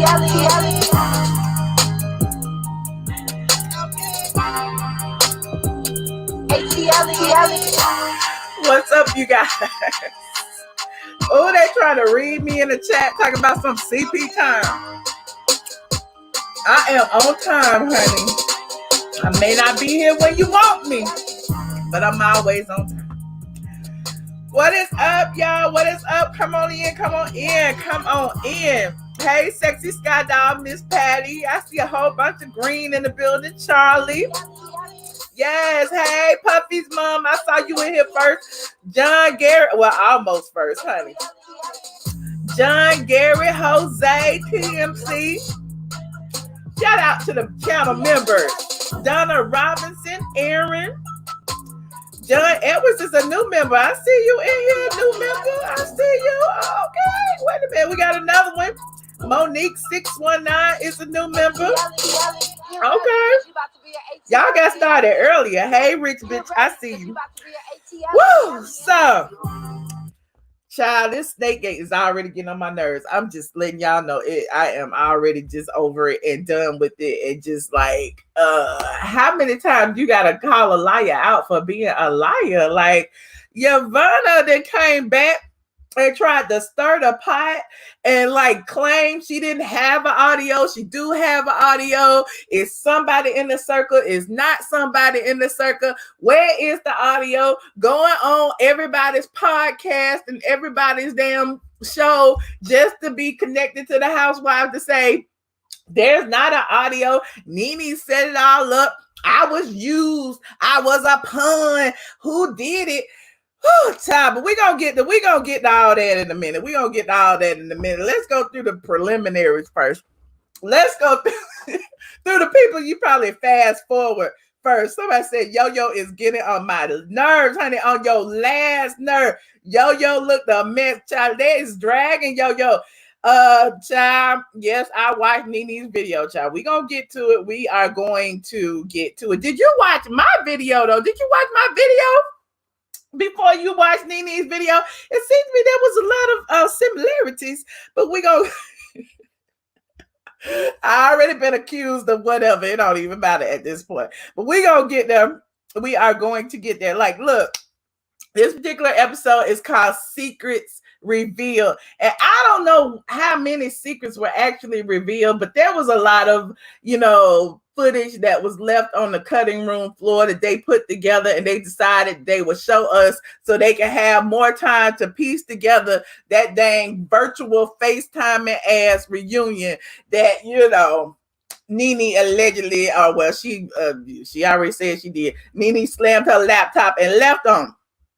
What's up, you guys? Oh, they trying to read me in the chat talking about some CP time. I am on time, honey. I may not be here when you want me, but I'm always on time. What is up, y'all? What is up? Come on in, come on in, come on in. Hey, sexy sky dog, Miss Patty. I see a whole bunch of green in the building. Charlie. Yes, hey, Puffy's mom. I saw you in here first. John Garrett. Well, almost first, honey. John Garrett, Jose, TMC. Shout out to the channel members. Donna Robinson, Aaron. John Edwards is a new member. I see you in here, new member. I see you. Okay, wait a minute. We got another one. Monique 619 is a new member. Okay. Y'all got started earlier. Hey, rich bitch, I see you. Woo! So, child, this snake gate is already getting on my nerves. I'm just letting y'all know it. I am already just over it and done with it. And just like, how many times you gotta call a liar out for being a liar? Like, Yovanna that came back and tried to stir the pot and like claim she didn't have an audio. She do have an audio. Is somebody in the circle? Is not somebody in the circle? Where is the audio? Going on everybody's podcast and everybody's damn show just to be connected to the housewives to say there's not an audio. Nene set it all up. I was used. I was a pawn. Who did it? Child, but we're gonna get to all that in a minute. Let's go through the preliminaries first. Let's go through the people you probably fast forward first. Somebody said Yo-Yo is getting on my nerves, honey, on your last nerve. Yo-Yo looked a mess, child. That is dragging Yo-Yo. Child, yes, I watched Nene's video, child. We gonna get to it. We are going to get to it. Did you watch my video though? Did you watch my video? Before you watch Nene's video, it seems to me there was a lot of similarities, but we go. I already been accused of whatever. It don't even matter at this point, but we gonna get there. We are going to get there. Like, look, this particular episode is called Secrets Revealed, and I don't know how many secrets were actually revealed, but there was a lot of, footage that was left on the cutting room floor that they put together, and they decided they would show us so they can have more time to piece together that dang virtual FaceTiming ass reunion that, Nene allegedly, she already said she did. Nene slammed her laptop and left on.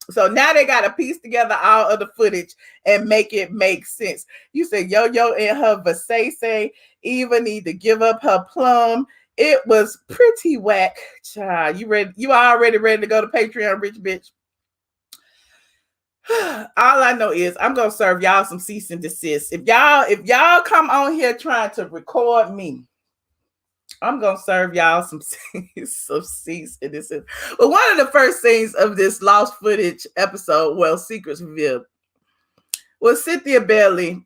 So now they got to piece together all of the footage and make it make sense. You said Yo-Yo and her Versace even need to give up her plum. It was pretty whack, child. You ready? You already ready to go to Patreon, rich bitch? All I know is I'm gonna serve y'all some cease and desist. If y'all come on here trying to record me, I'm gonna serve y'all some cease and desist. But one of the first scenes of this lost footage episode, well, Secrets Revealed, was Cynthia Bailey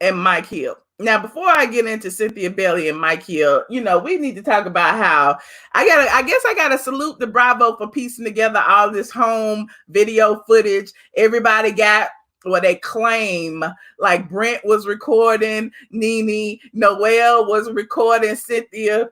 and Mike Hill. Now, before I get into Cynthia Bailey and Mike Hill, we need to talk about how I guess I gotta salute the Bravo for piecing together all this home video footage. Everybody got what they claim, like Brent was recording Nene, Noelle was recording Cynthia.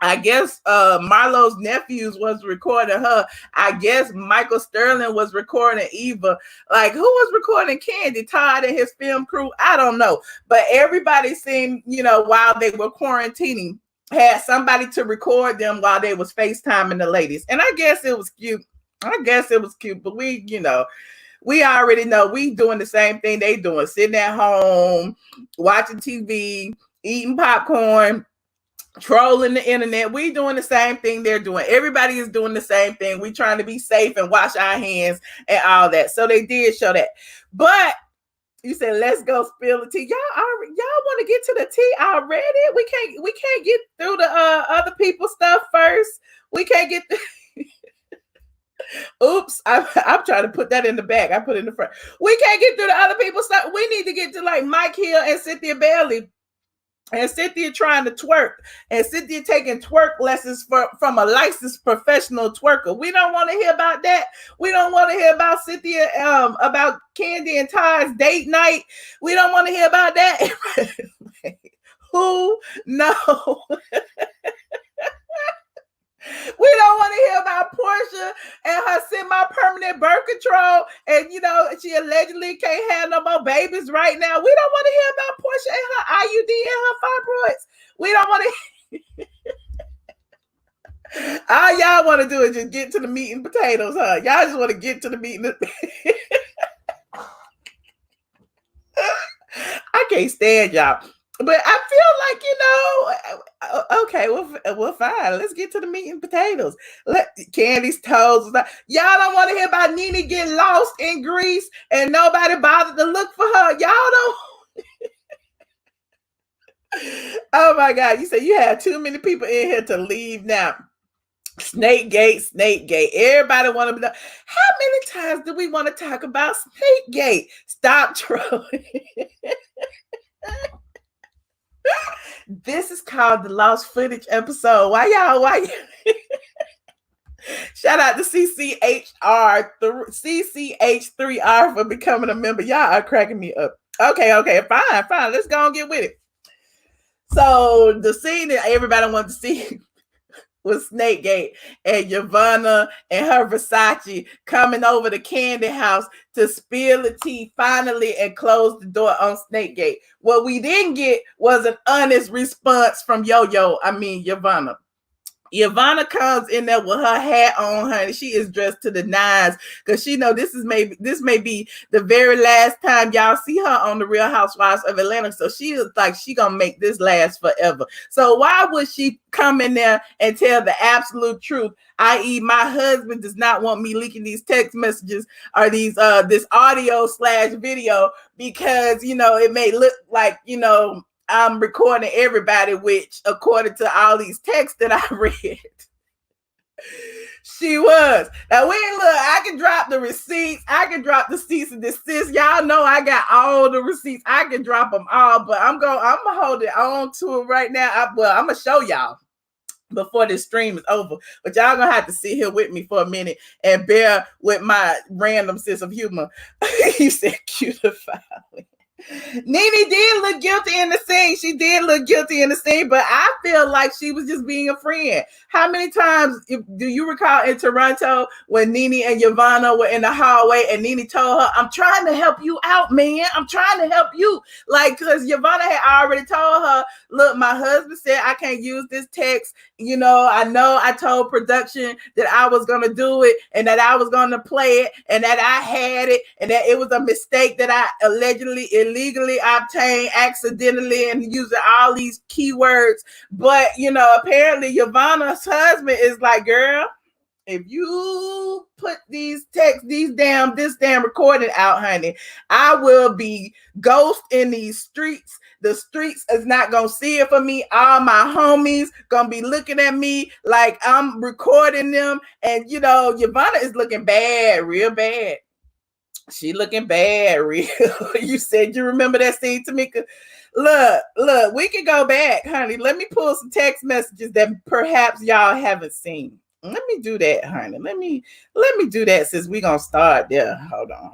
I guess Marlo's nephews was recording her. I guess Michael Sterling was recording Eva. Like, who was recording Candy? Todd and his film crew? I don't know. But everybody seemed, while they were quarantining, had somebody to record them while they was FaceTiming the ladies. And I guess it was cute. But we already know we doing the same thing they doing. Sitting at home, watching TV, eating popcorn, trolling the internet. We doing the same thing they're doing. Everybody is doing the same thing. We trying to be safe and wash our hands and all that. So they did show that. But you said, let's go spill the tea. Y'all want to get to the tea already? We can't get through the other people's stuff first. We can't get Oops, I'm trying to put that in the back. I put it in the front. We can't get through the other people's stuff. We need to get to like Mike Hill and Cynthia Bailey. And Cynthia trying to twerk, and Cynthia taking twerk lessons from a licensed professional twerker. We don't want to hear about that. We don't want to hear about Cynthia, about Candy and Todd's date night. We don't want to hear about that. Who? No. We don't want to hear about Portia and her semi-permanent birth control, and she allegedly can't have no more babies right now. We don't want to hear about Portia and her IUD and her fibroids. We don't want to. All y'all want to do is just get to the meat and potatoes, huh? Y'all just want to get to the meat and I can't stand y'all. But I feel like, okay, well, fine. Let's get to the meat and potatoes. Candy's toes. Y'all don't want to hear about Nene getting lost in Greece and nobody bothered to look for her. Y'all don't. Oh my God. You said you had too many people in here to leave now. Snakegate. Everybody want to know. How many times do we want to talk about Snakegate? Stop trolling. This is called the lost footage episode. Why y'all? Shout out to CCH3R for becoming a member. Y'all are cracking me up. Okay, fine. Let's go and get with it. So the scene that everybody wanted to see was Snakegate and Yovanna and her Versace coming over to Candy house to spill the tea finally and close the door on Snakegate. What we didn't get was an honest response from Yovanna. Yovanna comes in there with her hat on, honey. She is dressed to the nines because she know this may be the very last time y'all see her on the Real Housewives of Atlanta. So she is like, she gonna make this last forever. So why would she come in there and tell the absolute truth, i.e. my husband does not want me leaking these text messages or these this audio / video because it may look like I'm recording everybody, which according to all these texts that I read, she was. Now I can drop the receipts. I can drop the cease and desist. Y'all know I got all the receipts. I can drop them all, but I'm gonna hold it on to it right now. I'm gonna show y'all before this stream is over, but y'all gonna have to sit here with me for a minute and bear with my random sense of humor. You said cutify. Nene did look guilty in the scene. She did look guilty in the scene, but I feel like she was just being a friend. How many times do you recall in Toronto when Nene and Yovanna were in the hallway and Nene told her, I'm trying to help you out, man. I'm trying to help you. Like, because Yovanna had already told her, look, my husband said I can't use this text. I know I told production that I was going to do it and that I was going to play it and that I had it and that it was a mistake that I allegedly illegally obtained accidentally and using all these keywords. But, apparently Yovanna's husband is like, girl, if you put these texts, this damn recording out, honey, I will be ghost in these streets. The streets is not going to see it for me. All my homies going to be looking at me like I'm recording them. And, Yovanna is looking bad, real bad. She looking bad, real. You said you remember that scene, Tamika? Look, we can go back, honey. Let me pull some text messages that perhaps y'all haven't seen. Let me do that, honey. Let me do that since we're going to start there. Hold on.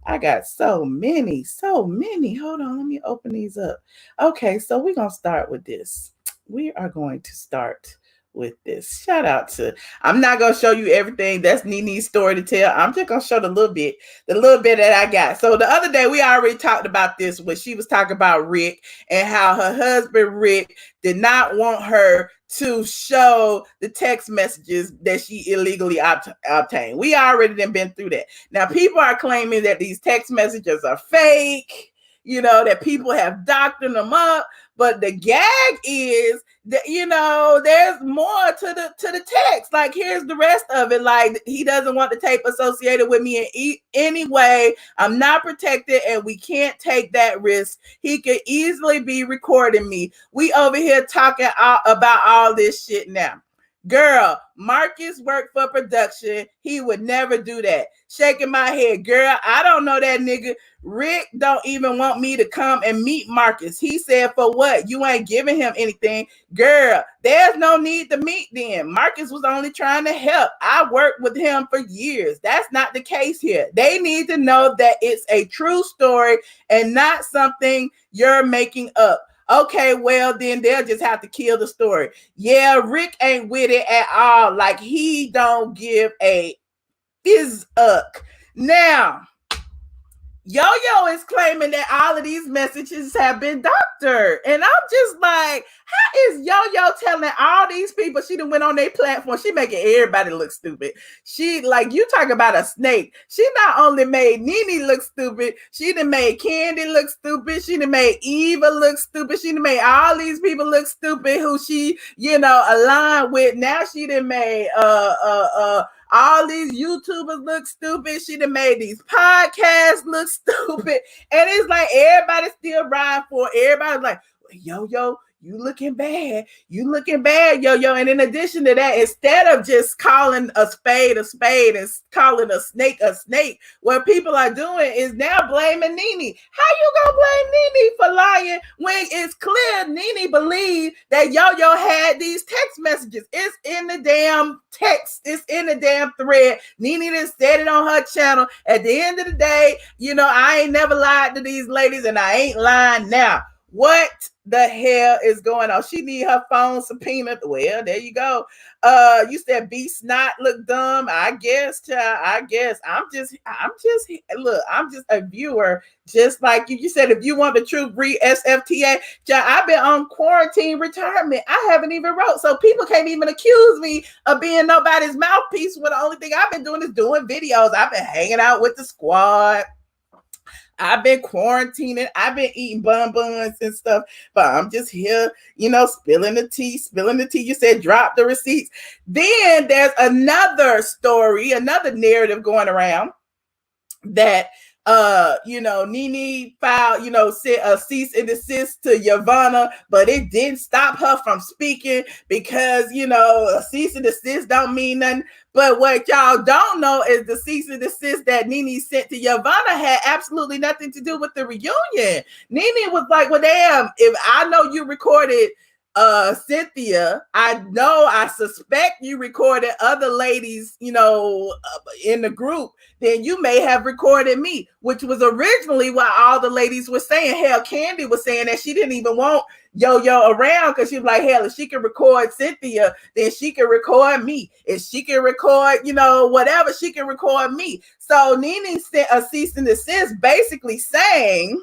I got so many. Hold on, let me open these up. Okay, so we're going to start with this. We are going to start with this. Shout out to, I'm not going to show you everything. That's Nene's story to tell. I'm just going to show the little bit that I got. So the other day, we already talked about this when she was talking about Rick and how her husband, Rick, did not want her to show the text messages that she illegally obtained. We already been through that. Now, people are claiming that these text messages are fake, that people have doctored them up. But the gag is that, there's more to the text. Like, here's the rest of it. Like, he doesn't want the tape associated with me in any way. I'm not protected and we can't take that risk. He could easily be recording me. We over here talking about all this shit now. Girl, Marcus worked for production. He would never do that. Shaking my head. Girl, I don't know that nigga. Rick don't even want me to come and meet Marcus. He said, for what? You ain't giving him anything. Girl, there's no need to meet then. Marcus was only trying to help. I worked with him for years. That's not the case here. They need to know that it's a true story and not something you're making up. Okay, well, then they'll just have to kill the story. Yeah, Rick ain't with it at all. Like, he don't give a fizz-uck. Now, Yo-Yo is claiming that all of these messages have been doctored. And I'm just like, how is Yo-Yo telling all these people she done went on their platform? She making everybody look stupid. She, like, you talk about a snake. She not only made Nene look stupid, she done made Candy look stupid. She done made Eva look stupid. She done made all these people look stupid who she, aligned with. Now she done made all these YouTubers look stupid. She done made these podcasts look stupid. And it's like everybody's still riding for it. Everybody's like, Yo-Yo, you looking bad. You looking bad, Yo-Yo. And in addition to that, instead of just calling a spade and calling a snake, what people are doing is now blaming Nene. How you gonna blame Nene for lying when it's clear Nene believed that Yo-Yo had these text messages? It's in the damn text. It's in the damn thread. Nene just said it on her channel. At the end of the day, I ain't never lied to these ladies and I ain't lying now. What the hell is going on? She need her phone subpoenaed. Well, there you go. You said B Snot look dumb. I guess, child. I guess. I'm just a viewer, just like you. You said if you want the truth, read SFTA. Child, I've been on quarantine retirement. I haven't even wrote, so people can't even accuse me of being nobody's mouthpiece. Well, the only thing I've been doing is doing videos. I've been hanging out with the squad. I've been quarantining. I've been eating bonbons and stuff, but I'm just here, spilling the tea. You said drop the receipts. Then there's another story, another narrative going around that Nene filed, sent a cease and desist to Yovanna, but it didn't stop her from speaking because, a cease and desist don't mean nothing. But what y'all don't know is the cease and desist that Nene sent to Yovanna had absolutely nothing to do with the reunion. Nene was like, well, damn, if I know you recorded Cynthia, I suspect you recorded other ladies, in the group, then you may have recorded me, which was originally what all the ladies were saying. Hell, Candy was saying that she didn't even want Yo-Yo around because she was like, hell, if she can record Cynthia, then she can record me. If she can record, whatever, she can record me. So Nene sent a cease and desist basically saying,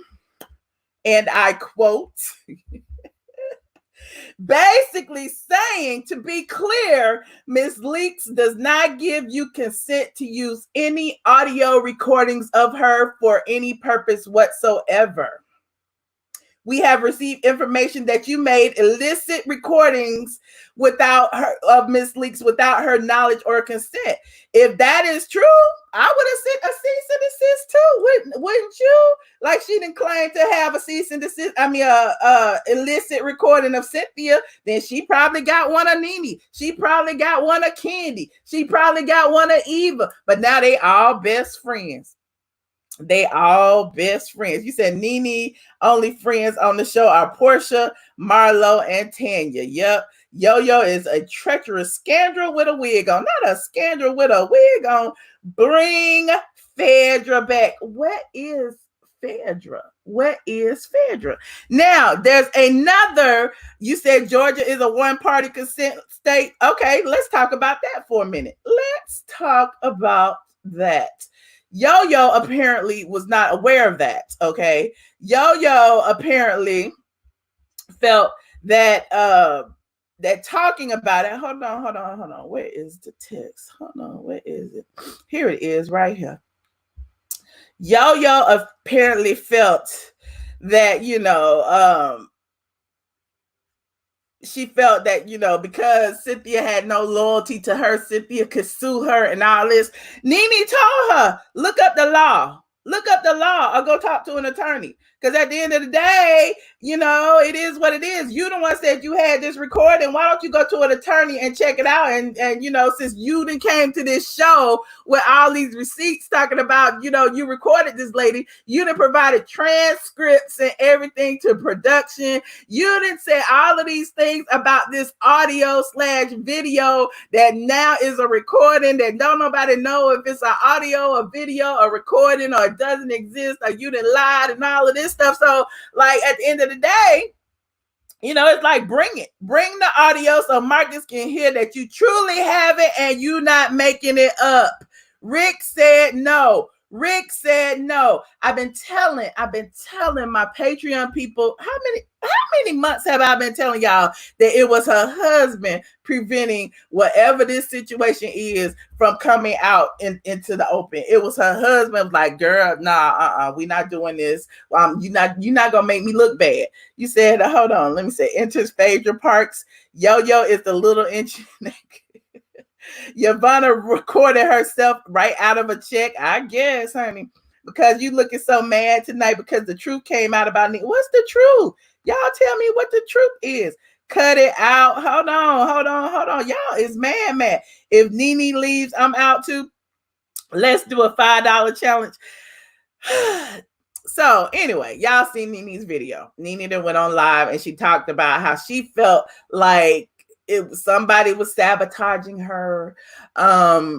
and I quote, basically saying, to be clear, Ms. Leakes does not give you consent to use any audio recordings of her for any purpose whatsoever. We have received information that you made illicit recordings of Ms. Leakes without her knowledge or consent. If that is true, I would have sent a cease and desist too, wouldn't you? Like, she didn't claim to have a cease and desist. Illicit recording of Cynthia. Then she probably got one of Nene. She probably got one of Candy. She probably got one of Eva. But now they all best friends. They all best friends. You said Nene only friends on the show are Portia, Marlo, and Tanya. Yep. Yo-Yo is a treacherous scoundrel with a wig on. Not a scoundrel with a wig on. Bring Phaedra back. What is Phaedra? Now, there's another. You said Georgia is a one-party consent state. Okay, let's talk about that for a minute. Let's talk about that. Yo-Yo apparently was not aware of that, okay? Yo-Yo apparently felt that that talking about it. Hold on. Where is the text? Hold on, where is it? Here it is, right here. Yo-Yo apparently felt that, she felt that, because Cynthia had no loyalty to her, Cynthia could sue her and all this. Nene told her, look up the law. Look up the law or go talk to an attorney. Because at the end of the day, it is what it is. You the one said you had this recording. Why don't you go to an attorney and check it out? And since you then came to this show with all these receipts talking about, you recorded this lady, you done provided transcripts and everything to production. You done say all of these things about this audio/video that now is a recording that don't nobody know if it's an audio, a video, a recording, or it doesn't exist, or you done lied and all of this stuff. So, like, at the end of the day, it's like, bring the audio so Marcus can hear that you truly have it and you not making it up. Rick said no. I've been telling my Patreon people, how many months have I been telling y'all that it was her husband preventing whatever this situation is from coming out into the open? It was her husband, like, girl, nah, we not doing this. You're not gonna make me look bad. You said, hold on, let me say, enters Phaedra Parks. Yo is the little inch. Yovanna recorded herself right out of a check, I guess, honey, because you looking so mad tonight because the truth came out about me. What's the truth? Y'all tell me what the truth is. Cut it out. Hold on. Y'all is mad. If Nene leaves, I'm out too. Let's do a $5 challenge. So anyway, y'all seen Nene's video. Nene then went on live and she talked about how she felt like somebody was sabotaging her.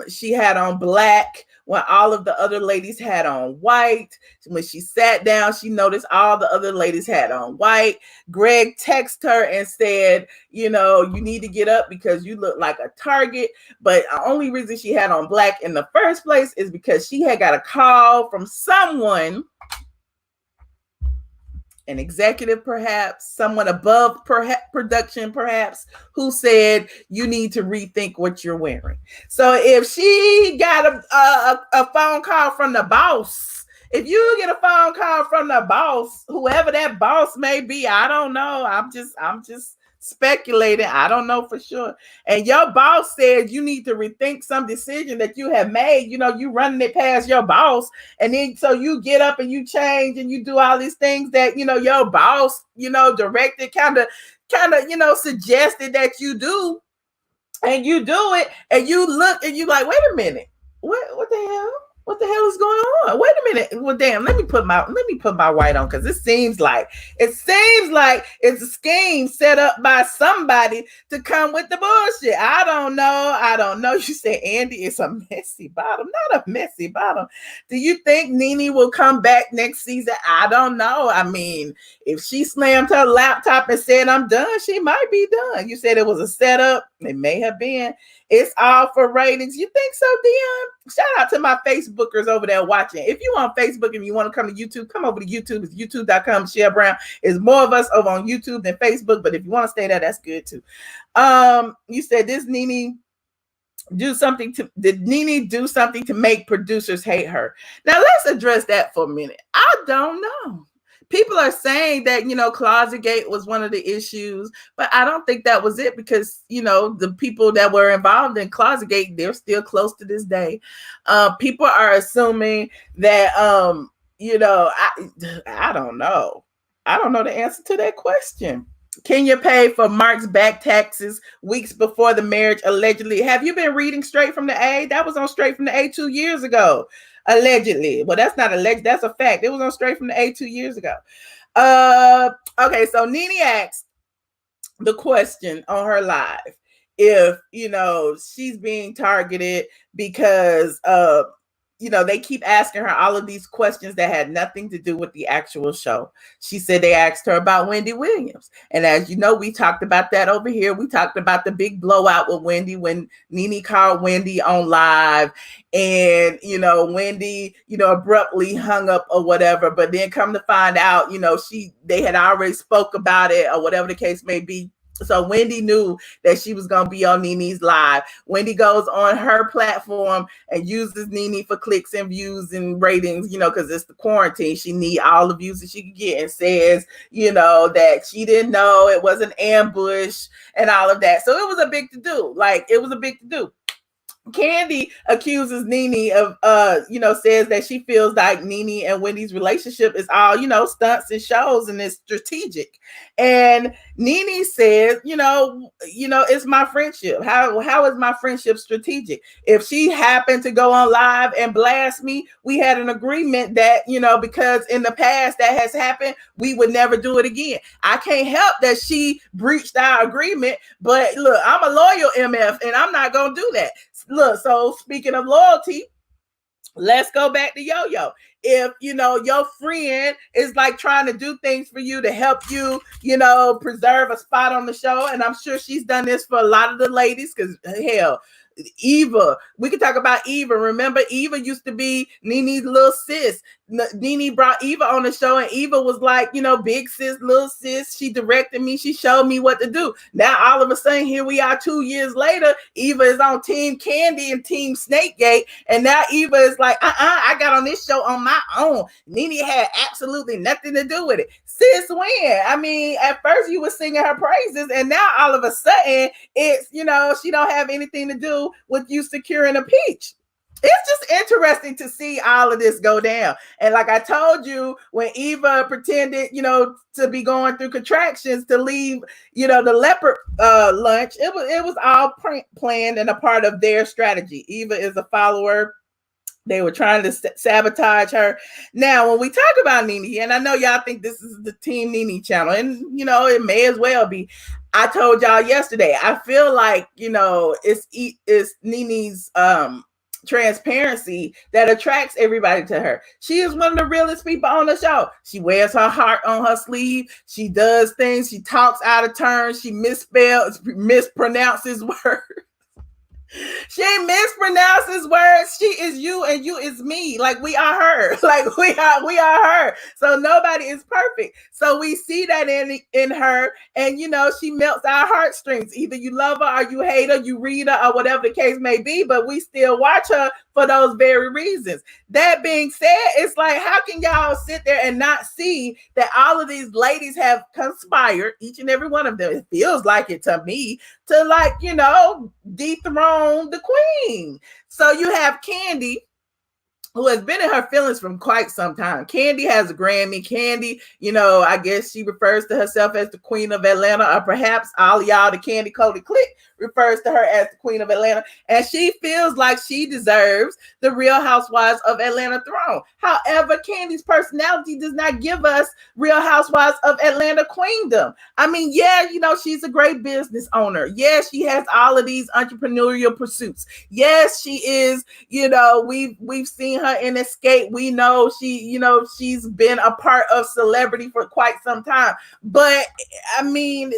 She had on black when all of the other ladies had on white. When she sat down, she noticed all the other ladies had on white. Greg texted her and said, you need to get up because you look like a target. But the only reason she had on black in the first place is because she had got a call from someone, an executive, perhaps someone above production, perhaps, who said you need to rethink what you're wearing. So if she got a phone call from the boss, if you get a phone call from the boss, whoever that boss may be, I don't know. I'm just speculating. I don't know for sure. And your boss said you need to rethink some decision that you have made. You running it past your boss, and then so you get up and you change and you do all these things that your boss directed, kind of suggested that you do, and you do it, and you look and you like, wait a minute, what the hell? What the hell is going on? Wait a minute. Well, damn, let me put my white on, because it seems like it's a scheme set up by somebody to come with the bullshit. I don't know. You said Andy is a messy bottom. Not a messy bottom. Do you think Nene will come back next season? I don't know. I mean, if she slammed her laptop and said, I'm done, she might be done. You said it was a setup. It may have been. It's all for ratings. You think so, Dion? Shout out to my Facebookers over there watching. If you on Facebook and you want to come to YouTube, come over to YouTube. It's youtube.com. Michelle Brown. There's more of us over on YouTube than Facebook, but if you want to stay there, that's good too. You said, did Nene do something to make producers hate her? Now let's address that for a minute. I don't know. People are saying that, Closetgate was one of the issues, but I don't think that was it, because, the people that were involved in Closetgate, they're still close to this day. People are assuming that, I don't know. I don't know the answer to that question. Kenya paid for Mark's back taxes weeks before the marriage, allegedly. Have you been reading Straight from the A? That was on Straight from the A 2 years ago. Allegedly. Well, that's not alleged. That's a fact. It was on Straight from the A 2 years ago. Okay, so Nene asked the question on her live if, she's being targeted because they keep asking her all of these questions that had nothing to do with the actual show. She said they asked her about Wendy Williams. And as you know, we talked about that over here. We talked about the big blowout with Wendy when Nene called Wendy on live, and, Wendy, abruptly hung up or whatever, but then come to find out, they had already spoke about it or whatever the case may be. So Wendy knew that she was going to be on Nene's live. Wendy goes on her platform and uses Nene for clicks and views and ratings, because it's the quarantine. She need all the views that she can get, and says, that she didn't know it was an ambush and all of that. So it was a big to do. Candy accuses Nene of, says that she feels like Nene and Wendy's relationship is all, stunts and shows and it's strategic. And Nene says, it's my friendship. How is my friendship strategic? If she happened to go on live and blast me, we had an agreement that, because in the past that has happened, we would never do it again. I can't help that she breached our agreement, but look, I'm a loyal MF and I'm not going to do that. Look, so speaking of loyalty, let's go back to Yo-Yo. If, your friend is like trying to do things for you to help you, preserve a spot on the show, and I'm sure she's done this for a lot of the ladies, because hell, Eva, we can talk about Eva. Remember, Eva used to be Nene's little sis. Nene brought Eva on the show, and Eva was like, big sis, little sis. She directed me. She showed me what to do. Now, all of a sudden, here we are 2 years later. Eva is on Team Candy and Team Snakegate. And now Eva is like, I got on this show on my own. Nene had absolutely nothing to do with it. Sis, when? I mean, at first you were singing her praises, and now all of a sudden, it's, she don't have anything to do with you securing a peach. It's just interesting to see all of this go down. And like I told you, when Eva pretended, to be going through contractions to leave, the leopard lunch, it was all planned and a part of their strategy. Eva is a follower. They were trying to sabotage her. Now, when we talk about Nene, and I know y'all think this is the Team Nene channel, and, it may as well be. I told y'all yesterday, I feel like, it's Nene's transparency that attracts everybody to her. She is one of the realest people on the show. She wears her heart on her sleeve. She does things. She talks out of turn. She mispronounces words. She mispronounces words. She is you and you is me. Like we are her. Like we are her. So nobody is perfect. So we see that in her, and she melts our heartstrings. Either you love her or you hate her, you read her or whatever the case may be, but we still watch her for those very reasons. That being said, it's like, how can y'all sit there and not see that all of these ladies have conspired, each and every one of them, it feels like it to me, to dethrone the queen. So you have Candy, who has been in her feelings from quite some time. Candy has a Grammy. Candy, I guess she refers to herself as the Queen of Atlanta, or perhaps all y'all, the Candy Cody clique, refers to her as the Queen of Atlanta. And she feels like she deserves the Real Housewives of Atlanta throne. However, Candy's personality does not give us Real Housewives of Atlanta queendom. I mean, yeah, she's a great business owner. Yes, she has all of these entrepreneurial pursuits. Yes, she is, we've seen her in Escape. We know she's been a part of celebrity for quite some time. But I mean,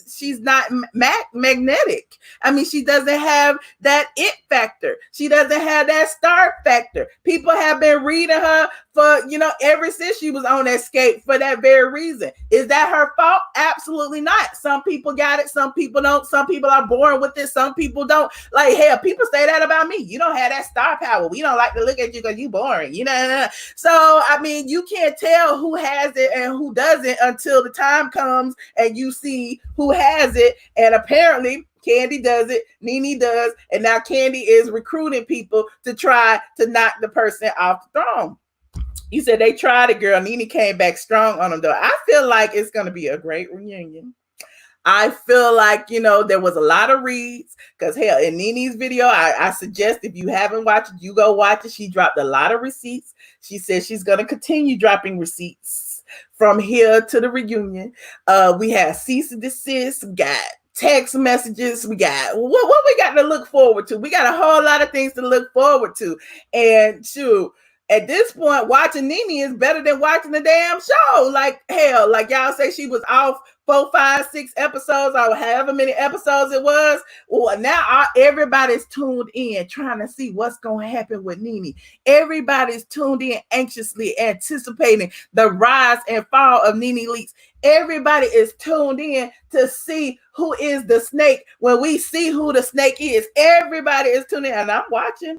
she's not magnetic. I mean, she doesn't have that it factor. She doesn't have that star factor. People have been reading her for, ever since she was on Escape for that very reason. Is that her fault? Absolutely not. Some people got it. Some people don't. Some people are born with it. Some people don't. Like, hell, people say that about me. You don't have that star power. We don't like to look at you because you boring. So, I mean, you can't tell who has it and who doesn't until the time comes and you see who has it. And apparently, Candy does it, Nene does, and now Candy is recruiting people to try to knock the person off the throne. You said they tried it, girl. Nene came back strong on them, though. I feel like it's going to be a great reunion. I feel like, there was a lot of reads, because hell, in Nene's video, I suggest if you haven't watched it, you go watch it. She dropped a lot of receipts. She says she's going to continue dropping receipts from here to the reunion. We have cease and desist, got text messages, we got what we got to look forward to. We got a whole lot of things to look forward to. And shoot, at this point, watching Nene is better than watching the damn show. Like, hell, like y'all say she was off 4, 5, 6 episodes or however many episodes it was. Well, now everybody's tuned in trying to see what's going to happen with Nene. Everybody's tuned in anxiously anticipating the rise and fall of Nene Leakes. Everybody is tuned in to see who is the snake. When we see who the snake is, everybody is tuned in. And I'm watching.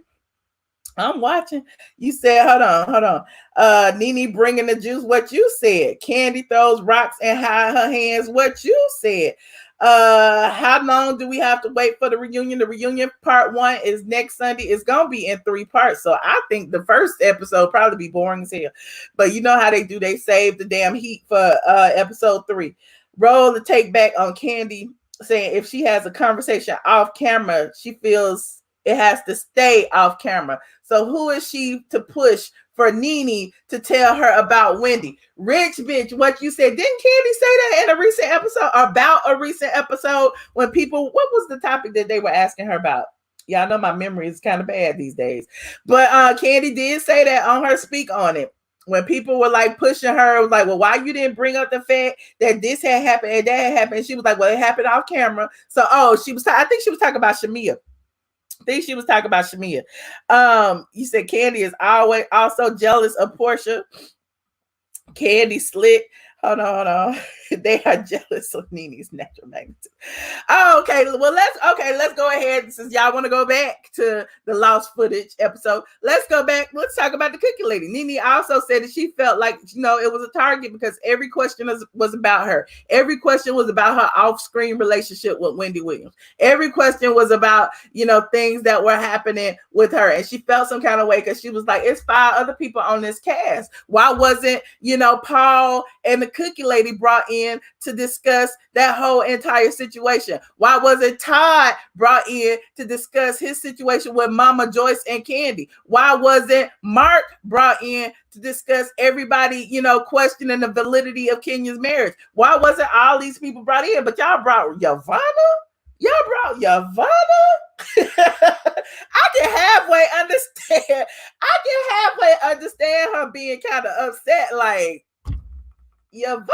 You said, hold on. Nene bringing the juice. What you said. Candy throws rocks and hide her hands. What you said. How long do we have to wait for the reunion? The reunion part 1 is next Sunday. It's gonna be in 3 parts. So I think the first episode probably be boring as hell. But you know how they do, they save the damn heat for episode 3. Roll the take back on Candy saying if she has a conversation off camera, she feels it has to stay off camera. So who is she to push for Nene to tell her about Wendy? Rich bitch, what you said. Didn't Candy say that in a recent episode? About a recent episode when people, what was the topic that they were asking her about? Y'all know my memory is kind of bad these days. But Candy did say that on her Speak On It. When people were like pushing her, like, well, why you didn't bring up the fact that this had happened and that had happened? She was like, well, it happened off camera. So, I think she was talking about Shamia. You said Candy is always also jealous of Portia. Candy slick. Hold on. They are jealous of Nene's natural magnitude. Oh, okay. Well, let's go ahead. Since y'all want to go back to the lost footage episode, let's go back. Let's talk about the cookie lady. Nene also said that she felt like, it was a target because every question was about her. Every question was about her off-screen relationship with Wendy Williams. Every question was about, things that were happening with her. And she felt some kind of way because she was like, it's 5 other people on this cast. Why wasn't, Paul and the cookie lady brought in to discuss that whole entire situation? Why wasn't Todd brought in to discuss his situation with Mama Joyce and Candy? Why wasn't Mark brought in to discuss everybody, questioning the validity of Kenya's marriage? Why wasn't all these people brought in? But y'all brought Yovanna? I can halfway understand her being kind of upset, like, Yovanna.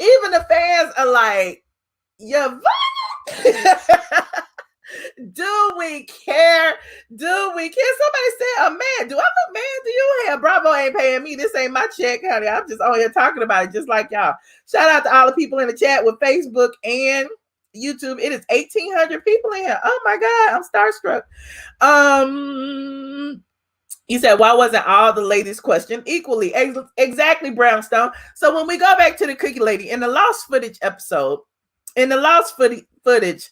Even the fans are like, Yovanna. Do we care? Somebody said a man. Do I look man to you? Hell, Bravo ain't paying me. This ain't my check, honey. I'm just on here talking about it just like y'all. Shout out to all the people in the chat with Facebook and YouTube. It is 1,800 people in here. Oh my God, I'm starstruck. He said, why wasn't all the ladies questioned equally? Exactly, Brownstone. So when we go back to the cookie lady in the lost footage episode, in the lost footage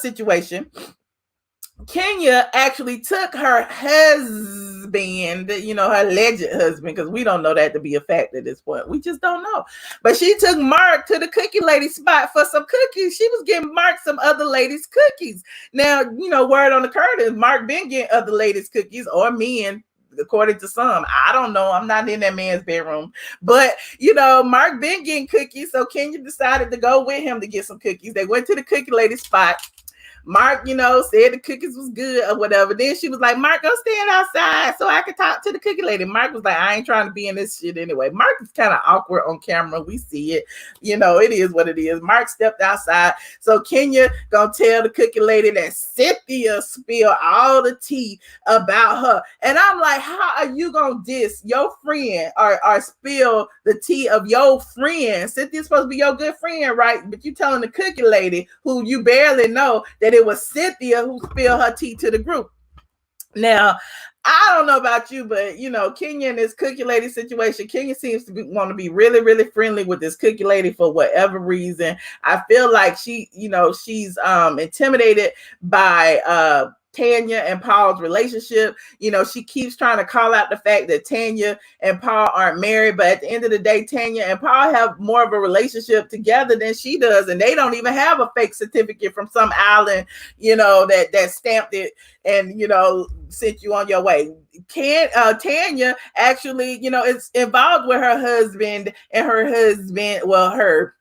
situation, Kenya actually took her husband, her alleged husband, because we don't know that to be a fact at this point. We just don't know. But she took Mark to the cookie lady spot for some cookies. She was giving Mark some other ladies' cookies. Now, word on the curtain, Mark been getting other ladies' cookies, or men, according to some. I don't know. I'm not in that man's bedroom. But, Mark been getting cookies, so Kenya decided to go with him to get some cookies. They went to the cookie lady spot. Mark, said the cookies was good or whatever. Then she was like, Mark, go stand outside so I can talk to the cookie lady. Mark was like, I ain't trying to be in this shit anyway. Mark is kind of awkward on camera. We see it. It is what it is. Mark stepped outside. So Kenya gonna tell the cookie lady that Cynthia spilled all the tea about her. And I'm like, how are you gonna diss your friend or spill the tea of your friend? Cynthia's supposed to be your good friend, right? But you telling the cookie lady who you barely know that it was Cynthia who spilled her tea to the group. Now, I don't know about you, but Kenya in this cookie lady situation, Kenya seems to want to be really, really friendly with this cookie lady for whatever reason. I feel like she's intimidated by Tanya and Paul's relationship. She keeps trying to call out the fact that Tanya and Paul aren't married, but at the end of the day, Tanya and Paul have more of a relationship together than she does, and they don't even have a fake certificate from some island, that stamped it and sent you on your way. Tanya actually, is involved with her husband and her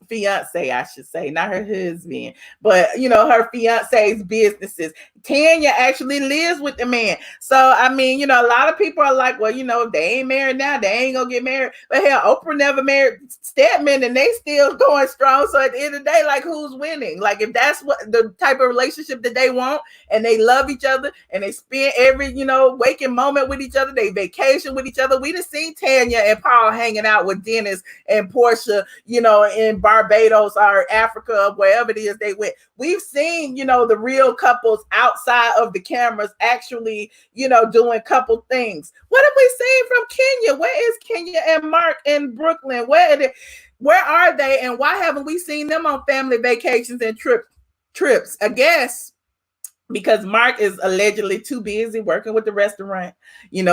fiance, I should say, not her husband, but her fiance's businesses. Tanya actually lives with the man. So I mean, a lot of people are like, well, if they ain't married now, they ain't gonna get married. But hell, Oprah never married Stedman and they still going strong. So at the end of the day, like, who's winning? Like, if that's what the type of relationship that they want, and they love each other and they spend every waking moment with each other, they vacation with each other. We done seen Tanya and Paul hanging out with Dennis and Portia, in Barbados or Africa, wherever it is they went. We've seen, the real couples outside of the cameras actually, doing couple things. What have we seen from Kenya? Where is Kenya and Mark in Brooklyn? Where are they? Where are they, and why haven't we seen them on family vacations and trips? I guess because Mark is allegedly too busy working with the restaurant.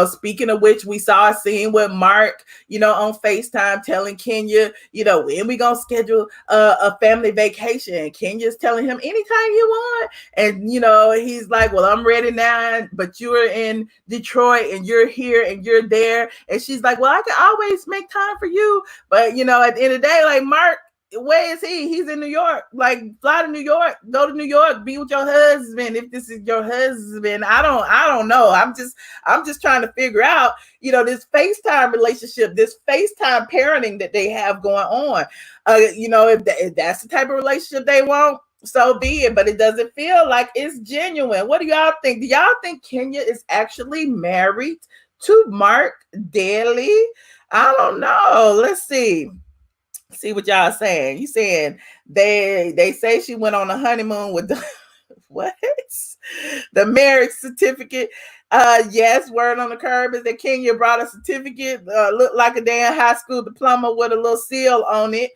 Speaking of which, we saw a scene with Mark, on FaceTime telling Kenya, when we gonna schedule a family vacation. Kenya's telling him anytime you want. And, he's like, well, I'm ready now, but you're in Detroit and you're here and you're there. And she's like, well, I can always make time for you. But, at the end of the day, like, Mark, where is he? He's in New York. Like, fly to New York, go to New York, be with your husband. If this is your husband, I don't know. I'm just trying to figure out, this FaceTime relationship, this FaceTime parenting that they have going on. If that's the type of relationship they want, so be it. But it doesn't feel like it's genuine. What do y'all think? Do y'all think Kenya is actually married to Mark Daly? I don't know. Let's see what y'all saying. You saying they say she went on a honeymoon with the what? The marriage certificate. Yes, word on the curb is that Kenya brought a certificate, looked like a damn high school diploma with a little seal on it.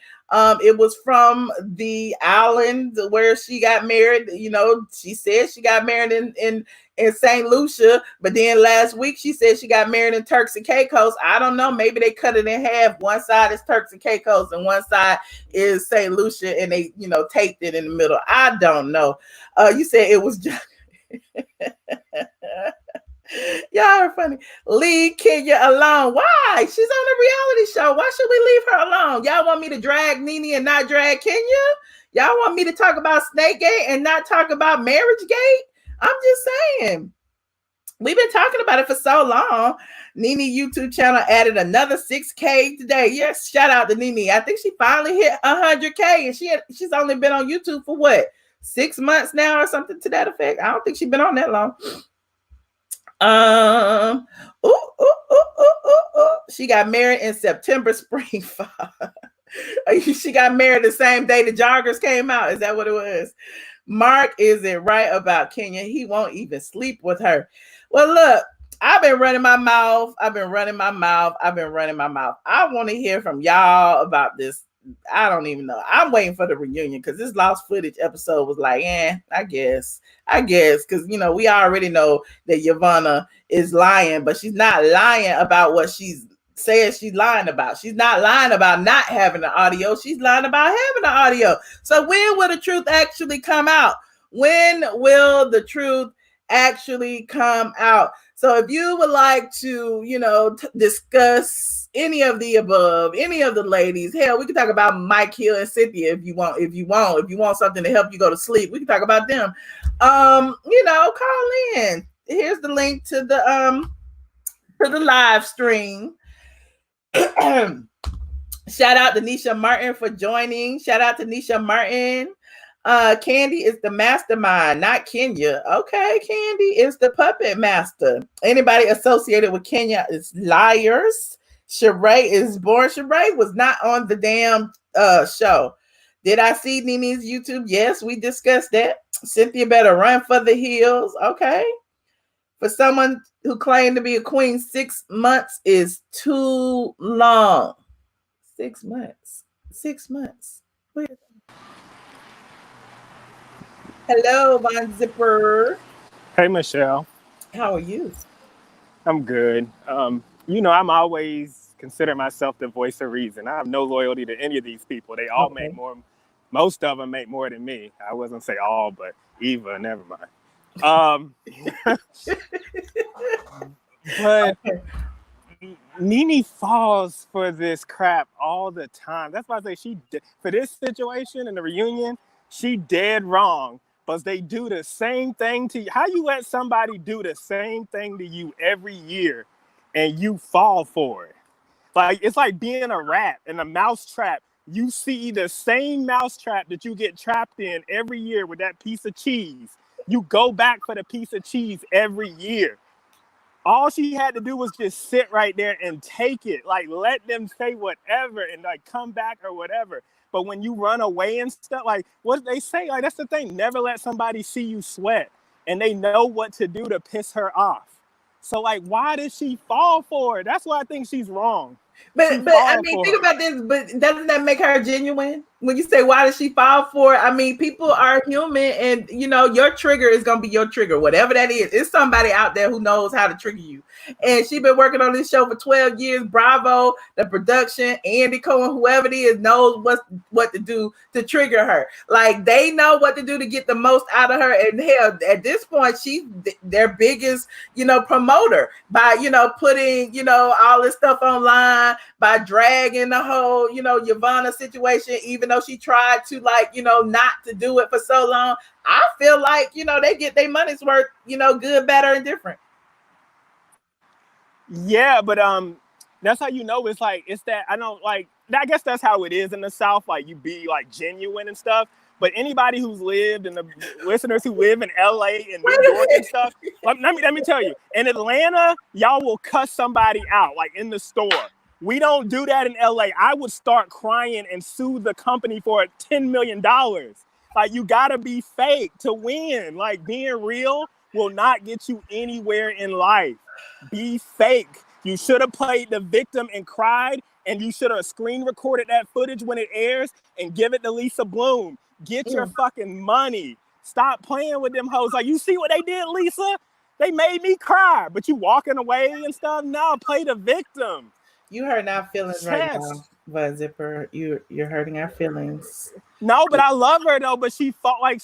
It was from the island where she got married. She said she got married in St. Lucia, but then last week she said she got married in Turks and Caicos. I don't know. Maybe they cut it in half. One side is Turks and Caicos and one side is St. Lucia, and they, taped it in the middle. I don't know. You said it was just y'all are funny. Leave Kenya alone. Why? She's on a reality show. Why should we leave her alone? Y'all want me to drag Nene and not drag Kenya? Y'all want me to talk about Snakegate and not talk about Marriage Gate? I'm just saying. We've been talking about it for so long. Nene YouTube channel added another 6K today. Yes, shout out to Nene. I think she finally hit 100K, and she's only been on YouTube for what, 6 months now or something to that effect. I don't think she's been on that long. She got married in September, spring, fall. She got married the same day the joggers came out. Is that what it was? Mark isn't right about Kenya. He won't even sleep with her. Well, look, I've been running my mouth. I want to hear from y'all about this. I don't even know. I'm waiting for the reunion because this lost footage episode was like, I guess, because we already know that Yovanna is lying, but she's not lying about what she's saying she's lying about. She's not lying about not having the audio. She's lying about having the audio. So when will the truth actually come out? When will the truth actually come out? So if you would like to, discuss any of the above, any of the ladies, hell, we can talk about Mike Hill and Cynthia if you want something to help you go to sleep. We can talk about them. Call in. Here's the link to the live stream. Shout out to Nisha Martin for joining. Shout out to Nisha Martin. Candy is the mastermind, not Kenya. Okay, Candy is the puppet master. Anybody associated with Kenya is liars. Sheree is born. Sheree was not on the damn show. Did I see Nene's YouTube? Yes, we discussed that. Cynthia better run for the hills. Okay. For someone who claimed to be a queen, 6 months is too long. 6 months. 6 months. Hello, Von Zipper. Hey, Michelle. How are you? I'm good. I'm always consider myself the voice of reason. I have no loyalty to any of these people. They all make more. Most of them make more than me. I wasn't say all, but Eva, never mind. But Nene falls for this crap all the time. That's why I say for this situation and the reunion, she dead wrong. But they do the same thing to you. How you let somebody do the same thing to you every year and you fall for it? Like, it's like being a rat in a mouse trap. You see the same mouse trap that you get trapped in every year with that piece of cheese. You go back for the piece of cheese every year. All she had to do was just sit right there and take it. Like, let them say whatever and like come back or whatever. But when you run away and stuff, like what they say, like that's the thing. Never let somebody see you sweat. And they know what to do to piss her off. So like, why did she fall for it? That's why I think she's wrong. But I mean, think about this. But doesn't that make her genuine? When you say why did she fall for it? I mean, people are human, and your trigger is gonna be your trigger, whatever that is. It's somebody out there who knows how to trigger you. And she's been working on this show for 12 years. Bravo, the production, Andy Cohen, whoever it is, knows what to do to trigger her. Like they know what to do to get the most out of her. And hell, at this point, she's their biggest, promoter by putting all this stuff online, by dragging the whole Yovanna situation, even though she tried to not to do it for so long. I feel like they get their money's worth, good, better, and different. Yeah, but that's how it's that I guess that's how it is in the South. Like you be like genuine and stuff. But anybody who's lived and the listeners who live in LA and New York and stuff, let me tell you, in Atlanta, y'all will cuss somebody out like in the store. We don't do that in LA. I would start crying and sue the company for $10 million. Like you gotta be fake to win. Like being real will not get you anywhere in life. Be fake. You should have played the victim and cried, and you should have screen recorded that footage when it airs and give it to Lisa Bloom. Get your fucking money. Stop playing with them hoes. Like, you see what they did, Lisa? They made me cry, but you walking away and stuff. No, play the victim. You hurting our feelings right now, Bud Zipper. You're hurting our feelings. No, but I love her though. But she felt like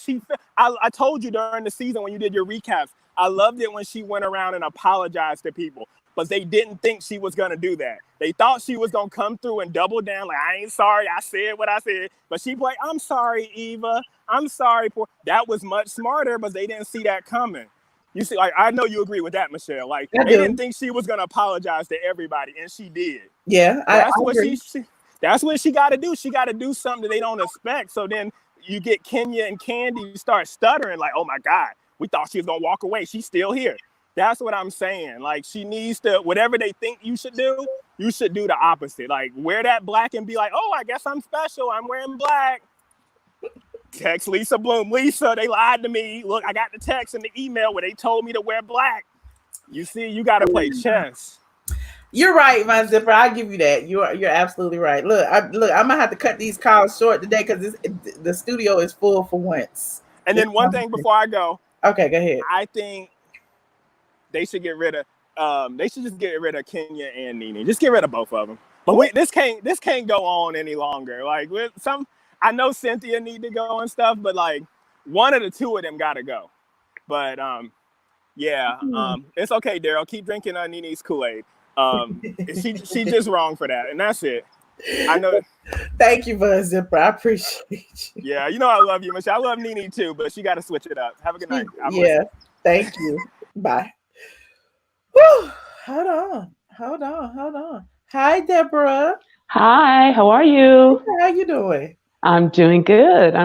I told you during the season when you did your recaps, I loved it when she went around and apologized to people. But they didn't think she was going to do that. They thought she was going to come through and double down. Like, I ain't sorry. I said what I said. But she played, I'm sorry, Eva. I'm sorry. That was much smarter, but they didn't see that coming. You see, like, I know you agree with that, Michelle. Like, they didn't think she was going to apologize to everybody, and she did. Yeah, that's what she got to do. She got to do something that they don't expect. So then you get Kenya and Candy start stuttering like, oh, my God, we thought she was going to walk away. She's still here. That's what I'm saying. Like, she needs to, whatever they think you should do the opposite. Like, wear that black and be like, oh, I guess I'm special. I'm wearing black. Text Lisa Bloom. Lisa, they lied to me. Look, I got the text and the email where they told me to wear black. You see, you got to play chess. You're right, my Zipper. I'll give you that. You're absolutely right. Look, I'm gonna have to cut these calls short today because the studio is full for once. And then one thing before I go. Okay, go ahead. I think they should get rid of. They should just get rid of Kenya and Nene. Just get rid of both of them. But this can't go on any longer. Like with I know Cynthia need to go and stuff, but like one of the two of them gotta go. But it's okay, Daryl. Keep drinking Nene's Kool-Aid. She's just wrong for that, and that's it. I know. Thank you, Bud Zipper. I appreciate you. Yeah, you know I love you, Michelle. I love Nene too, but she got to switch it up. Have a good night. Thank you. Bye. Whew. Hold on. Hi, Deborah. Hi, how are you? How you doing? I'm doing good.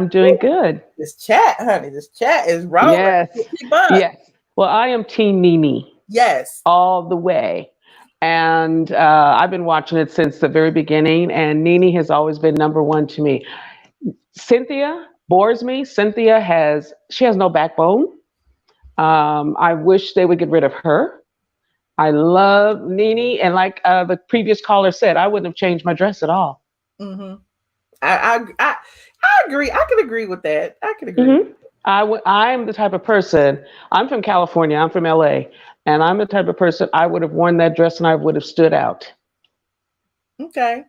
This chat, honey, is rolling. Yes. Well, I am Team Nene. Yes. All the way. And I've been watching it since the very beginning, and Nene has always been number one to me. Cynthia bores me. She has no backbone. I wish they would get rid of her. I love Nene, and like the previous caller said, I wouldn't have changed my dress at all. Mm-hmm. I agree. I can agree with that. I can agree. Mm-hmm. I'm the type of person. I'm from California. I'm from LA, and I'm the type of person I would have worn that dress and I would have stood out. Okay.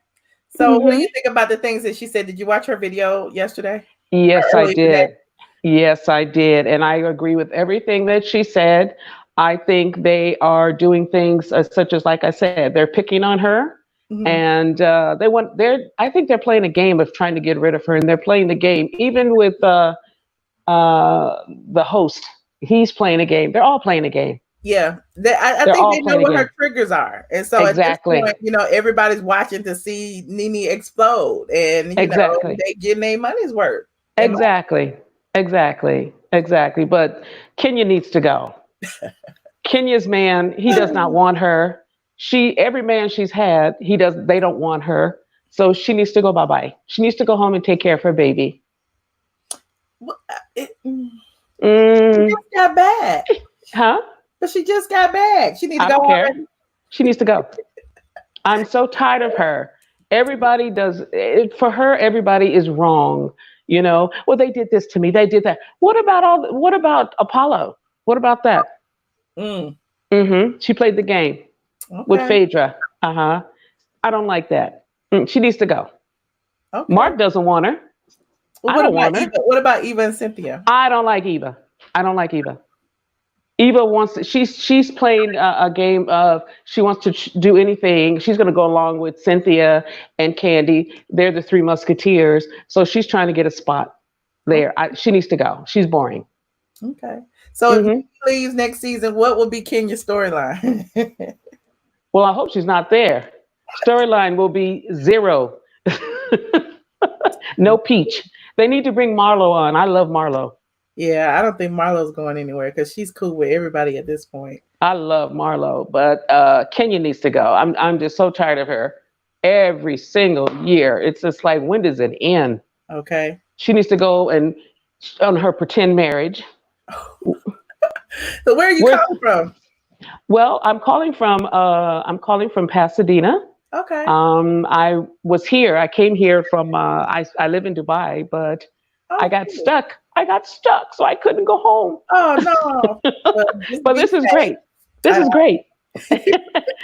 So, what do you think about the things that she said? Did you watch her video yesterday? Yes, I did. Today? Yes, I did, and I agree with everything that she said. I think they are doing things such as, like I said, they're picking on her, and I think they're playing a game of trying to get rid of her, and they're playing the game even with the host. He's playing a game. They're all playing a game. Yeah, I think they know what her triggers are, and so exactly. At this point, everybody's watching to see Nene explode, and they getting their money's worth. Exactly. But Kenya needs to go. Kenya's man, he does not want her. Every man she's had, they don't want her. So she needs to go bye-bye. She needs to go home and take care of her baby. That's not bad. Huh? But she just got back. She need to I go don't care. already. She needs to go. I'm so tired of her. Everybody does it for her. Everybody is wrong. You know, well, they did this to me. They did that. What about Apollo? What about that? Mm, She played the game with okay. Phaedra. I don't like that. She needs to go. Okay. Mark doesn't want her. Well, I what don't about want her. Eva? What about Eva and Cynthia? I don't like Eva. I don't like Eva. Eva wants to, she's playing a game of she wants to do anything. She's going to go along with Cynthia and Candy. They're the three musketeers. So she's trying to get a spot there. She needs to go. She's boring. Okay. So if hmm she leaves next season, what will be Kenya's storyline? Well, I hope she's not there. Storyline will be zero. No Peach. They need to bring Marlo on. I love Marlo. Yeah, I don't think Marlo's going anywhere because she's cool with everybody at this point. I love Marlo, but Kenya needs to go. I'm just so tired of her. Every single year, it's just like, when does it end? Okay. She needs to go and on her pretend marriage. So where are you Where's, calling from? well, I'm calling from Pasadena. Okay. I was here. I came here from. I live in Dubai, but I Oh, got cool. stuck. So I couldn't go home. Oh no. Well, just But be this is safe. great. This is great.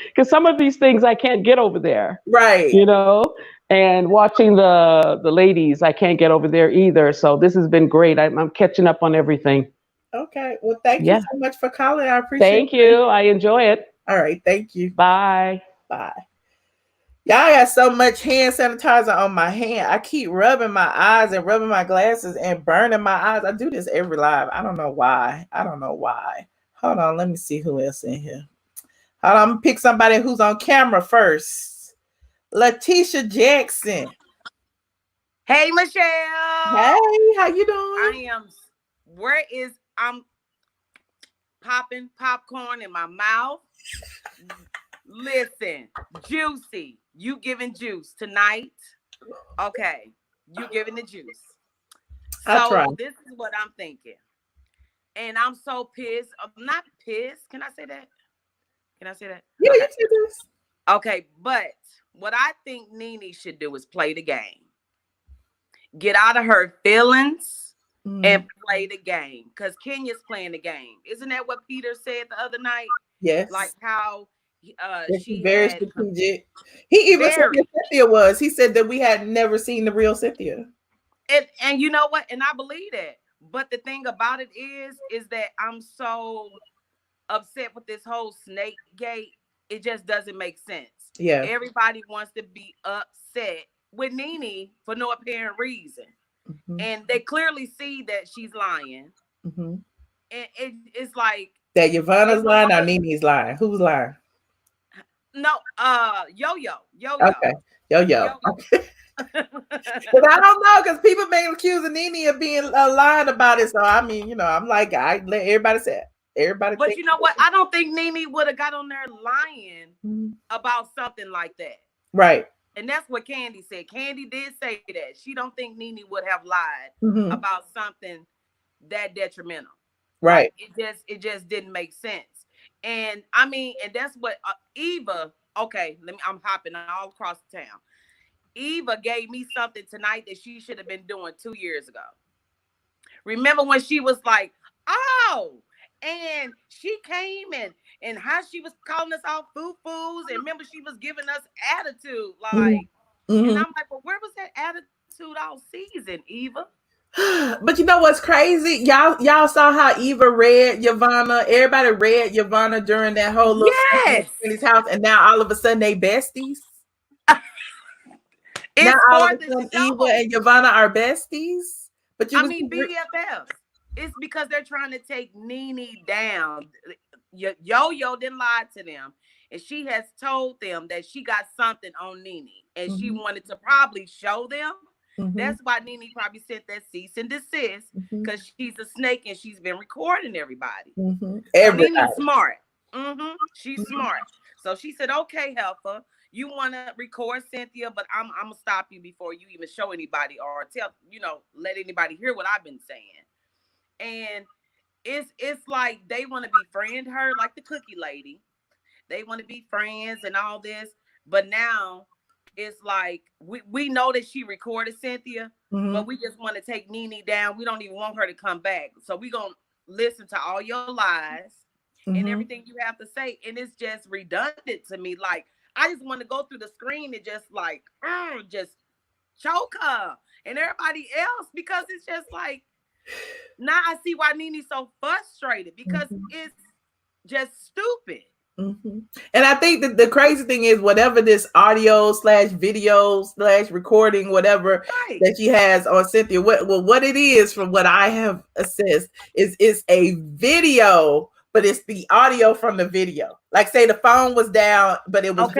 Because some of these things I can't get over there, Right. you know. And watching the ladies, I can't get over there either. So this has been great. I'm catching up on everything. Okay. Well, thank you Yeah. so much for calling. I appreciate Thank it. you. I enjoy it. All right. Thank you. Bye. Bye. Y'all got so much hand sanitizer on my hand. I keep rubbing my eyes and rubbing my glasses and burning my eyes. I do this every live. I don't know why. Hold on. Let me see who else in here. Hold on. I'm going to pick somebody who's on camera first. Letitia Jackson. Hey, Michelle. Hey, how you doing? I'm popping popcorn in my mouth. Listen, juicy. You giving juice tonight? Okay, you giving the juice. I'll try. So this is what I'm thinking. And I'm so pissed. I'm not pissed. Can I say that? Yeah, Okay. you can do this. Okay, but what I think Nene should do is play the game. Get out of her feelings and play the game. Because Kenya's playing the game. Isn't that what Peter said the other night? Yes. Like how she very had strategic. He even said that Cynthia was. He said that we had never seen the real Cynthia. And you know what? And I believe that. But the thing about it is that I'm so upset with this whole snake gate. It just doesn't make sense. Yeah. Everybody wants to be upset with Nene for no apparent reason. Mm-hmm. And they clearly see that she's lying. Mm-hmm. And it's like that Yovanna's lying or Nene's lying. Who's lying? No, Yo-Yo. Okay. Yo-Yo. Okay. But I don't know, because people been accusing Nene of being lying about it. So I mean, I'm like, I let everybody say it. Everybody. But you know what? I don't think Nene would have got on there lying about something like that. Right. And that's what Candy said. Candy did say that. She don't think Nene would have lied about something that detrimental. Right. Like, it just didn't make sense. And I mean, and that's what Eva. Okay, I'm hopping all across the town. Eva gave me something tonight that she should have been doing 2 years ago. Remember when she was like, "Oh," and she came and how she was calling us all foo-foos, and remember she was giving us attitude, like, and I'm like, well, where was that attitude all season, Eva? But you know what's crazy? Y'all saw how Eva read Yovanna. Everybody read Yovanna during that whole little in his house, and now all of a sudden they besties. Now all of a sudden Eva and Yovanna are besties. But BFFs. It's because they're trying to take Nene down. Yo-Yo didn't lie to them, and she has told them that she got something on Nene, and she wanted to probably show them. That's why Nene probably sent that cease and desist, because she's a snake and she's been recording everybody. Nene's smart. She's smart. So she said, "Okay, Helfer, you want to record Cynthia, but I'm gonna stop you before you even show anybody or let anybody hear what I've been saying." And it's like they want to befriend her, like the cookie lady. They want to be friends and all this, but now it's like we know that she recorded Cynthia, but we just want to take Nene down. We don't even want her to come back. So we gonna listen to all your lies and everything you have to say, and it's just redundant to me. Like I just want to go through the screen and just like just choke her and everybody else, because it's just like now I see why Nene's so frustrated, because it's just stupid. And I think that the crazy thing is, whatever this audio / video / recording, whatever that she has on Cynthia, what it is, from what I have assessed, is a video, but it's the audio from the video. Like say the phone was down, but it was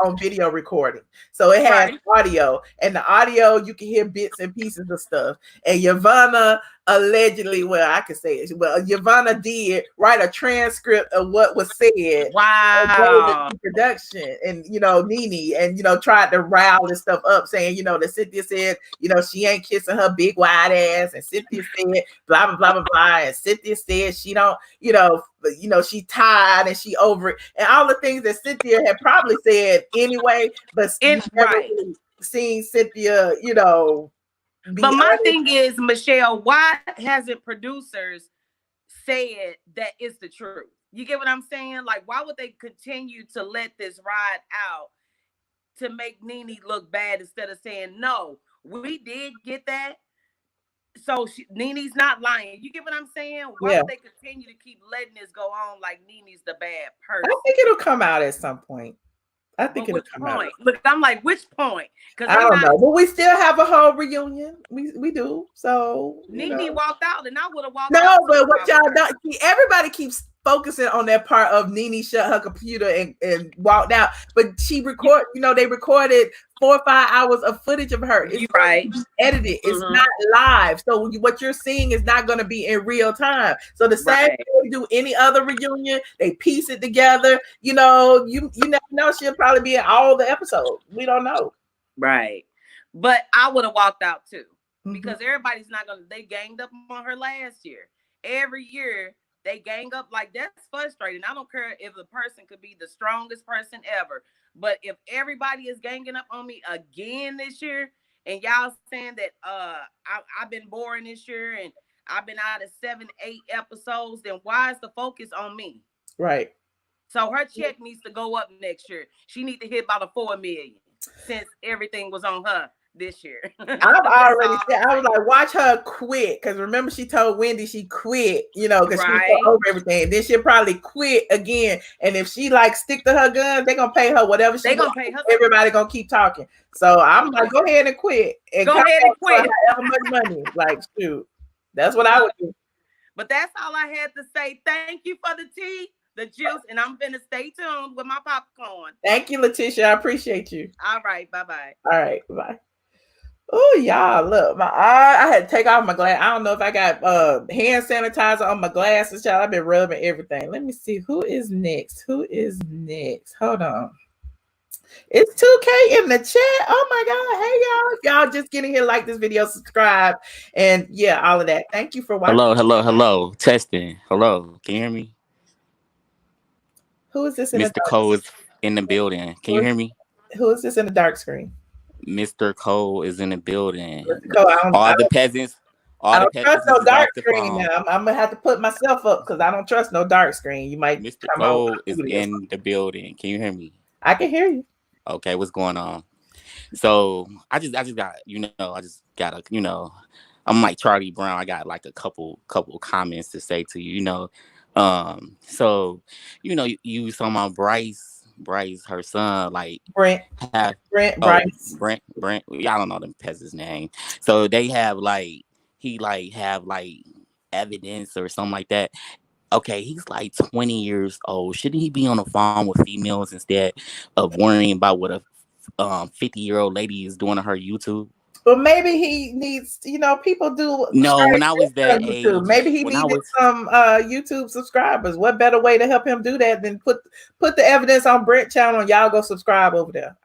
on video recording. So it has audio, and the audio you can hear bits and pieces of stuff. And Yovanna allegedly, well, I could say it. Well, Yovanna did write a transcript of what was said. Wow. Production, and Nene, and tried to rile this stuff up, saying that Cynthia said she ain't kissing her big wide ass, and Cynthia said blah blah blah blah blah, and Cynthia said she don't she tired and she over it, and all the things that Cynthia had probably said anyway, but never really seen Cynthia but my thing is, Michelle, why hasn't producers said that it's the truth? You get what I'm saying? Like, why would they continue to let this ride out to make Nene look bad, instead of saying, no, we did get that, so Nene's not lying? You get what I'm saying? Why would they continue to keep letting this go on like Nene's the bad person? I think it'll come out at some point. I think it'll come out. Look, I'm like, which point? Because I don't know, but we still have a whole reunion. We do. So Nene walked out, and I would have walked out. No, but what y'all don't see, everybody keeps focusing on that part of Nene shut her computer and walked out. But she they recorded 4 or 5 hours of footage of her. It's edited. It's not live. So what you're seeing is not going to be in real time. So the same way they do any other reunion, they piece it together. You never know. She'll probably be in all the episodes. We don't know. Right. But I would have walked out too, because everybody's not going to, they ganged up on her last year. Every year they gang up. Like, that's frustrating. I don't care if the person could be the strongest person ever, but if everybody is ganging up on me again this year, and y'all saying that I've been boring this year and I've been out of 7, 8 episodes, then why is the focus on me? Right. So her check needs to go up next year. She needs to hit about a 4 million, since everything was on her this year. I've already said, I was like, watch her quit, because remember she told Wendy she quit, because she was over everything. And then she'll probably quit again. And if she stick to her guns, they're gonna pay her whatever she wants. Everybody gonna keep talking. So I'm like, go ahead and quit. And go ahead and quit. However much money. Like, shoot. That's what I would do. But that's all I had to say. Thank you for the tea, the juice, and I'm gonna stay tuned with my popcorn. Thank you, Letitia. I appreciate you. All right, bye-bye. All right, bye. Oh, y'all, look, my eye. I had to take off my glass. I don't know if I got hand sanitizer on my glasses, y'all. I've been rubbing everything. Let me see who is next. Hold on. It's 2K in the chat. Oh my God. Hey, y'all. If y'all just getting here, like this video, subscribe, and yeah, all of that. Thank you for watching. Hello. Testing. Hello. Can you hear me? Who is this? Mr. Cole is in the building. Can you hear me? Who is this in the dark screen? Mr. Cole is in the building. All the peasants. I don't trust no dark screen now. I'm gonna have to put myself up because I don't trust no dark scrin. You might. Mr. Cole is in the building. Can you hear me? I can hear you. Okay, what's going on? So I just got I'm like Charlie Brown. I got like a couple comments to say to you. So you saw my Bryce, her son, like Brent. Bryce. Brent. Y'all don't know them peasants' name. So they have he have evidence or something like that. Okay, he's like 20 years old. Shouldn't he be on the phone with females instead of worrying about what a 50-year-old lady is doing on her YouTube? But maybe he needs, people do. No, when I was that age, maybe he needed some YouTube subscribers. What better way to help him do that than put the evidence on Brent channel and y'all go subscribe over there?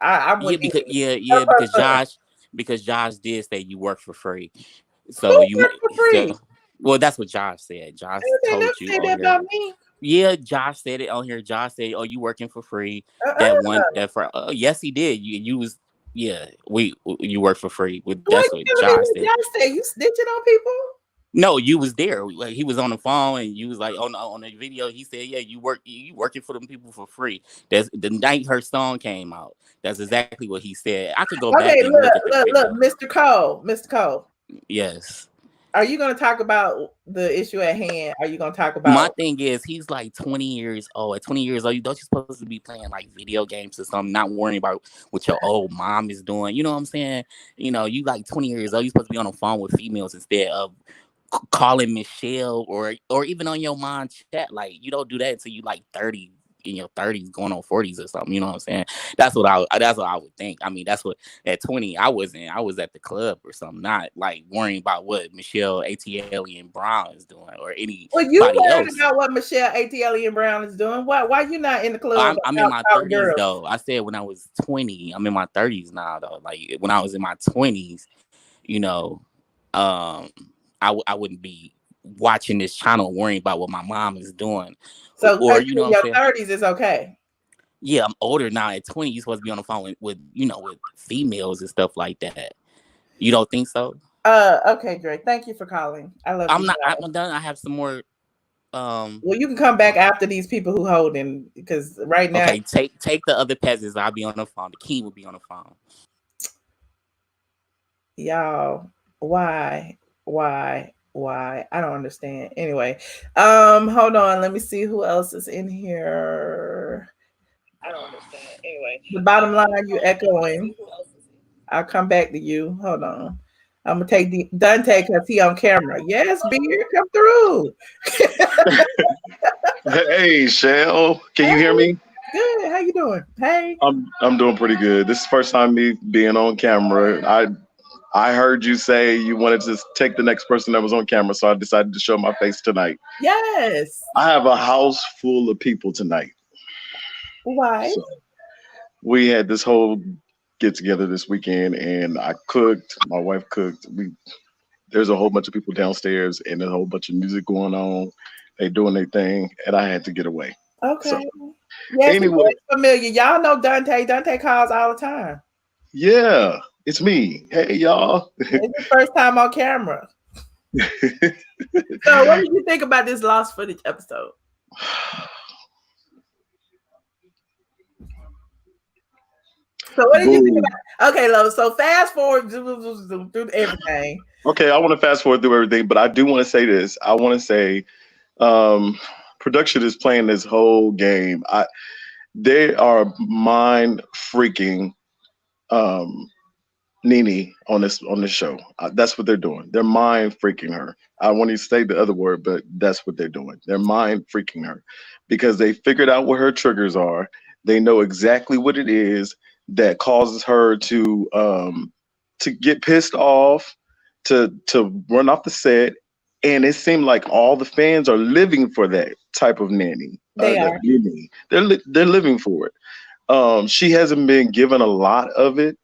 Because Josh did say you work for free. So for free? Well, that's what Josh said. Josh They never told you said on that here. about me. Yeah, Josh said it on here. Josh said, "Oh, you working for free?" Uh-uh. Yes, he did. You was you work for free. Why That's you what telling me Josh what said. y'all say? You snitching on people? No, you was there. Like, he was on the phone, and you was like on the video. He said, "Yeah, you working for them people for free." That's the night her song came out. That's exactly what he said. I could go back Okay, and look at the look, video. Mr. Cole. Mr. Cole. Yes. Are you going to talk about the issue at hand? Are you going to talk My about? thing is, he's like 20 years old. At 20 years old, you supposed to be playing like video games or something, not worrying about what your old mom is doing. You know what I'm saying? You like 20 years old. You're supposed to be on the phone with females instead of calling Michelle or even on your mom chat. Like, you don't do that until you like 30, in your 30s going on 40s or something. You know what I'm saying? That's what I would think. I mean, that's what at 20 I was at the club or something, not like worrying about what Michelle ATLien Brown is doing or Well, you anybody worried else. about what Michelle ATLien Brown is doing. Why you not in the club I'm in out my with 30s girls? though. I said when I was 20. I'm in my 30s now though. Like when I was in my 20s, you know, um, I wouldn't be watching this channel worrying about what my mom is doing, So or you know what I'm your saying. 30s is okay. Yeah, I'm older now. At 20, you're supposed to be on the phone with with females and stuff like that. You don't think so? Okay, Drake. Thank you for calling. I love I'm you. not. I'm done. I have some more. Well, you can come back after these people who holding because right now. Okay, take the other peasants. I'll be on the phone. The king will be on the phone. Y'all, why? I don't understand. Anyway, hold on. Let me see who else is in here. I don't understand. Anyway, the bottom line, you echoing. I'll come back to you. Hold on. I'm gonna take the Dante because he on camera. Yes, Beard, come through. Hey, Shell, can you hear me? Good. How you doing? Hey. I'm doing pretty good. This is the first time me being on camera. I heard you say you wanted to take the next person that was on camera, so I decided to show my face tonight. Yes. I have a house full of people tonight. Why? So we had this whole get together this weekend, and I cooked. My wife cooked. There's a whole bunch of people downstairs, and there's a whole bunch of music going on. They doing their thing, and I had to get away. Okay. So, yes, anyway, familiar. Y'all know Dante. Dante calls all the time. yeah, it's me. Hey, y'all. It's his first time on camera. So, what did you think about this lost footage episode? So, what did you think about? Okay, Lo. So, fast forward through everything. Okay, I want to fast forward through everything, but I do want to say this. I want to say, production is playing this whole game. They are mind freaking Nene on this show. That's what they're doing. They're mind freaking her. I want to say the other word, but that's what they're doing. They're mind freaking her because they figured out what her triggers are. They know exactly what it is that causes her to get pissed off, to run off the set, and it seemed like all the fans are living for that type of nanny. They are. They're living for it. She hasn't been given a lot of it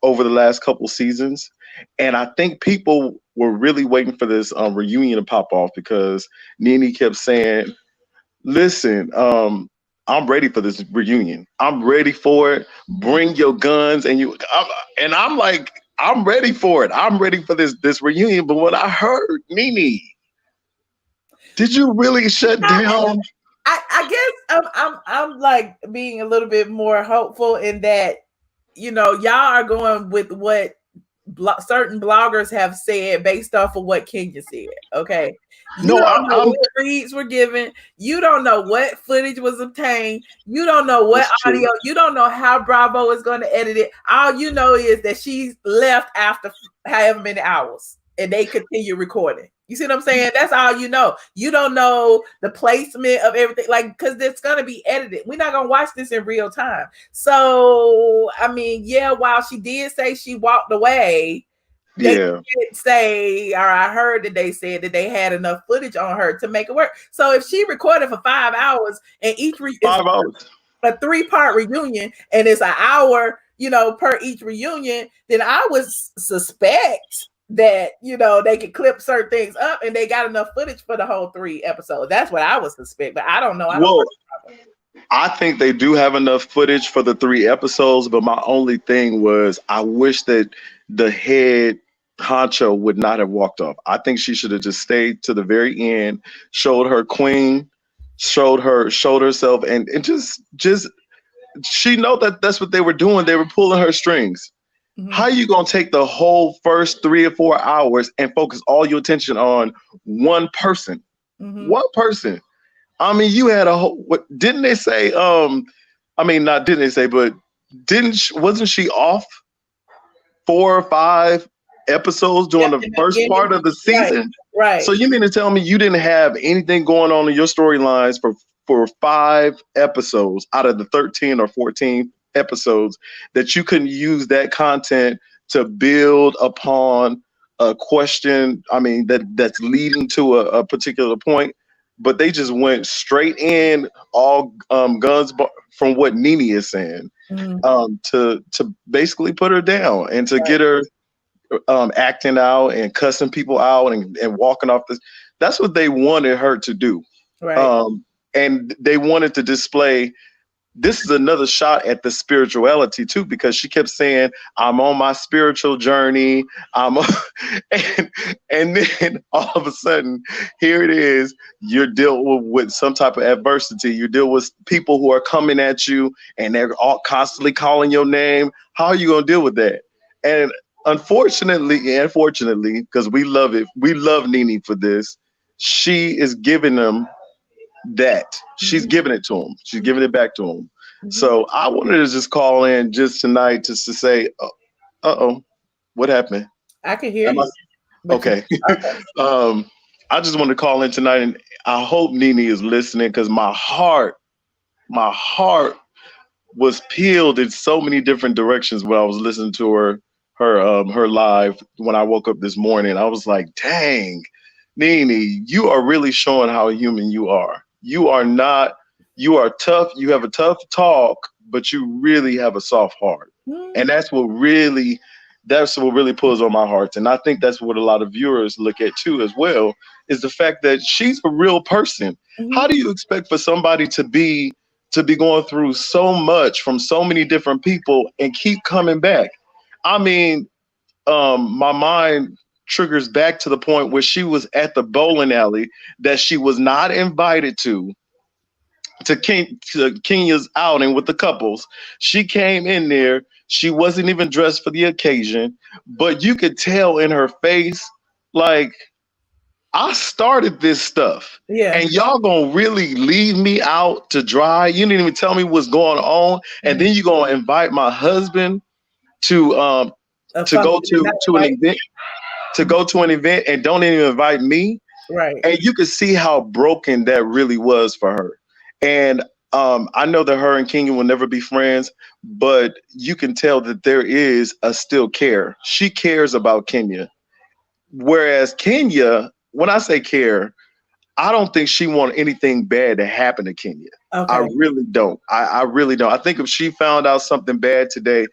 over the last couple seasons, and I think people were really waiting for this reunion to pop off because Nene kept saying, "Listen, I'm ready for this reunion. I'm ready for it. Bring your guns." And I'm like, I'm ready for it. I'm ready for this reunion. But when I heard Nene, did you really shut down? I guess I'm like being a little bit more hopeful in that, y'all are going with what certain bloggers have said based off of what Kenya said. Okay. You don't know what reads were given. You don't know what footage was obtained. You don't know what audio. You don't know how Bravo is going to edit it. All you know is that she's left after however many hours and they continue recording. You see what I'm saying? That's all you know. You don't know the placement of everything, because it's going to be edited. We're not going to watch this in real time. So, I mean, yeah, while she did say she walked away, they did say, or I heard that they said that they had enough footage on her to make it work. So if she recorded for 5 hours and each 5 hours, a 3-part reunion, and it's an hour, per each reunion, then I would suspect that, they could clip certain things up and they got enough footage for the whole 3 episodes. That's what I would suspect, but I don't know. I don't Well, know. I think they do have enough footage for the 3 episodes, but my only thing was I wish that the head honcho would not have walked off. I think she should have just stayed to the very end, showed her queen, showed herself, and just she know that that's what they were doing. They were pulling her strings. Mhm. How you gonna take the whole first 3 or 4 hours and focus all your attention on one person? Mhm. One person. I mean, you had a whole. What didn't they say? I mean, not didn't they say, but wasn't she off 4 or 5 episodes during Yep, the in the first beginning. part of the Right. season? Right. So you mean to tell me you didn't have anything going on in your storylines for 5 episodes out of the 13 or 14 episodes that you couldn't use that content to build upon a question? I mean, that's leading to a particular point, but they just went straight in all from what Nene is saying, Mhm. to basically put her down and to Right. get her acting out and cussing people out and walking off this. That's what they wanted her to do. Right. And they wanted to display this is another shot at the spirituality too, because she kept saying, I'm on my spiritual journey. And, and then all of a sudden, here it is. You're dealing with some type of adversity. You deal with people who are coming at you and they're all constantly calling your name. How are you going to deal with that? And unfortunately, because we love it, we love Nene for this. She is giving them that. She's Mhm. giving it to him. She's giving it back to him. Mhm. So I wanted to just call in just tonight just to say, oh, what happened? I can hear Am I you. But okay? okay. I just want to call in tonight, and I hope Nene is listening because my heart was peeled in so many different directions when I was listening to her live when I woke up this morning. I was like, dang, Nene, you are really showing how human you are. You are not, you are tough. You have a tough talk, but you really have a soft heart. Mhm. And that's what really pulls on my heart. And I think that's what a lot of viewers look at too as well, is the fact that she's a real person. Mhm. How do you expect for somebody to be going through so much from so many different people and keep coming back? I mean, my mind triggers back to the point where she was at the bowling alley that she was not invited to Kenya's outing with the couples. She came in there. She wasn't even dressed for the occasion, but you could tell in her face, like, I started this stuff. Yeah. And y'all gonna really leave me out to dry? You didn't even tell me what's going on, and then you gonna invite my husband to A to go function, not to an like event and don't even invite me. right. And you could see how broken that really was for her. And I know that her and Kenya will never be friends, but you can tell that there is a still care. She cares about Kenya. Whereas Kenya, when I say care, I don't think she want anything bad to happen to Kenya. I Okay. really don't. I really don't. I think if she found out something bad today,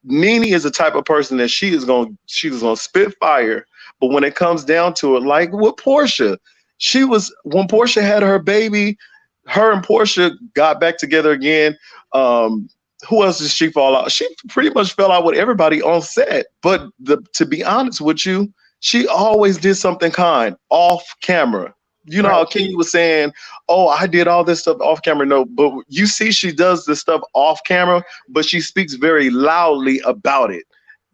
Nene is the type of person that she's gonna spit fire, but when it comes down to it, like with Portia, when Portia had her baby, her and Portia got back together again. Who else did she fall out? She pretty much fell out with everybody on set. But to be honest with you, she always did something kind off camera. You know Right. how Kenny was saying, "Oh, I did all this stuff off camera." No, but you see, she does this stuff off camera, but she speaks very loudly about it.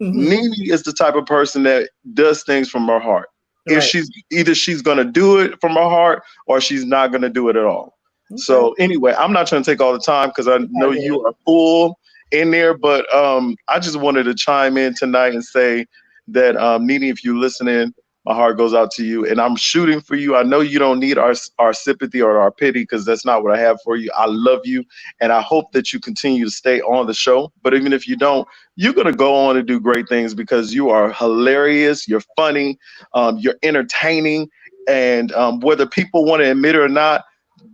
Mhm. Nene is the type of person that does things from her heart. If Right. she's gonna do it from her heart or she's not gonna do it at all. Okay. So anyway, I'm not trying to take all the time because I know Okay. you are full in there, but I just wanted to chime in tonight and say that Nene, if you're listening, my heart goes out to you, and I'm shooting for you. I know you don't need our sympathy or our pity because that's not what I have for you. I love you, and I hope that you continue to stay on the show. But even if you don't, you're gonna go on and do great things because you are hilarious. You're funny. You're entertaining, and whether people want to admit it or not,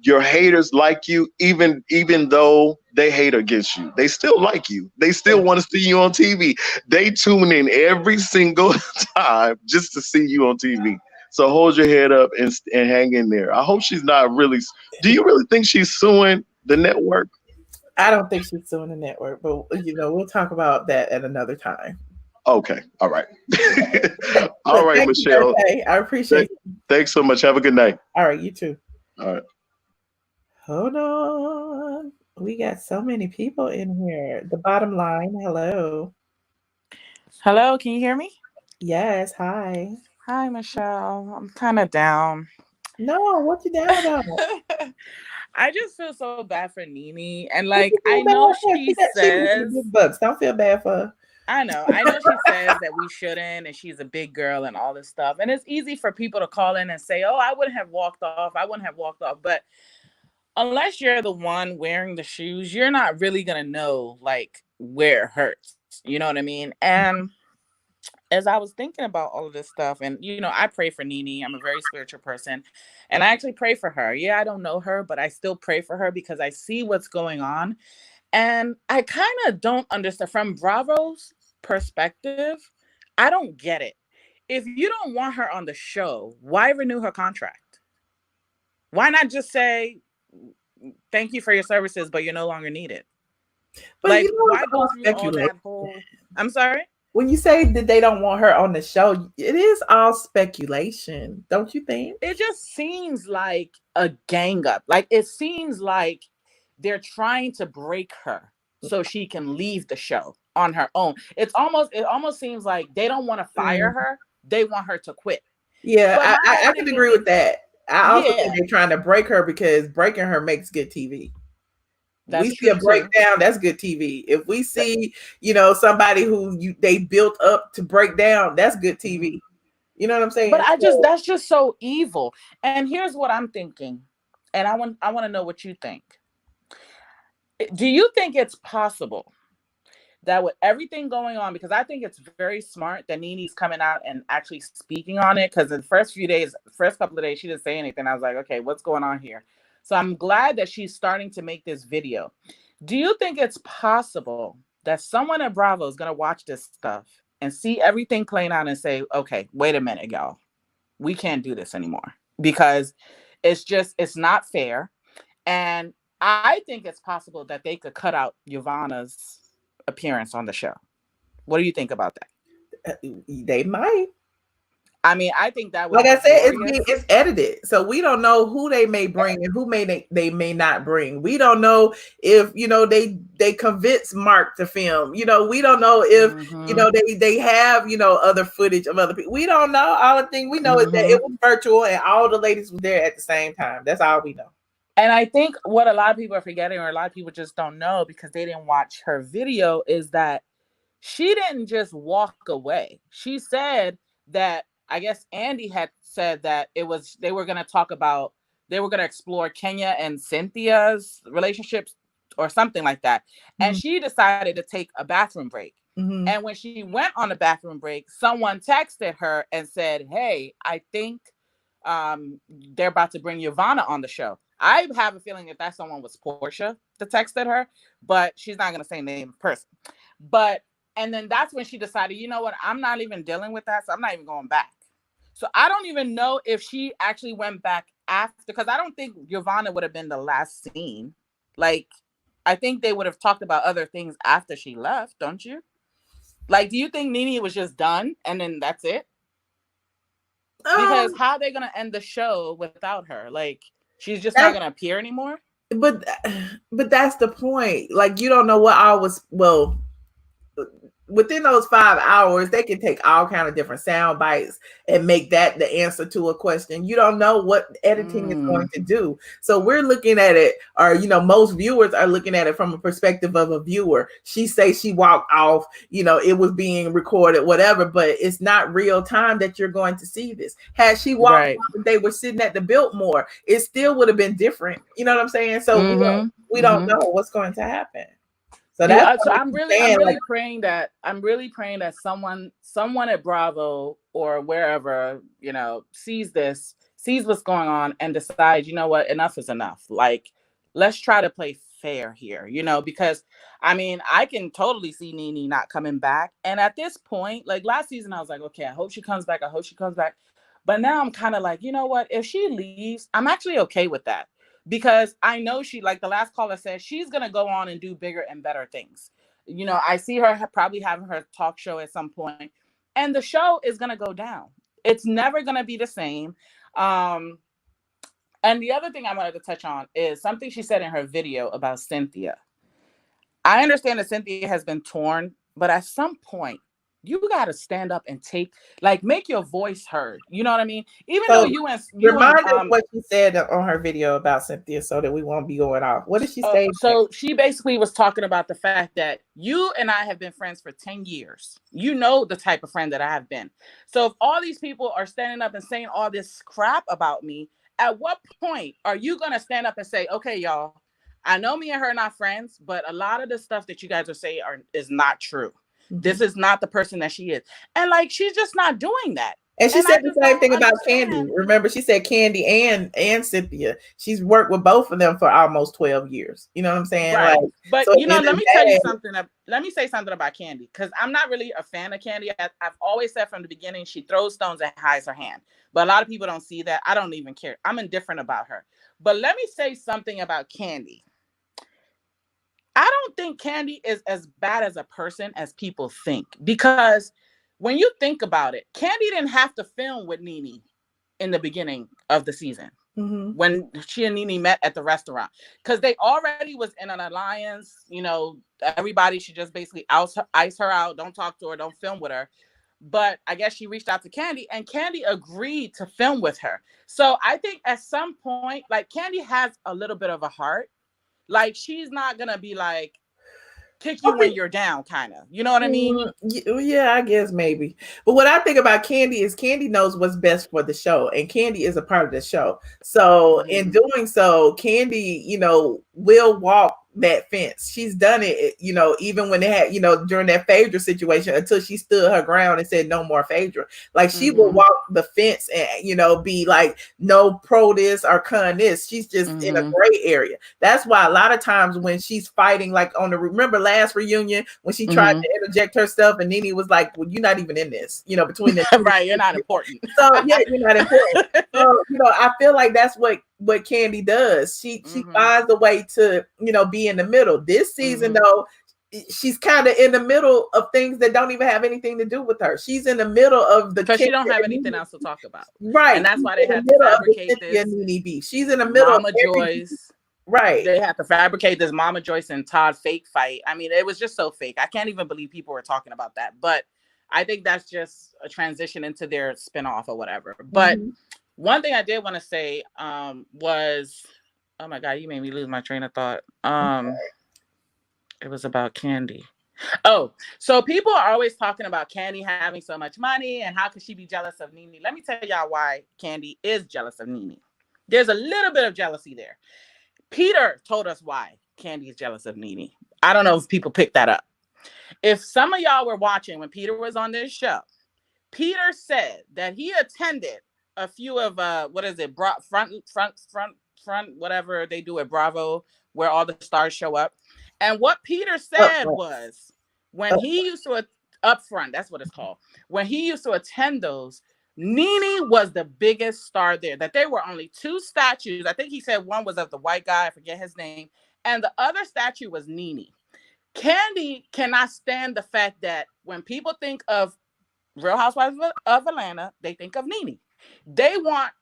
your haters like you, even though they hate against you. They still like you. They still want to see you on TV. They tune in every single time just to see you on TV. So hold your head up and hang in there. I hope she's not really. Do you really think she's suing the network? I don't think she's suing the network, but we'll talk about that at another time. Okay. All right. All But right, thank you, Michelle. Dante. I appreciate it. Thanks so much. Have a good night. All right, you too. All right. Hold on. We got so many people in here. The bottom line, hello. Hello, can you hear me? Yes, hi. Hi, Michelle. I'm kind of down. No, what you down about? I just feel so bad for Nene. And like, I know she says, big bucks. Don't feel bad for her. I know she says that we shouldn't, and she's a big girl and all this stuff. And it's easy for people to call in and say, oh, I wouldn't have walked off. But unless you're the one wearing the shoes, you're not really going to know like where it hurts. You know what I mean? And as I was thinking about all of this stuff, and I pray for Nene. I'm a very spiritual person, and I actually pray for her. Yeah, I don't know her, but I still pray for her because I see what's going on. And I kind of don't understand from Bravo's perspective. I don't get it. If you don't want her on the show, why renew her contract? Why not just say, thank you for your services, but you're no longer needed? But like, why go through all that whole... I'm sorry? When you say that they don't want her on the show, it is all speculation, don't you think? It just seems like a gang up. Like, it seems like they're trying to break her so she can leave the show on her own. It almost seems like they don't want to fire her. They want her to quit. Yeah, I can agree with that. I also think they're trying to break her because breaking her makes good TV. We see a breakdown, that's good TV. If we see, somebody who they built up to break down, that's good TV. You know what I'm saying? But that's just so evil. And here's what I'm thinking. And I want to know what you think. Do you think it's possible that with everything going on, because I think it's very smart that Nene's coming out and actually speaking on it, because the first couple of days, she didn't say anything. I was like, okay, what's going on here? So I'm glad that she's starting to make this video. Do you think it's possible that someone at Bravo is going to watch this stuff and see everything playing out and say, okay, wait a minute, y'all, we can't do this anymore because it's not fair. And I think it's possible that they could cut out Yovanna's appearance on the show. What do you think about that? They might. I mean, I think that would, like I said, it's edited, so we don't know who they may bring and who they may not bring. We don't know if they convince Mark to film. We don't know if they have other footage of other people. We don't know. All the thing we know is that it was virtual and all the ladies were there at the same time. That's all we know. And I think what a lot of people are forgetting, or a lot of people just don't know because they didn't watch her video, is that she didn't just walk away. She said that, I guess Andy had said that they were going to explore Kenya and Cynthia's relationships or something like that. And she decided to take a bathroom break. And when she went on a bathroom break, someone texted her and said, hey, I think they're about to bring Yovanna on the show. I have a feeling that someone was Portia that texted her, but she's not going to say name of person. And then that's when she decided, you know what, I'm not even dealing with that, so I'm not even going back. So I don't even know if she actually went back after, because I don't think Yovanna would have been the last scene. Like, I think they would have talked about other things after she left, don't you? Like, do you think Nene was just done and then that's it? Because how are they going to end the show without her? Like, she's just not going to appear anymore? But that's the point. Like, you don't know what I was, within those 5 hours, they can take all kind of different sound bites and make that the answer to a question. You don't know what editing is going to do. So we're looking at it, or most viewers are looking at it from a perspective of a viewer. She walked off, it was being recorded, whatever, but it's not real time that you're going to see this. Had she walked off and they were sitting at the Biltmore, it still would have been different. You know what I'm saying? So we don't know what's going to happen. So that's I'm really praying that someone at Bravo or wherever, sees this, sees what's going on and decides, you know what, enough is enough. Like, let's try to play fair here, you know, because I mean, I can totally see Nene not coming back. And at this point, like last season, I was like, okay, I hope she comes back. I hope she comes back. But now I'm kind of like, you know what? If she leaves, I'm actually okay with that because I know she, like the last caller said, she's going to go on and do bigger and better things. You know, I see her probably having her talk show at some point, and the show is going to go down. It's never going to be the same. And the other thing I wanted to touch on is something she said in her video about Cynthia. I understand that Cynthia has been torn, but at some point, you got to stand up and make your voice heard. You know what I mean? Even though you remind us what she said on her video about Cynthia so that we won't be going off. What did she say? So she basically was talking about the fact that you and I have been friends for 10 years. You know the type of friend that I have been. So if all these people are standing up and saying all this crap about me, at what point are you going to stand up and say, okay, y'all, I know me and her are not friends, but a lot of the stuff that you guys are saying is not true. Mm-hmm. This is not the person that she is. And like, she's just not doing that. And she said the same thing about Kandi. Remember, she said Kandi and Cynthia. She's worked with both of them for almost 12 years. You know what I'm saying? Right. Like, but so you know, let me tell you something. Let me say something about Kandi, because I'm not really a fan of Kandi. I've always said from the beginning, she throws stones and hides her hand. But a lot of people don't see that. I don't even care. I'm indifferent about her. But let me say something about Kandi. I don't think Kandi is as bad as a person as people think, because when you think about it, Kandi didn't have to film with Nene in the beginning of the season when she and Nene met at the restaurant, because they already was in an alliance. You know, everybody should just basically ice her out. Don't talk to her. Don't film with her. But I guess she reached out to Kandi, and Kandi agreed to film with her. So I think at some point, like, Kandi has a little bit of a heart. Like, she's not going to be like, kick you when you're down, kind of. You know what I mean? Yeah, I guess maybe. But what I think about Kandi is Kandi knows what's best for the show, and Kandi is a part of the show. So in doing so, Kandi, you know, will walk that fence. She's done it, you know, even when they had, you know, during that Phaedra situation, until she stood her ground and said no more Phaedra. Like, she will walk the fence and, you know, be like, no pro this or con this. She's just in a gray area. That's why a lot of times when she's fighting, like on the, remember last reunion when she tried to interject herself, and Nene was like, well, you're not even in this, you know, between the right, you're not important. So yeah, you're not important. So, you know, I feel like that's what Kandi does. She finds a way to, you know, be in the middle. This season though, she's kind of in the middle of things that don't even have anything to do with her. She's in the middle of the, because she don't have anything else to talk about, right? And that's why they had to fabricate this. She's in the middle Mama of Joyce. Right. They had to fabricate this Mama Joyce and Todd fake fight. I mean, it was just so fake. I can't even believe people were talking about that. But I think that's just a transition into their spinoff or whatever. But one thing I did want to say was, oh my God, you made me lose my train of thought. It was about Kandi. Oh, so people are always talking about Kandi having so much money and how could she be jealous of Nene? Let me tell y'all why Kandi is jealous of Nene. There's a little bit of jealousy there. Peter told us why Kandi is jealous of Nene. I don't know if people picked that up. If some of y'all were watching when Peter was on this show, Peter said that he attended a few of front, whatever they do at Bravo, where all the stars show up. And what Peter said was, when he used to upfront, that's what it's called. When he used to attend those, Nene was the biggest star there. That there were only two statues. I think he said one was of the white guy, I forget his name, and the other statue was Nene. Kandi cannot stand the fact that when people think of Real Housewives of Atlanta, they think of Nene.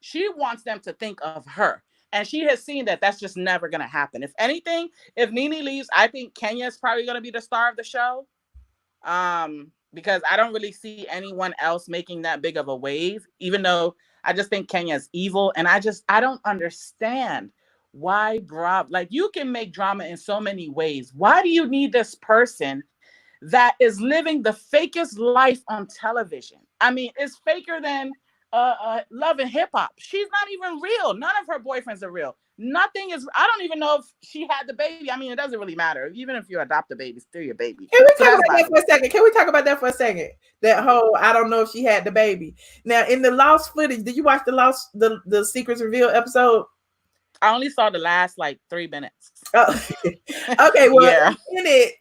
She wants them to think of her. And she has seen that that's just never going to happen. If anything, if Nene leaves, I think Kenya is probably going to be the star of the show. Because I don't really see anyone else making that big of a wave, even though I just think Kenya is evil. And I don't understand why like, you can make drama in so many ways. Why do you need this person that is living the fakest life on television? I mean, it's faker than Love and Hip Hop. She's not even real. None of her boyfriends are real. Nothing is. I don't even know if she had the baby. I mean, it doesn't really matter. Even if you adopt a baby, it's still your baby. Can we So talk that's about that Bible. for a second? Can we talk about that for a second? That whole I don't know if she had the baby. Now in the lost footage, did you watch the Secrets Revealed episode? I only saw the last like 3 minutes. Oh. Okay, well, Yeah. in it,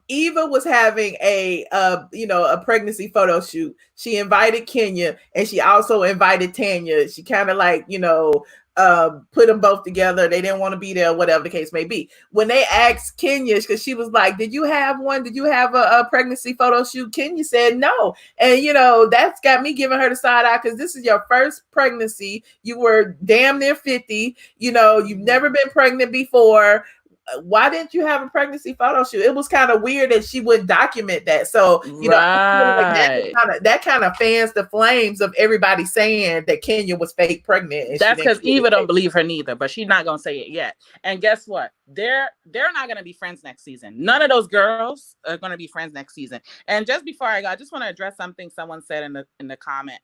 Eva was having a a pregnancy photo shoot. She invited Kenya and she also invited Tanya. She kind of like, put them both together. They didn't want to be there, whatever the case may be. When they asked Kenya, because she was like, did you have one? Did you have a pregnancy photo shoot? Kenya said no. And, that's got me giving her the side eye because this is your first pregnancy. You were damn near 50. You've never been pregnant before. Why didn't you have a pregnancy photo shoot? It was kind of weird that she would document that. So, right. that kind of fans the flames of everybody saying that Kenya was fake pregnant. And that's because Eva don't believe her neither, but she's not gonna say it yet. And guess what? They're not gonna be friends next season. None of those girls are gonna be friends next season. And just before I go, I just want to address something someone said in the comment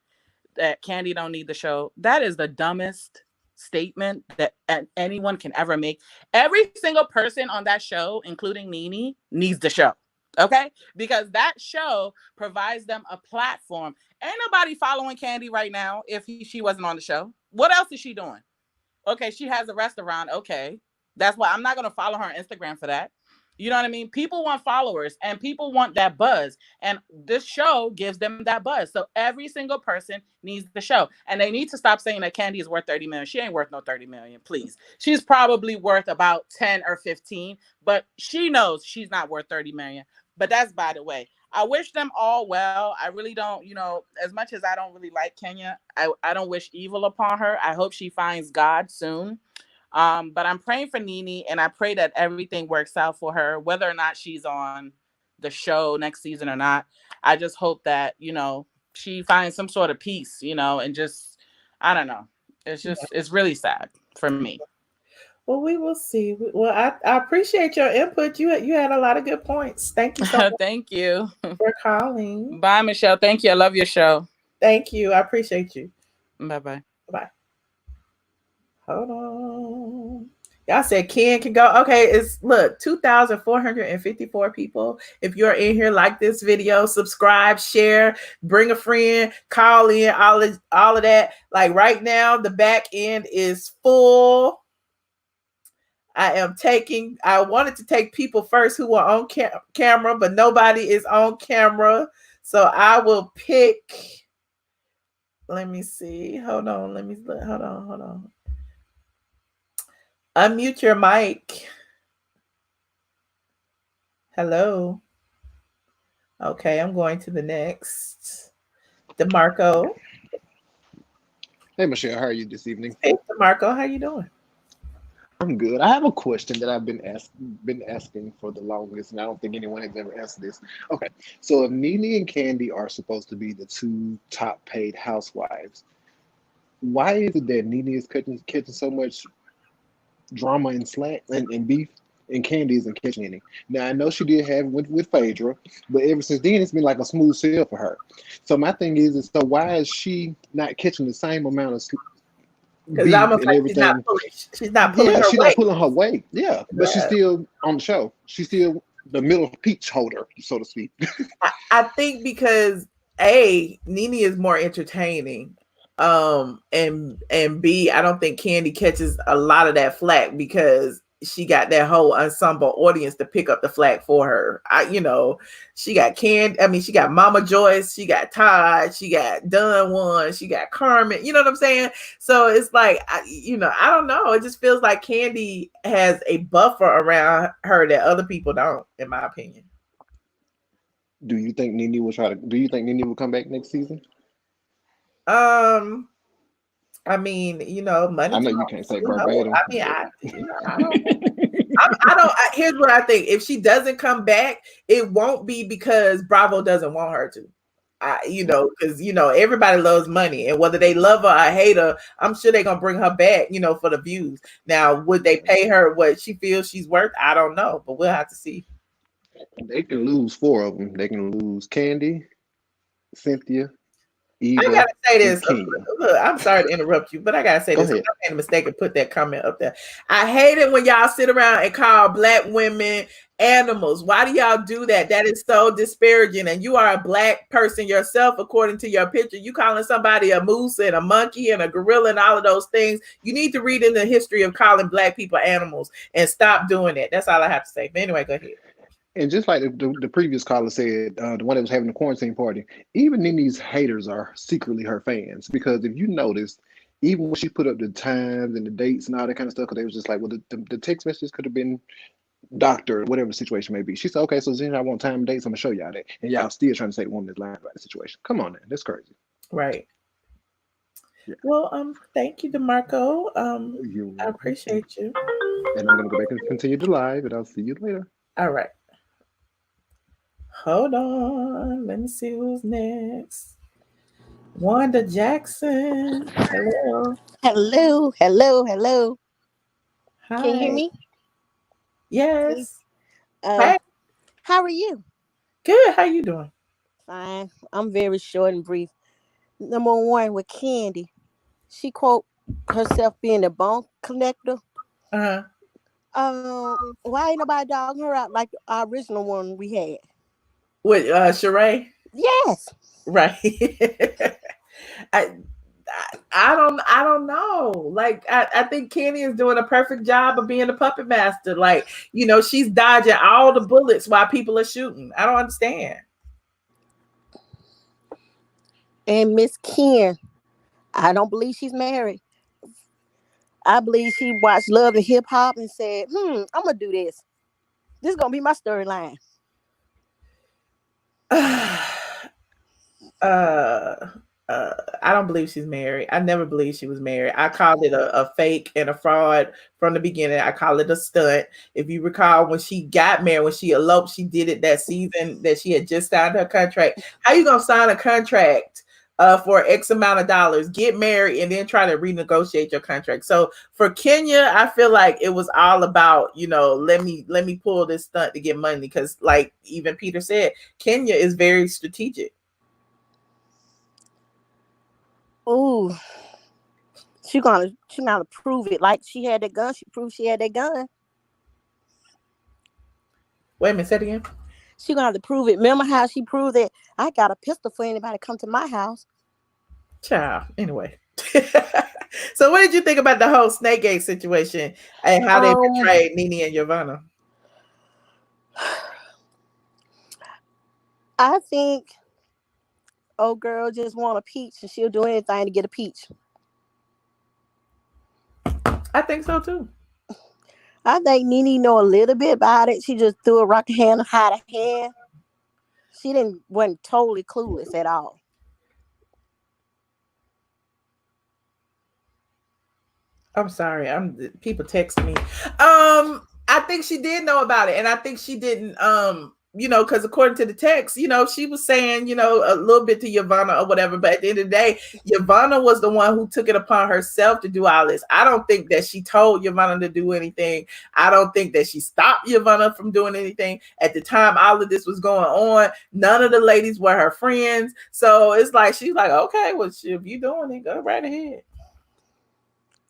that Kandi don't need the show. That is the dumbest statement that anyone can ever make. Every single person on that show, including Nene, needs the show. Okay? Because that show provides them a platform. Ain't nobody following Kandi right now if she wasn't on the show. What else is she doing? Okay, she has a restaurant. Okay. That's why I'm not going to follow her on Instagram for that. You know what I mean? People want followers and people want that buzz. And this show gives them that buzz. So every single person needs the show. And they need to stop saying that Kandi is worth 30 million. She ain't worth no 30 million, please. She's probably worth about 10 or 15, but she knows she's not worth 30 million. But that's by the way. I wish them all well. I really don't, as much as I don't really like Kenya, I don't wish evil upon her. I hope she finds God soon. But I'm praying for Nene, and I pray that everything works out for her, whether or not she's on the show next season or not. I just hope that, she finds some sort of peace, and just, I don't know. It's really sad for me. Well, we will see. Well, I appreciate your input. You had a lot of good points. Thank you so much. Thank you for calling. Bye, Michelle. Thank you. I love your show. Thank you. I appreciate you. Bye-bye. Bye. Hold on. Y'all said Ken can go. Okay, it's 2,454 people. If you're in here, like this video, subscribe, share, bring a friend, call in, all of that. Like right now, the back end is full. I wanted to take people first who are on camera, but nobody is on camera. So I will pick. Let me see. Hold on. Hold on. Unmute your mic. Hello. Okay, I'm going to the next. DeMarco. Hey, Michelle, how are you this evening? Hey, DeMarco, how you doing? I'm good. I have a question that I've been asking for the longest, and I don't think anyone has ever answered this. Okay, so if Nene and Kandi are supposed to be the two top paid housewives, why is it that Nene is catching so much drama and slack and beef, and Kandi isn't catching any? Now I know she did have with Phaedra, but ever since then it's been like a smooth sail for her. So my thing is so why is she not catching the same amount of because almost like she's not pulling her weight. Yeah, but she's still on the show. She's still the middle peach holder, so to speak. I think because Nene is more entertaining. And B, I don't think Kandi catches a lot of that flack because she got that whole ensemble audience to pick up the flack for her. She got she got Mama Joyce, she got Todd, she got Dunn One, she got Carmen. You know what I'm saying? So it's like, I don't know. It just feels like Kandi has a buffer around her that other people don't, in my opinion. Do you think Nene will come back next season? I mean, money. I know you can't say verbatim. I mean, I don't. I don't. Here's what I think: if she doesn't come back, it won't be because Bravo doesn't want her to. Because everybody loves money, and whether they love her or hate her, I'm sure they're gonna bring her back. For the views. Now, would they pay her what she feels she's worth? I don't know, but we'll have to see. They can lose 4 of them. They can lose Kandi, Cynthia, I Eva, gotta say and this. Kenya. Look, I'm sorry to interrupt you, but I gotta say Go this. I ahead. made a mistake and put that comment up there. I hate it when y'all sit around and call Black women animals. Why do y'all do that? That is so disparaging. And you are a Black person yourself, according to your picture. You calling somebody a moose and a monkey and a gorilla and all of those things. You need to read in the history of calling Black people animals and stop doing that. That's all I have to say. But anyway, go ahead. And just like the previous caller said, the one that was having the quarantine party, even Nene's haters are secretly her fans. Because if you notice, even when she put up the times and the dates and all that kind of stuff, because they was just like, well, the text messages could have been doctor, whatever the situation may be. She said, okay, so since I want time and dates, I'm gonna show y'all that. And y'all still trying to say the woman is lying about the situation. Come on, man, that's crazy. Right. Yeah. Well, thank you, DeMarco. You're I welcome. appreciate you. And I'm gonna go back and continue the live, and I'll see you later. All right. Hold on. Let me see who's next. Wanda Jackson. Hello. Hello, hello, hello. Can you hear Hi. me? Yes. Uh, Hey. how are you? Good. How you doing? Fine. I'm very short and brief. Number one with Candy. She quote herself being a bone collector. Uh-huh. Why ain't nobody dogging her out like our original one we had? With Sheree? Yes. Right. I, I don't know. Like I think Kenny is doing a perfect job of being a puppet master. Like, she's dodging all the bullets while people are shooting. I don't understand. And Miss Ken, I don't believe she's married. I believe she watched Love and Hip Hop and said, I'm gonna do this. This is gonna be my storyline. uh I don't believe she's married. I never believed she was married. I called it a fake and a fraud from the beginning. I call it a stunt. If you recall, when she got married, when she eloped, she did it that season that she had just signed her contract. How you gonna sign a contract for X amount of dollars, get married, and then try to renegotiate your contract? So for Kenya, I feel like it was all about, let me pull this stunt to get money, because like even Peter said, Kenya is very strategic. Ooh, she gonna prove it. Like she had that gun, she proved she had that gun. Wait a minute, say it again. She gonna have to prove it. Remember how she proved that I got a pistol for anybody come to my house? Child. Anyway. So what did you think about the whole Snakegate situation and how they Um, portrayed Nene and Yovanna? I think old girl just want a peach and she'll do anything to get a peach. I think so too. I think Nene know a little bit about it. She just threw a rock hand, hide a hand. She wasn't totally clueless at all. I'm sorry. People text me. I think she did know about it, and I think she didn't. Because according to the text, she was saying, a little bit to Yovanna or whatever. But at the end of the day, Yovanna was the one who took it upon herself to do all this. I don't think that she told Yovanna to do anything. I don't think that she stopped Yovanna from doing anything. At the time all of this was going on, none of the ladies were her friends. So it's like she's like, okay, well, if you doing it, go right ahead.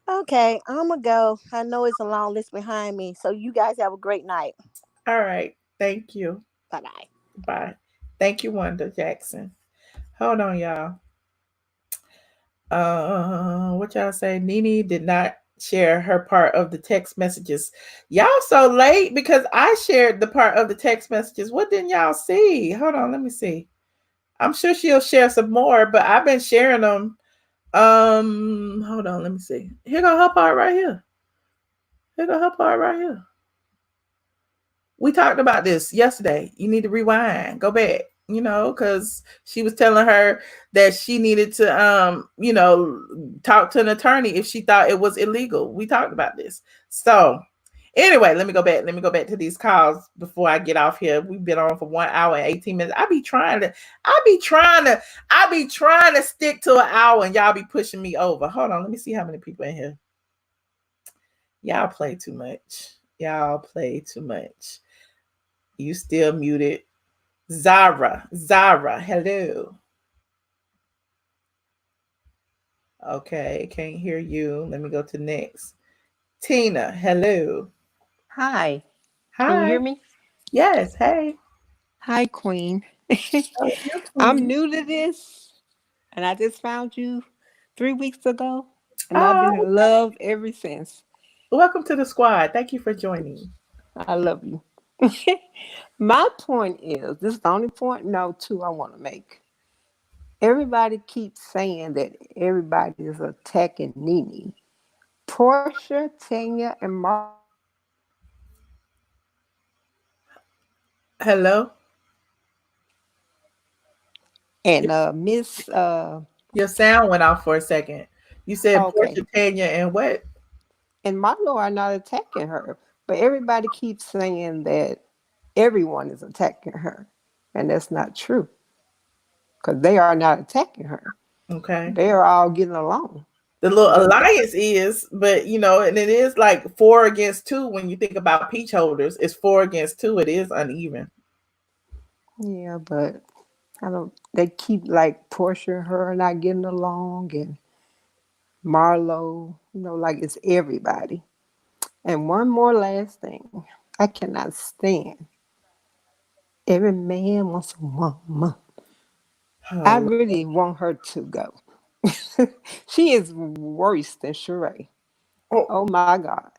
Okay, I'm gonna go. I know it's a long list behind me. So you guys have a great night. All right. Thank you. Bye-bye. Bye. Thank you, Wanda Jackson. Hold on, y'all. What y'all say? Nene did not share her part of the text messages. Y'all so late because I shared the part of the text messages. What didn't y'all see? Hold on, let me see. I'm sure she'll share some more, but I've been sharing them. Hold on, let me see. Here go her part right here. Here go her part right here. We talked about this yesterday. You need to rewind, go back, because she was telling her that she needed to, talk to an attorney if she thought it was illegal. We talked about this. So anyway, let me go back. Let me go back to these calls before I get off here. We've been on for 1 hour and 18 minutes. I be trying to stick to an hour, and y'all be pushing me over. Hold on, let me see how many people in here. Y'all play too much. Y'all play too much. You still muted. Zara, hello. Okay, can't hear you. Let me go to next. Tina, hello. Hi, can you Hi. hear me? Yes, hey. Hi, Queen. How are you, I'm Queen? new to this, and I just found you 3 weeks ago, and I've been Oh, in love ever since. welcome to the squad. Thank you for joining. I love you. My point is this is the only point, no, two I want to make. Everybody keeps saying that everybody is attacking Nene. Portia, Tanya, and Marlo are not attacking her. Hello. And Your, Miss, your sound went off for a second. You said okay, Portia, Tanya, and what? and Marlo are not attacking her. But everybody keeps saying that everyone is attacking her. And that's not true because they are not attacking her. Okay. They are all getting along. The little But alliance is, but and it is like 4 against 2 when you think about peach holders. It's 4 against 2. It is uneven. yeah, but I don't, they keep like Portia and her not getting along and Marlo, like it's everybody. And one more last thing I cannot stand every man wants a woman. I Oh, really want her to go. She is worse than Sheree. oh, Oh my God.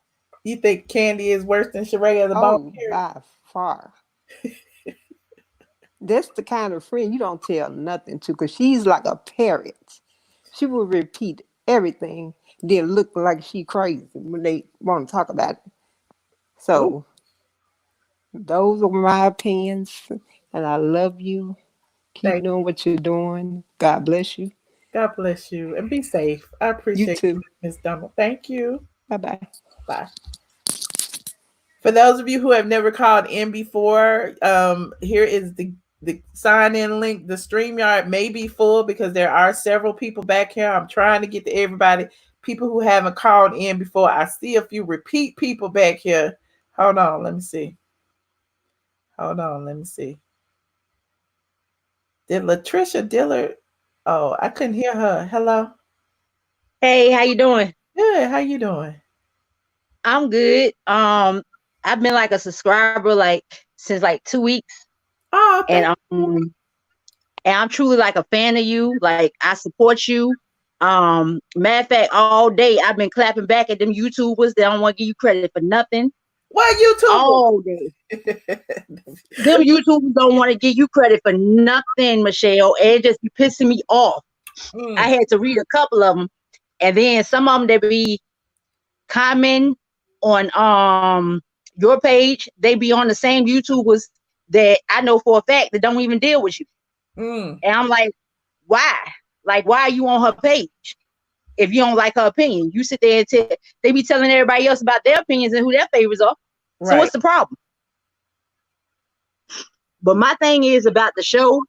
you think Candy is worse than Sheree as a bone Oh, carrier? by far. That's the kind of friend you don't tell nothing to because she's like a parrot. She will repeat everything, then look like she crazy when they want to talk about it. Oh, So those are my opinions, and I love you. Keep thank doing what you're doing. God bless you. God bless you and be safe. I You appreciate you, too. Miss Donald. Thank you. Bye bye. Bye. For those of you who have never called in before, here is the sign in link. The StreamYard may be full because there are several people back here. I'm trying to get to everybody. People who haven't called in before. I see a few repeat people back here. Hold on, let me see. Hold on, let me see. Did Latricia Dillard? Oh, I couldn't hear her. Hello. Hey, how you doing? Good. How you doing? I'm good. I've been like a subscriber like since like 2 weeks, Oh, and thank you. I'm truly like a fan of you. Like I support you. Matter of fact, all day I've been clapping back at them YouTubers. They don't want to give you credit for nothing. What YouTuber? All day, them YouTubers don't want to give you credit for nothing, Michelle. And it just be pissing me off. I Mm, had to read a couple of them, and then some of them they be comment on your page, they be on the same YouTubers that I know for a fact that don't even deal with you. mm, And I'm like, why? Like, why are you on her page if you don't like her opinion? You sit there and they be telling everybody else about their opinions and who their favorites are. So right. what's the problem? But my thing is about the show.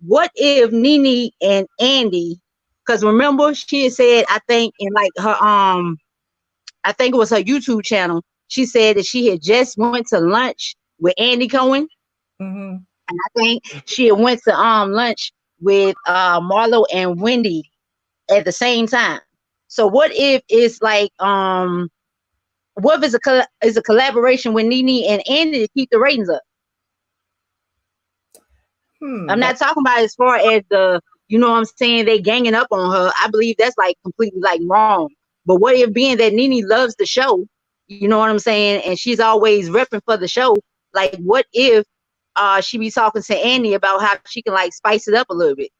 What if Nene and Andy? Because remember, she had said, I think in like her I think it was her YouTube channel. She said that she had just went to lunch with Andy Cohen, Mm-hmm. and I think she had went to lunch with Marlo and Wendy at the same time. So what if it's like what if it's a collaboration with Nene and Andy to keep the ratings up? I'm That, not talking about as far as you know what I'm saying, they ganging up on her. I believe that's like completely like wrong. But what if being that Nene loves the show, you know what I'm saying, and she's always repping for the show, like what if she be talking to Andy about how she can like spice it up a little bit?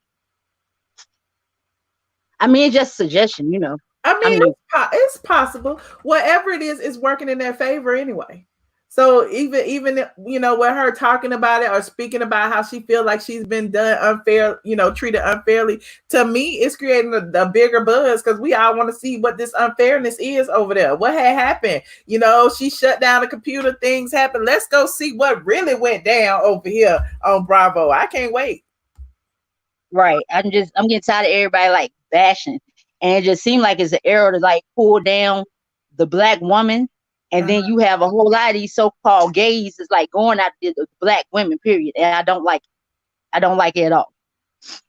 I mean, it's just a suggestion, you know. I I mean, mean, it's possible. Whatever it is working in their favor anyway. So even with her talking about it or speaking about how she feels like she's been done unfair, treated unfairly. To me, it's creating a bigger buzz because we all want to see what this unfairness is over there. What had happened? She shut down the computer. Things happened. Let's go see what really went down over here on Bravo. I can't wait. right. I'm getting tired of everybody like bashing. And it just seemed like it's an error to like pull down the black woman. And then you have a whole lot of these so-called gays is like going after the black women, period. And I don't like it. I don't like it at all.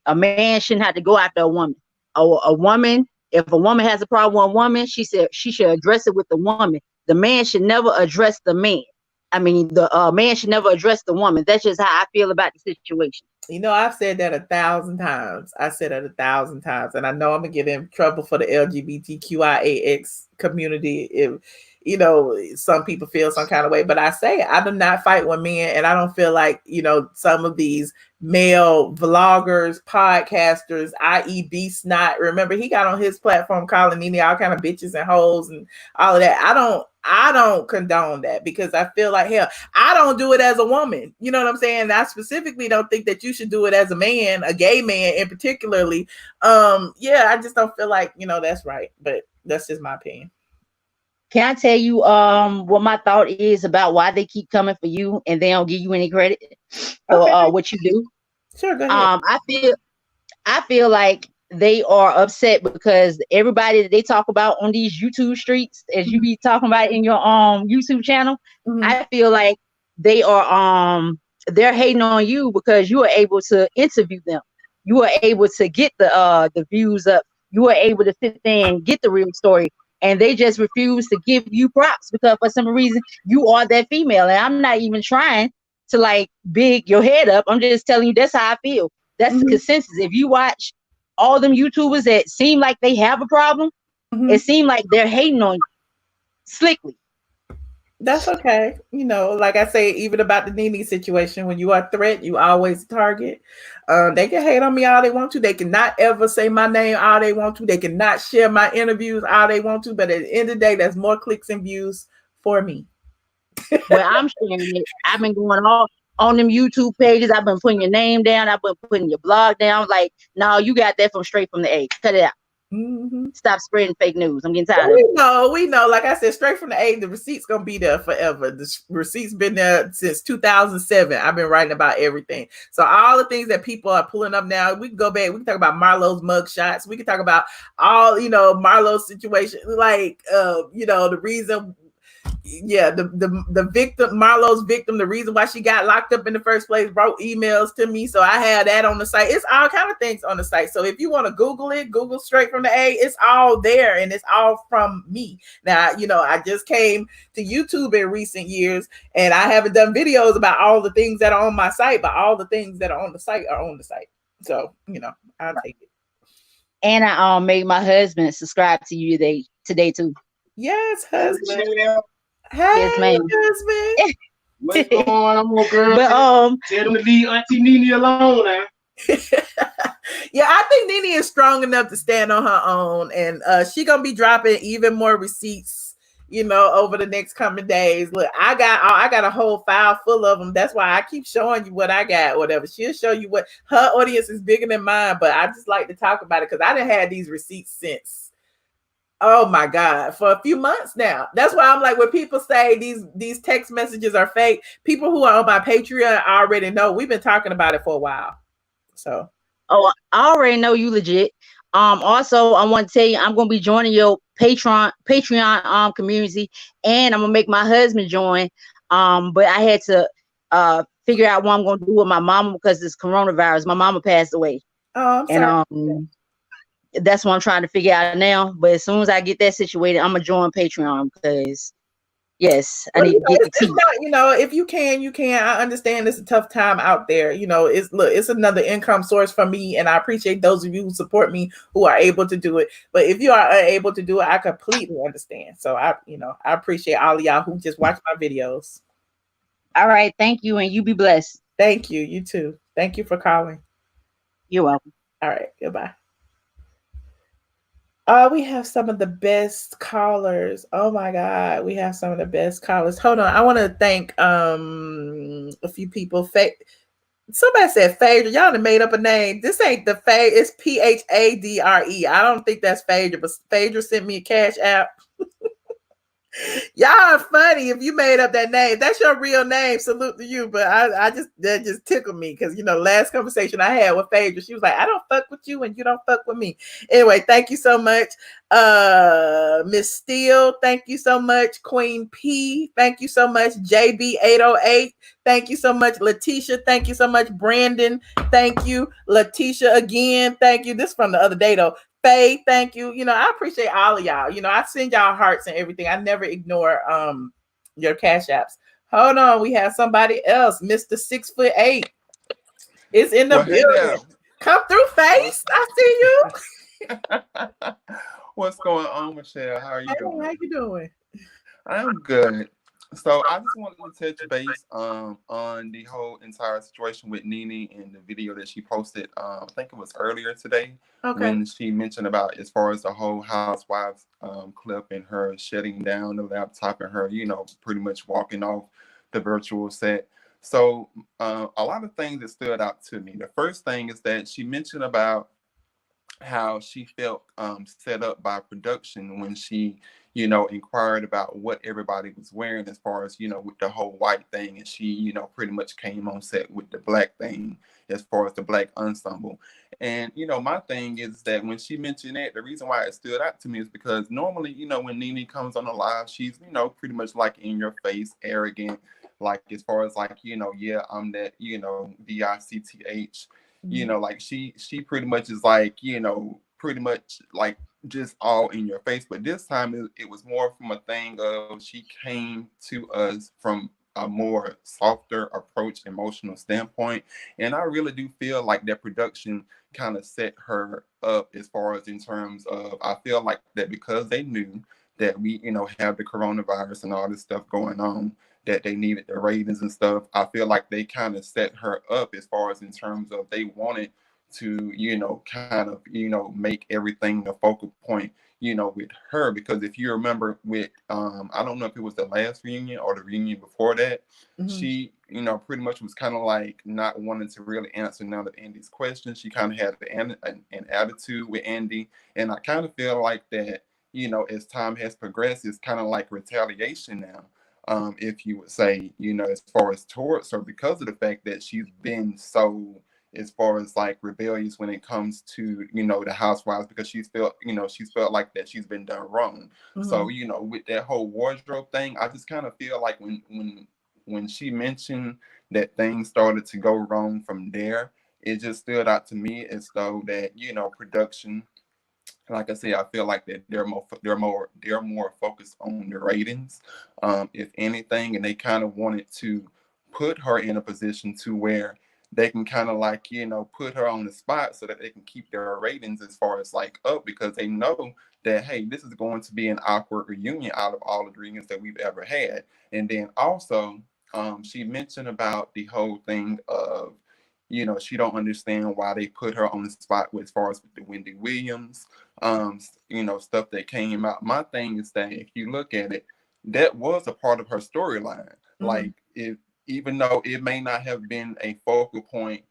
A man shouldn't have to go after a woman. A woman If a woman has a problem with a woman, she said she should address it with the woman. The man should never address the man. I mean, the man should never address the woman. That's just how I feel about the situation. You know, I've said that 1,000 times. I said that 1,000 times, and I know I'm gonna get in trouble for the LGBTQIAX community if, you know, some people feel some kind of way. But I say I do not fight with men, and I don't feel like, you know, some of these male vloggers, podcasters, i.e. B Snot. Remember, he got on his platform calling Nene all kind of bitches and hoes and all of that. I don't condone that, because I feel like, hell, I don't do it as a woman. You know what I'm saying? I specifically don't think that you should do it as a man, a gay man in particularly. Yeah, I just don't feel like, you know, that's right. But that's just my opinion. Can I tell you what my thought is about why they keep coming for you and they don't give you any credit for what you do? Sure, go ahead. I feel like they are upset because everybody that they talk about on these YouTube streets, as you be talking about in your YouTube channel, I feel like they are they're hating on you because you are able to interview them. You are able to get the views up. You are able to sit there and get the real story. And they just refuse to give you props because for some reason you are that female. And I'm not even trying to like big your head up. I'm just telling you that's how I feel. That's the consensus. If you watch all them YouTubers that seem like they have a problem, it seems like they're hating on you slickly. That's okay. You know, like I say, even about the Nene situation, when you are a threat, you always target. They can hate on me all they want to. They cannot ever say my name all they want to. They cannot share my interviews all they want to. But at the end of the day, that's more clicks and views for me. Well, I'm sharing it. I've been going all on them YouTube pages. I've been putting your name down. I've been putting your blog down. Like, no, you got that from straight from the A. Cut it out. Stop spreading fake news. I'm getting tired of it. We know. Like I said, straight from the A, the receipt's gonna be there forever. The receipt's been there since 2007. I've been writing about everything. So all the things that people are pulling up now, we can go back. We can talk about Marlo's mug shots. We can talk about all, you know, Marlo's situation. Like, you know, the reason. Yeah, the victim, Marlo's victim, the reason why she got locked up in the first place, wrote emails to me. So I had that on the site. It's all kind of things on the site. So if you want to Google it, Google straight from the A, it's all there and it's all from me. Now, you know, I just came to YouTube in recent years and I haven't done videos about all the things that are on my site, but all the things that are on the site are on the site. So, you know, I'll take it. And I made my husband subscribe to you today too. Yes, husband. Hey, yes, ma'am. Husband. What's going on? I'm gonna girl. But tell them to leave Auntie Nene alone now. Yeah, I think Nene is strong enough to stand on her own, and she gonna be dropping even more receipts, you know, over the next coming days. Look, I got a whole file full of them. That's why I keep showing you what I got. Whatever, she'll show you what her audience is bigger than mine. But I just like to talk about it because I done had these receipts since. Oh my God, for a few months now. That's why I'm like, when people say these text messages are fake, people who are on my Patreon already know we've been talking about it for a while. So, I already know you legit. Also, I want to tell you, I'm gonna be joining your Patreon community, and I'm gonna make my husband join. But I had to figure out what I'm gonna do with my mama because it's coronavirus. My mama passed away. Oh, I'm sorry. And that's what I'm trying to figure out now. But as soon as I get that situated, I'm gonna join Patreon because yes, I need to get the tea. Not, you know, if you can, you can. I understand it's a tough time out there. You know, it's another income source for me, and I appreciate those of you who support me who are able to do it. But if you are unable to do it, I completely understand. So I appreciate all of y'all who just watch my videos. All right, thank you, and you be blessed. Thank you. You too. Thank you for calling. You're welcome. All right, goodbye. We have some of the best callers. Oh my God, we have some of the best callers. Hold on, I want to thank a few people. Somebody said Phaedra. Y'all done made up a name. This ain't the Phaedra. It's Phadre. I don't think that's Phaedra, but Phaedra sent me a cash app. Y'all are funny if you made up that name. That's your real name. Salute to you. But that just tickled me because, you know, last conversation I had with Phaedra, she was like, I don't fuck with you and you don't fuck with me. Anyway, thank you so much. Miss Steele, thank you so much. Queen P, thank you so much. JB808, thank you so much. Letitia, thank you so much. Brandon, thank you. Letitia again, thank you. This is from the other day though. Faye, thank you. You know, I appreciate all of y'all. You know, I send y'all hearts and everything. I never ignore your cash apps. Hold on, we have somebody else, Mr. 6'8". It's in the Well, hey there. building. Come through, Face. I see you. What's going on, Michelle? How are you Hey, doing? how you doing? I'm good. So I just wanted to touch base on the whole entire situation with Nene and the video that she posted. I think it was earlier today Okay. when she mentioned about as far as the whole Housewives clip and her shutting down the laptop and her, pretty much walking off the virtual set. So a lot of things that stood out to me. The first thing is that she mentioned about how she felt set up by production when she, inquired about what everybody was wearing as far as, with the whole white thing. And she, pretty much came on set with the black thing as far as the black ensemble. And, my thing is that when she mentioned that, the reason why it stood out to me is because normally, when Nene comes on the live, she's, pretty much like in your face, arrogant, like as far as like, yeah, I'm that, VICTH. Like she pretty much is like, pretty much like just all in your face. But this time it was more from a thing of she came to us from a more softer approach, emotional standpoint. And I really do feel like that production kind of set her up as far as in terms of, I feel like that because they knew that we, have the coronavirus and all this stuff going on, that they needed the ratings and stuff. I feel like they kind of set her up as far as in terms of they wanted to, kind of, make everything the focal point, with her. Because if you remember with, I don't know if it was the last reunion or the reunion before that, she, pretty much was kind of like not wanting to really answer none of Andy's questions. She kind of had an attitude with Andy. And I kind of feel like that, as time has progressed, it's kind of like retaliation now. If you would say, as far as towards her, because of the fact that she's been so, as far as like rebellious when it comes to, the housewives, because she's felt like that she's been done wrong. So, with that whole wardrobe thing, I just kind of feel like when she mentioned that things started to go wrong from there, it just stood out to me as though that, production, like I said, I feel like that they're more focused on the ratings, if anything, and they kind of wanted to put her in a position to where they can kind of like, put her on the spot so that they can keep their ratings as far as like up, because they know that, hey, this is going to be an awkward reunion out of all the reunions that we've ever had. And then also, she mentioned about the whole thing of, she don't understand why they put her on the spot as far as with the Wendy Williams, stuff that came out. My thing is that if you look at it, that was a part of her storyline. Like, even though it may not have been a focal point,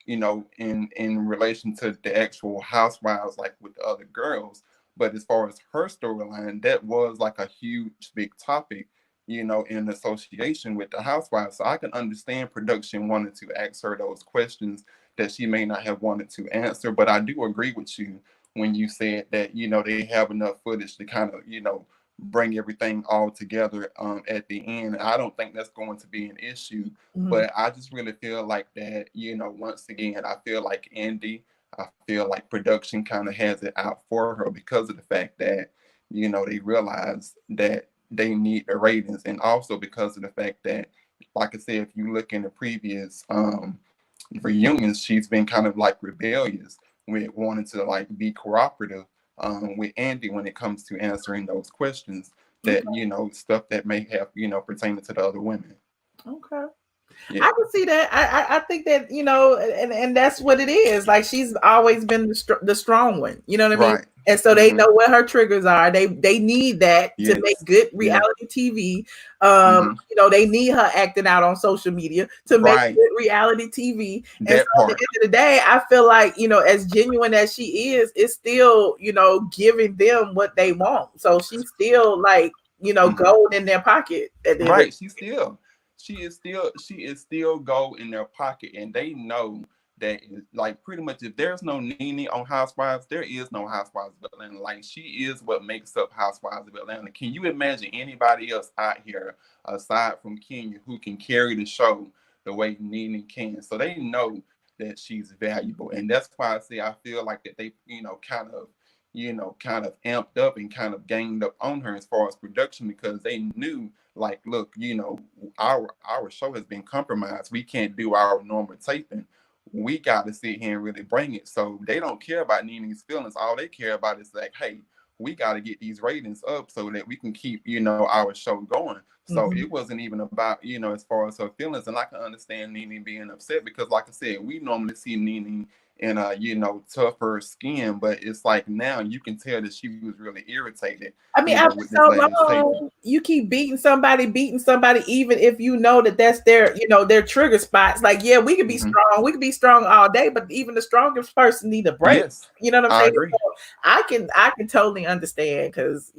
in relation to the actual housewives, like with the other girls, but as far as her storyline, that was like a huge, big topic, in association with the housewives. So I can understand production wanted to ask her those questions that she may not have wanted to answer. But I do agree with you when you said that, they have enough footage to kind of, bring everything all together at the end. I don't think that's going to be an issue, but I just really feel like that, once again, I feel like Andy, I feel like production kind of has it out for her because of the fact that, they realize that they need the ratings, and also because of the fact that, like I said, if you look in the previous reunions, she's been kind of like rebellious with wanting to like be cooperative with Andy when it comes to answering those questions that, stuff that may have, pertaining to the other women. Okay. Yeah. I can see that. I think that, and that's what it is. Like, she's always been the strong one. You know what I mean? Right. And so they know what her triggers are. They need that to make good reality TV. They need her acting out on social media to make good reality TV. And so at the end of the day, I feel like, as genuine as she is, it's still, giving them what they want. So she's still like, gold in their pocket at the end of the She is still gold in their pocket, and they know that, like, pretty much if there's no Nene on Housewives, there is no Housewives of Atlanta. Like, she is what makes up Housewives of Atlanta. Can you imagine anybody else out here aside from Kenya who can carry the show the way Nene can? So they know that she's valuable. And that's why I say I feel like that they, kind of amped up and kind of ganged up on her as far as production, because they knew, like, look, our show has been compromised. We can't do our normal taping. We got to sit here and really bring it. So they don't care about Nene's feelings. All they care about is like, hey, we got to get these ratings up so that we can keep, our show going. So it wasn't even about, as far as her feelings. And I can understand Nene being upset because, like I said, we normally see Nene in a, tougher skin, but it's like now you can tell that she was really irritated. I mean, after with so this last taping. long, you keep beating somebody, even if you know that that's their, their trigger spots. Like, yeah, we could be strong. We could be strong all day, but even the strongest person need a break. Yes, you know what I'm I saying? agree. So I can totally understand because,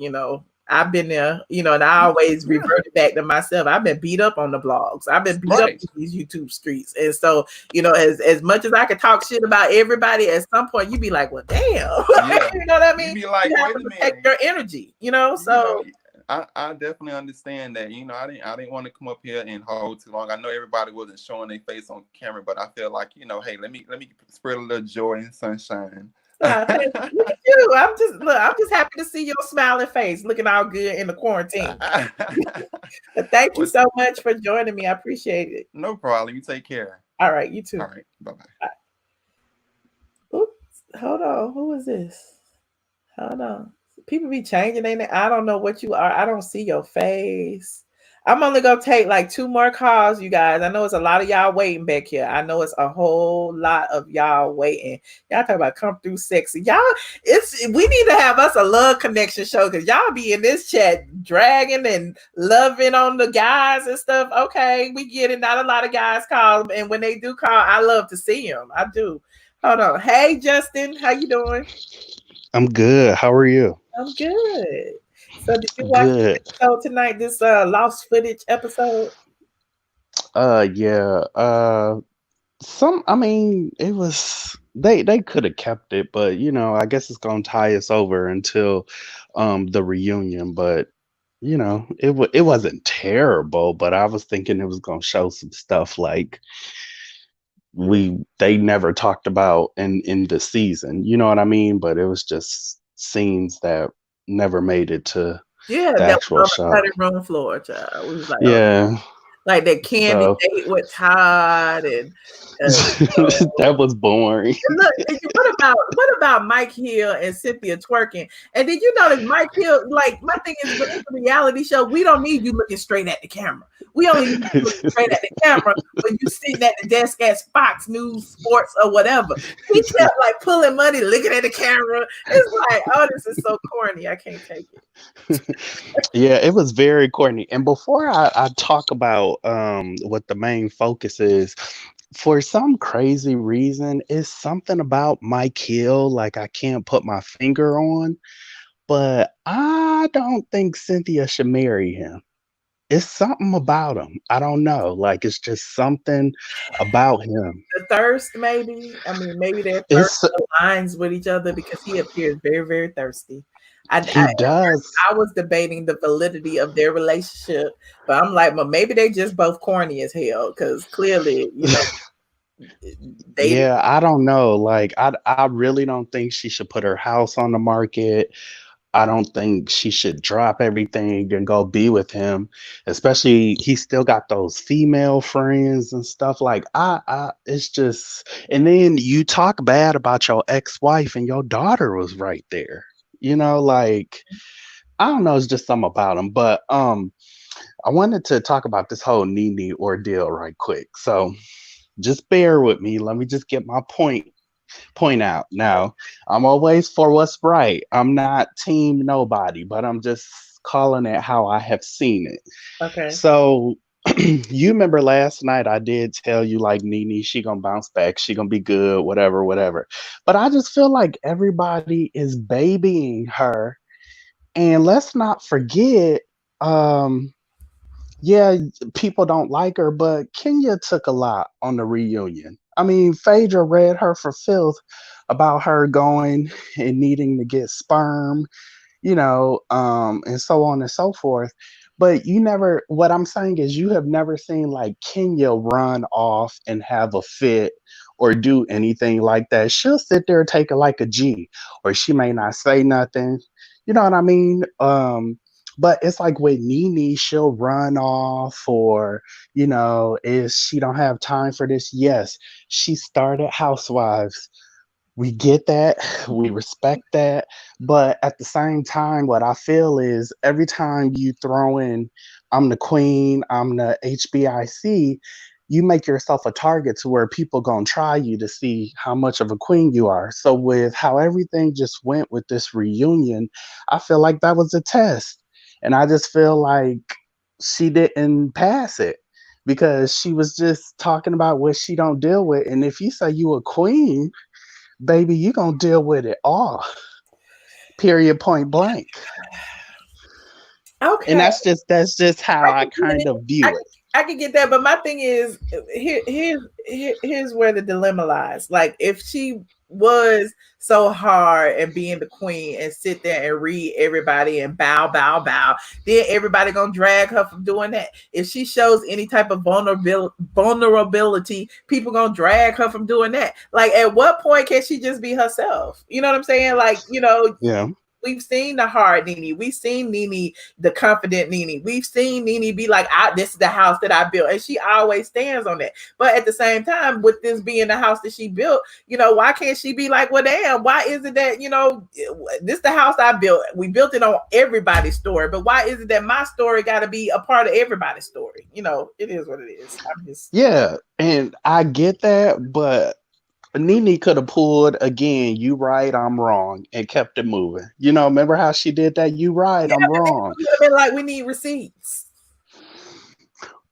I've been there, and I always reverted back to myself. I've been beat up on the blogs. I've been beat up in these YouTube streets. And so, as much as I could talk shit about everybody, at some point you'd be like, well, damn. Yeah. You know what I mean? You be like, you have wait to a protect minute. your energy, so. I definitely understand that. I didn't want to come up here and hold too long. I know everybody wasn't showing their face on camera, but I feel like, hey, let me spread a little joy and sunshine. Look at you. I'm just happy to see your smiling face looking all good in the quarantine. But thank you so much for joining me. I appreciate it. No problem. You take care. All right, you too. All right. Bye-bye. Bye. Oops. Hold on. Who is this? Hold on. People be changing their name. I don't know what you are. I don't see your face. I'm only gonna take like 2 more calls, you guys. I know it's a lot of y'all waiting back here. I know it's a whole lot of y'all waiting. Y'all talk about come through sexy. Y'all, we need to have us a love connection show because y'all be in this chat dragging and loving on the guys and stuff. Okay, we get it. Not a lot of guys call, and when they do call, I love to see them. I do. Hold on. Hey, Justin, how you doing? I'm good. How are you? I'm good. So did you watch the episode tonight, this lost footage episode? Yeah. I mean, it was they could have kept it, but I guess it's gonna tie us over until the reunion. But it wasn't terrible, but I was thinking it was gonna show some stuff like they never talked about in the season. You know what I mean? But it was just scenes that never made it to Yeah, the that actual was show. on the cutting room floor, child. We was like, Yeah. like that Candy date with Todd and that was boring. look, what about Mike Hill and Cynthia twerking? And did you notice Mike Hill? Like, my thing is, when it's a reality show, we don't need you looking straight at the camera. We only need you looking straight at the camera when you sitting at the desk at Fox News Sports or whatever. He kept like pulling money, looking at the camera. It's like, oh, this is so corny. I can't take it. Yeah, it was very corny. And before I talk about what the main focus is, for some crazy reason, it's something about Mike Hill, like I can't put my finger on, but I don't think Cynthia should marry him. It's something about him. I don't know. Like it's just something about him. The thirst, maybe. I mean, maybe their thirst aligns with each other because he appears very, very thirsty. He does. I was debating the validity of their relationship, but I'm like, well, maybe they just both corny as hell because clearly, yeah, I don't know. Like, I really don't think she should put her house on the market. I don't think she should drop everything and go be with him, especially he still got those female friends and stuff. Like, it's just, and then you talk bad about your ex-wife and your daughter was right there. Like, I don't know. It's just something about him. But I wanted to talk about this whole Nene ordeal right quick. So just bear with me. Let me just get my point out. Now, I'm always for what's right. I'm not team nobody, but I'm just calling it how I have seen it. Okay. So you remember last night I did tell you like Nene, she gonna bounce back, she gonna be good, whatever. But I just feel like everybody is babying her. And let's not forget, yeah, people don't like her, but Kenya took a lot on the reunion. I mean, Phaedra read her for filth about her going and needing to get sperm, and so on and so forth. But what I'm saying is you have never seen like Kenya run off and have a fit or do anything like that. She'll sit there and take it like a G, or she may not say nothing. You know what I mean? But it's like with Nene, she'll run off, or is she don't have time for this? Yes, she started Housewives. We get that, we respect that, but at the same time, what I feel is every time you throw in, I'm the queen, I'm the HBIC, you make yourself a target to where people gonna try you to see how much of a queen you are. So with how everything just went with this reunion, I feel like that was a test, and I just feel like she didn't pass it because she was just talking about what she don't deal with, and if you say you a queen, baby, you gonna deal with it all. Period, point blank. And Okay. that's just how I I can get kind it. of view it. I can get that, but my thing is, here's where the dilemma lies. Like, if she was so hard and being the queen and sit there and read everybody and bow, bow, bow, then everybody gonna drag her from doing that. If she shows any type of vulnerability, people gonna drag her from doing that. Like, at what point can she just be herself? You know what I'm saying? Like, Yeah. we've seen the hard Nene. We've seen Nene, the confident Nene. We've seen Nene be like, this is the house that I built. And she always stands on that. But at the same time, with this being the house that she built, why can't she be like, well, damn, why is it that, this is the house I built. We built it on everybody's story. But why is it that my story got to be a part of everybody's story? It is what it is. I'm just. Yeah. And I get that, but Nene could have pulled again, you right, I'm wrong, and kept it moving. Remember how she did that? You right, Yeah, I'm but then wrong. she would have been like, we need receipts.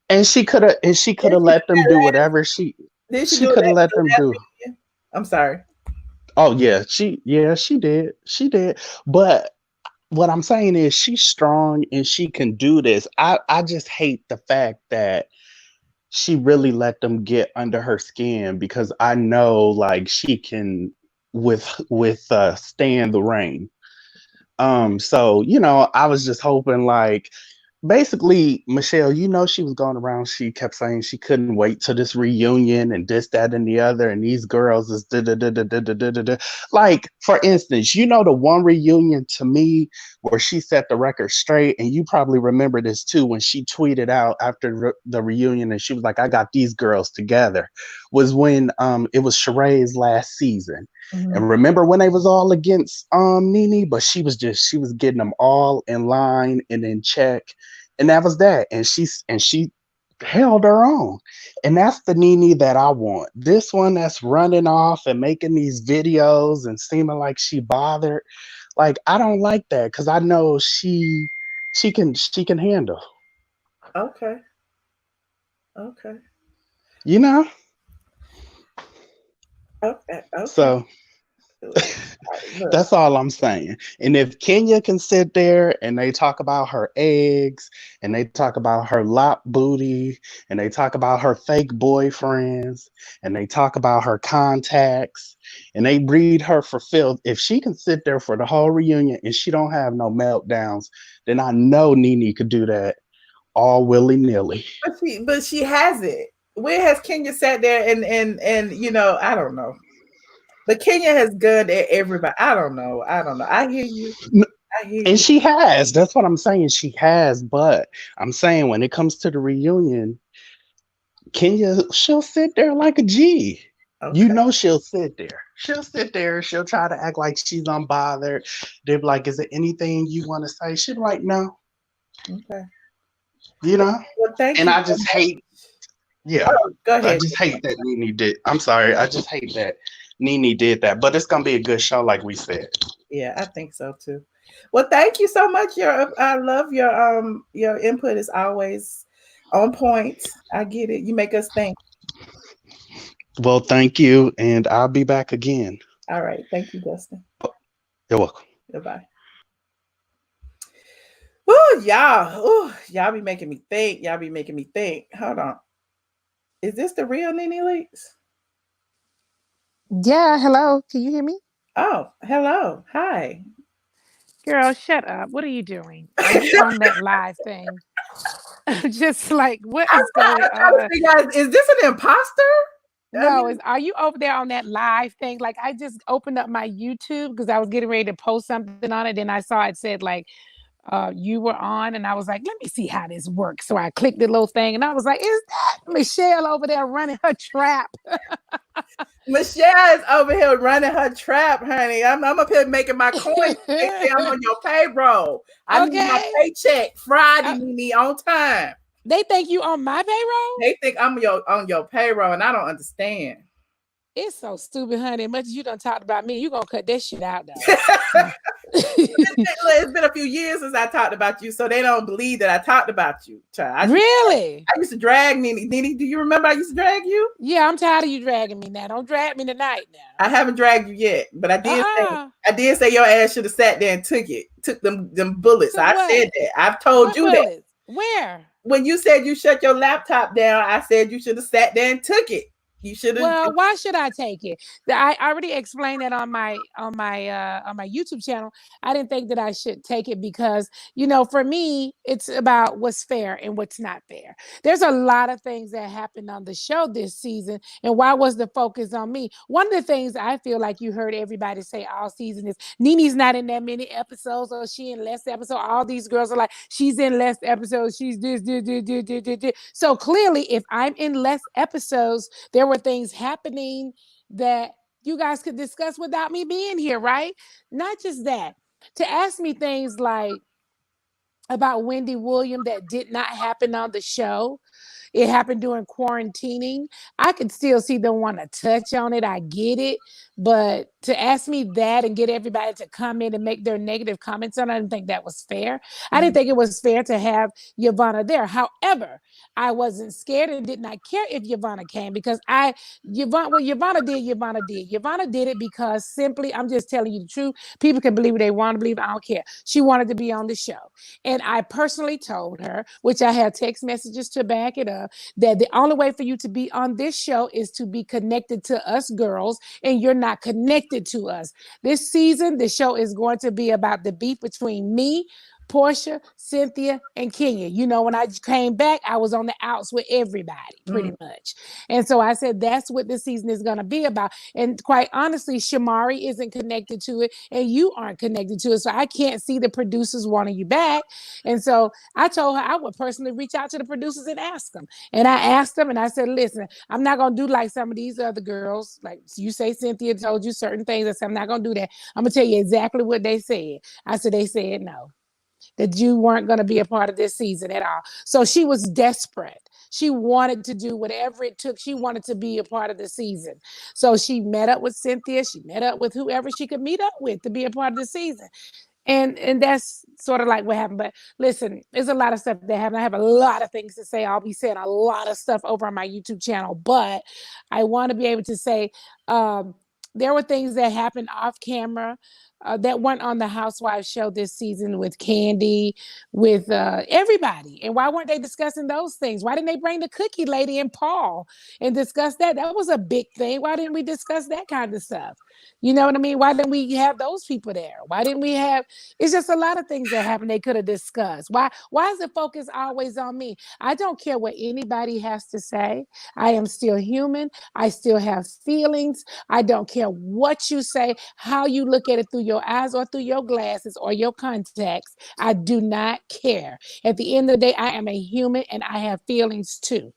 And she could have Did she let do them that do last? whatever Did she she do could have that let the them last do. reunion? I'm sorry. Oh yeah, she did. She did. But what I'm saying is she's strong and she can do this. I just hate the fact that she really let them get under her skin, because I know like she can with stand the rain. So I was just hoping, like, basically, Michelle, she was going around, she kept saying she couldn't wait to this reunion and this, that, and the other, and these girls is da da da da da da da da da. Like, for instance, the one reunion to me where she set the record straight, and you probably remember this too, when she tweeted out after the reunion and she was like, I got these girls together, was when it was Sheree's last season. And Mhm. remember when they was all against Nene, but she was getting them all in line and in check, and that was that. And she held her own, and that's the Nene that I want. This one that's running off and making these videos and seeming like she bothered, like I don't like that, because I know she can handle, Okay. Okay. you know. Okay. Okay. So Look. that's all I'm saying. And if Kenya can sit there and they talk about her eggs, and they talk about her lop booty, and they talk about her fake boyfriends, and they talk about her contacts, and they breed her for filth, if she can sit there for the whole reunion and she don't have no meltdowns, then I know Nene could do that all willy-nilly. But she has it. Where has Kenya sat there and I don't know. But Kenya has gunned at everybody. I don't know. I don't know. I hear you. I hear And you. she has. That's what I'm saying. She has. But I'm saying when it comes to the reunion, Kenya, she'll sit there like a G. Okay. She'll sit there. She'll sit there. She'll try to act like she's unbothered. They'll be like, is there anything you want to say? She'll be like, no. Okay. You know? Well, thank And you I so just much. hate, yeah. Oh, go I ahead. just hate that Nene did. I'm sorry. I just hate that Nene did that. But it's going to be a good show, like we said. Yeah, I think so too. Well, thank you so much. I love your input is always on point. I get it. You make us think. Well, thank you. And I'll be back again. All right. Thank you, Dustin. You're welcome. Goodbye. Oh, y'all. Oh, y'all be making me think. Y'all be making me think. Hold on. Is this the real Nene Leakes? Yeah, hello. Can you hear me? Oh, hello. Hi. Girl, shut up. What are you doing? Are you on that live thing? I'm just like, what is I'm going trying to on? figure out, is this an imposter? I No, mean, are you over there on that live thing? Like I just opened up my YouTube because I was getting ready to post something on it. Then I saw it said like you were on, and I was like, let me see how this works. So I clicked the little thing, and I was like, is that Michelle over there running her trap? Michelle is over here running her trap, honey. I'm up here making my coins. They say I'm on your payroll. I need my Okay. paycheck Friday, Uh, Nene, on time. they think you on my payroll? They think I'm on your payroll, and I don't understand. It's so stupid, honey. As much as you done talked about me, you gonna cut that shit out though. It's been a few years since I talked about you, so they don't believe that I talked about you. Child. Really? I used to drag Nene. Nene, do you remember I used to drag you? Yeah, I'm tired of you dragging me now. Don't drag me tonight now. I haven't dragged you yet, but I did say your ass should have sat there and took them bullets. Took I what? said that. I've told What you that. bullets? Where? When you said you shut your laptop down, I said you should have sat there and took it. You should have. Well, why should I take it? I already explained that on my YouTube channel. I didn't think that I should take it because, you know, for me, it's about what's fair and what's not fair. There's a lot of things that happened on the show this season, and why was the focus on me? One of the things I feel like you heard everybody say all season is Nene's not in that many episodes, or she in less episodes. All these girls are like, she's in less episodes. She's this. So clearly, if I'm in less episodes, there were things happening that you guys could discuss without me being here, right? Not just that. To ask me things like about Wendy Williams that did not happen on the show. It happened during quarantining. I could still see them want to touch on it. I get it. But to ask me that and get everybody to come in and make their negative comments on it, I didn't think that was fair. I didn't think it was fair to have Yovanna there. However, I wasn't scared and did not care if Yovanna came because Yovanna did. Yovanna did it because simply, I'm just telling you the truth. People can believe what they want to believe. I don't care. She wanted to be on the show. And I personally told her, which I have text messages to back it up, that the only way for you to be on this show is to be connected to us girls, and you're not connected to us. This season, the show is going to be about the beef between me, Portia, Cynthia, and Kenya. You know, when I came back, I was on the outs with everybody, pretty much. And so I said, that's what this season is going to be about. And quite honestly, Shamari isn't connected to it, and you aren't connected to it. So I can't see the producers wanting you back. And so I told her I would personally reach out to the producers and ask them. And I asked them, and I said, listen, I'm not going to do like some of these other girls. Like you say, Cynthia told you certain things. I said, I'm not going to do that. I'm going to tell you exactly what they said. I said, they said no, that you weren't going to be a part of this season at all. So she was desperate. She wanted to do whatever it took. She wanted to be a part of the season. So she met up with Cynthia. She met up with whoever she could meet up with to be a part of the season. And that's sort of like what happened. But listen, there's a lot of stuff that happened. I have a lot of things to say. I'll be saying a lot of stuff over on my YouTube channel, but I want to be able to say there were things that happened off camera that weren't on the Housewives show this season with Candy, with everybody. And why weren't they discussing those things? Why didn't they bring the cookie lady and Paul and discuss that? That was a big thing. Why didn't we discuss that kind of stuff? You know what I mean? Why didn't we have those people there? Why didn't we have, it's just a lot of things that happened they could have discussed. Why is the focus always on me? I don't care what anybody has to say. I am still human. I still have feelings. I don't care what you say, how you look at it through your eyes or through your glasses or your contacts. I do not care. At the end of the day, I am a human and I have feelings too.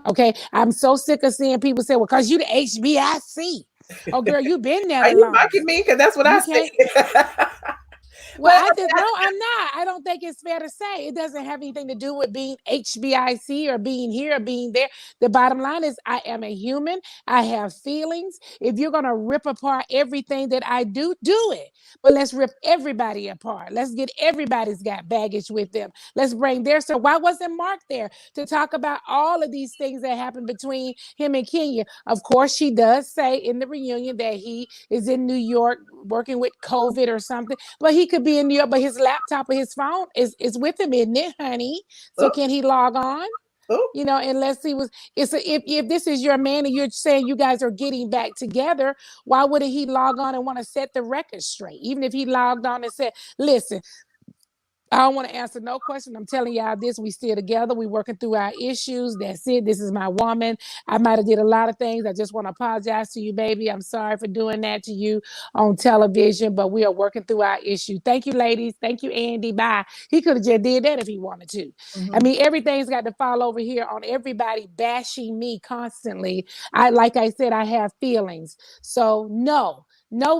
Okay. I'm so sick of seeing people say, well, because you the HBIC. Oh, girl, you've been there. Are you mocking me? Because that's what I say. Well, I'm not. I don't think it's fair to say. It doesn't have anything to do with being HBIC or being here or being there. The bottom line is I am a human. I have feelings. If you're going to rip apart everything that I do, do it. But let's rip everybody apart. Let's get everybody's got baggage with them. Let's bring their. So why wasn't Mark there to talk about all of these things that happened between him and Kenya? Of course, she does say in the reunion that he is in New York working with COVID or something, but he could be in New York, but his laptop or his phone is with him, isn't it, honey? So can he log on? You know, unless he was, if this is your man and you're saying you guys are getting back together, why wouldn't he log on and want to set the record straight? Even if he logged on and said, listen, I don't want to answer no question. I'm telling y'all this. We still together. We working through our issues. That's it. This is my woman. I might have did a lot of things. I just want to apologize to you, baby. I'm sorry for doing that to you on television, but we are working through our issue. Thank you, ladies. Thank you, Andy. Bye. He could have just did that if he wanted to. I mean, everything's got to fall over here on everybody bashing me constantly. Like I said, I have feelings. So no,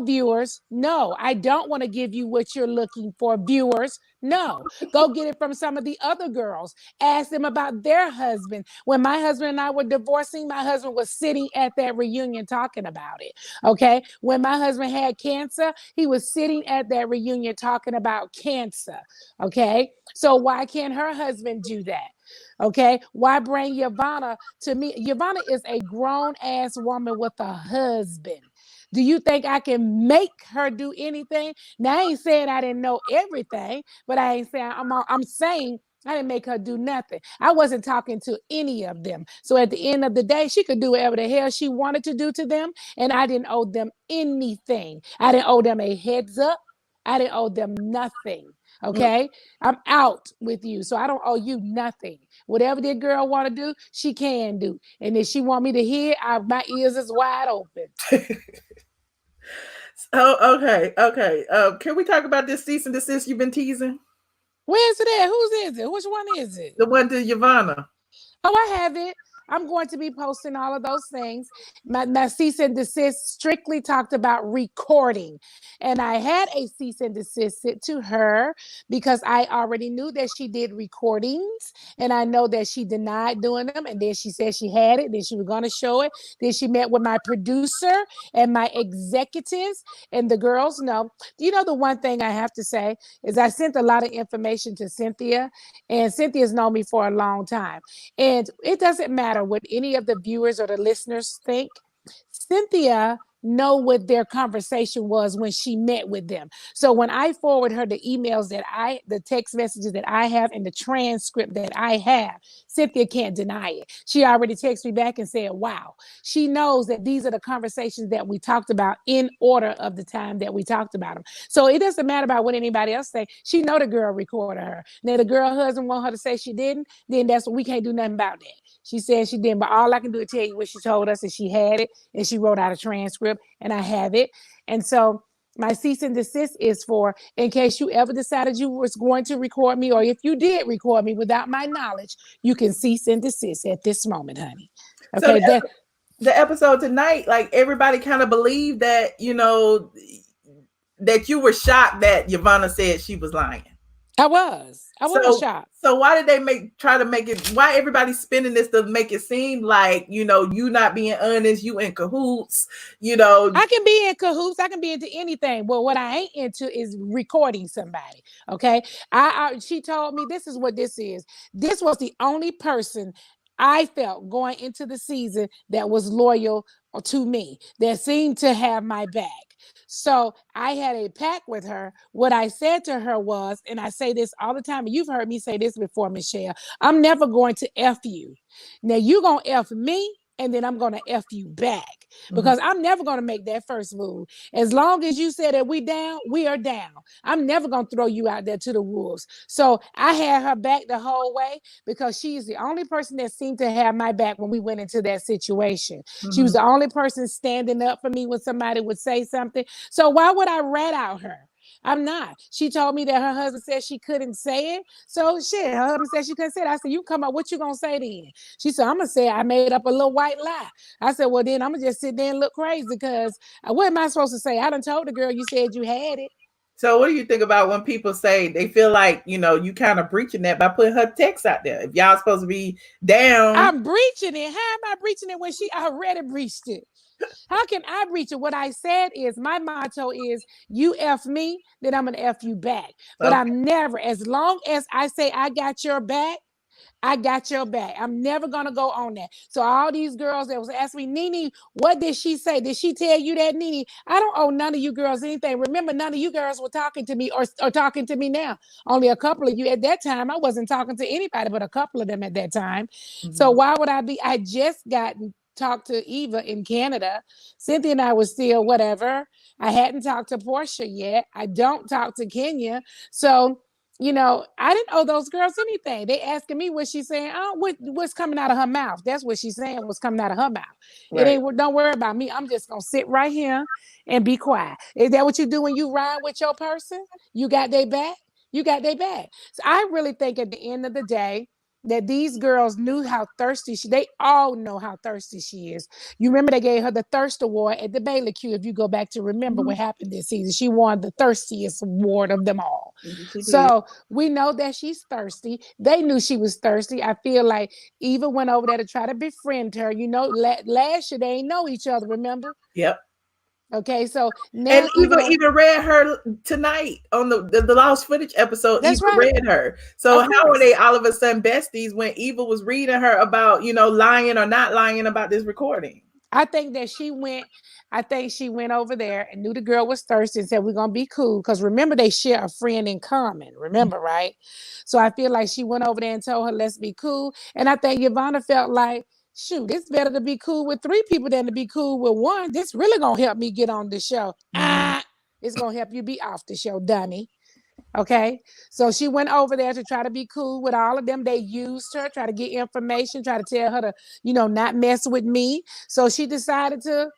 viewers. No, I don't want to give you what you're looking for, viewers. No, go get it from some of the other girls. Ask them about their husband. When my husband and I were divorcing, my husband was sitting at that reunion talking about it. Okay. When my husband had cancer, he was sitting at that reunion talking about cancer. Okay. So why can't her husband do that? Okay. Why bring Yovanna to me? Yovanna is a grown ass woman with a husband. Do you think I can make her do anything? Now, I ain't saying I didn't know everything, but I ain't saying I'm saying I didn't make her do nothing. I wasn't talking to any of them. So at the end of the day, she could do whatever the hell she wanted to do to them, and I didn't owe them anything. I didn't owe them a heads up. I didn't owe them nothing. Okay, I'm out with you, so I don't owe you nothing. Whatever that girl want to do, she can do, and if she want me to hear, my ears is wide open. Oh, okay. Can we talk about this cease and desist you've been teasing? Where's it at? Whose is it? Which one is it? The one to Yovanna. Oh, I have it. I'm going to be posting all of those things. My cease and desist strictly talked about recording. And I had a cease and desist sent to her because I already knew that she did recordings. And I know that she denied doing them. And then she said she had it. Then she was going to show it. Then she met with my producer and my executives. And the girls know. You know, the one thing I have to say is I sent a lot of information to Cynthia. And Cynthia's known me for a long time. And it doesn't matter what any of the viewers or the listeners think. Cynthia know what their conversation was when she met with them. So when I forward her the emails the text messages that I have and the transcript that I have, Cynthia can't deny it. She already texted me back and said, wow. She knows that these are the conversations that we talked about in order of the time that we talked about them. So it doesn't matter about what anybody else say. She know the girl recorded her. Now the girl husband want her to say she didn't, then that's what we can't do nothing about that. She said she didn't, but all I can do is tell you what she told us, and she had it, and she wrote out a transcript, and I have it. And so my cease and desist is for in case you ever decided you was going to record me, or if you did record me without my knowledge, you can cease and desist at this moment, honey. Okay. So the episode tonight, like everybody kind of believed that, you know, that you were shocked that Yovanna said she was lying. I was shocked. So why did they try to make it? Why everybody's spinning this to make it seem like, you know, you not being honest, you in cahoots, you know? I can be in cahoots. I can be into anything. But what I ain't into is recording somebody. Okay. She told me this is what this is. This was the only person I felt going into the season that was loyal to me, that seemed to have my back. So I had a pact with her. What I said to her was, and I say this all the time, and you've heard me say this before, Michelle, I'm never going to F you. Now you're going to F me, and then I'm going to F you back, because I'm never going to make that first move. As long as you said that we down, we are down. I'm never going to throw you out there to the wolves. So I had her back the whole way because she's the only person that seemed to have my back when we went into that situation. She was the only person standing up for me when somebody would say something. So why would I rat out her? I'm not. She told me that her husband said she couldn't say it. So shit, her husband said she couldn't say it. I said, you come up, what you gonna say then? She said, I'm gonna say I made up a little white lie. I said, well then I'm gonna just sit there and look crazy, because what am I supposed to say? I done told the girl you said you had it. So what do you think about when people say they feel like, you know, you kind of breaching that by putting her text out there? If y'all supposed to be down. I'm breaching it. How am I breaching it when she already breached it? How can I breach it? What I said is, my motto is, you F me, then I'm going to F you back. But I'm never, as long as I say I got your back, I got your back. I'm never going to go on that. So all these girls that was asking me, Nene, what did she say? Did she tell you that, Nene? I don't owe none of you girls anything. Remember, none of you girls were talking to me or talking to me now. Only a couple of you at that time. I wasn't talking to anybody but a couple of them at that time. So why would I be? I just got talked to Eva in Canada. Cynthia and I was still whatever. I hadn't talked to Portia yet. I don't talk to Kenya. So I didn't owe those girls anything. They asking me what she's saying. What's coming out of her mouth. That's what she's saying, what's coming out of her mouth. It Right. ain't, don't worry about me. I'm just going to sit right here and be quiet. Is that what you do when you ride with your person? You got their back? You got their back. So I really think at the end of the day, that these girls knew how thirsty they all know how thirsty she is. You remember they gave her the Thirst Award at the Baylor Q. If you go back to remember what happened this season, she won the thirstiest award of them all. So we know that she's thirsty. They knew she was thirsty. I feel like Eva went over there to try to befriend her. Last year they ain't know each other, remember? Yep. Okay, so now and even read her tonight on the lost footage episode. That's Eva right. read her. So how are they all of a sudden besties when Eva was reading her about lying or not lying about this recording? I think she went over there and knew the girl was thirsty and said, we're going to be cool. Because remember, they share a friend in common. Remember, right? So I feel like she went over there and told her, let's be cool. And I think Yovanna felt like, shoot, it's better to be cool with 3 people than to be cool with 1. This really going to help me get on the show. It's going to help you be off the show, dummy. Okay, so she went over there to try to be cool with all of them. They used her, try to get information, try to tell her to, not mess with me. So she decided to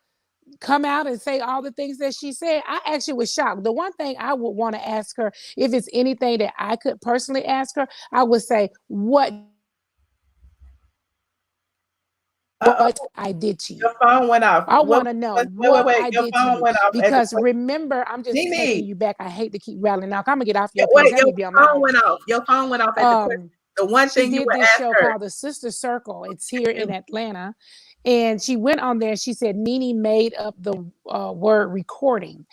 come out and say all the things that she said. I actually was shocked. The one thing I would want to ask her, if it's anything that I could personally ask her, I would say, what I did to you. Your phone went off. I want to know what I Your did to phone you. went off Because remember, I'm just Nene. taking you back. I hate to keep rattling off. I'm gonna get off your Wait, page. your phone went off. Your phone went off at the question. The one thing she you did would this ask show her. called The Sister Circle. It's here in Atlanta. And she went on there and she said Nene made up the word recording.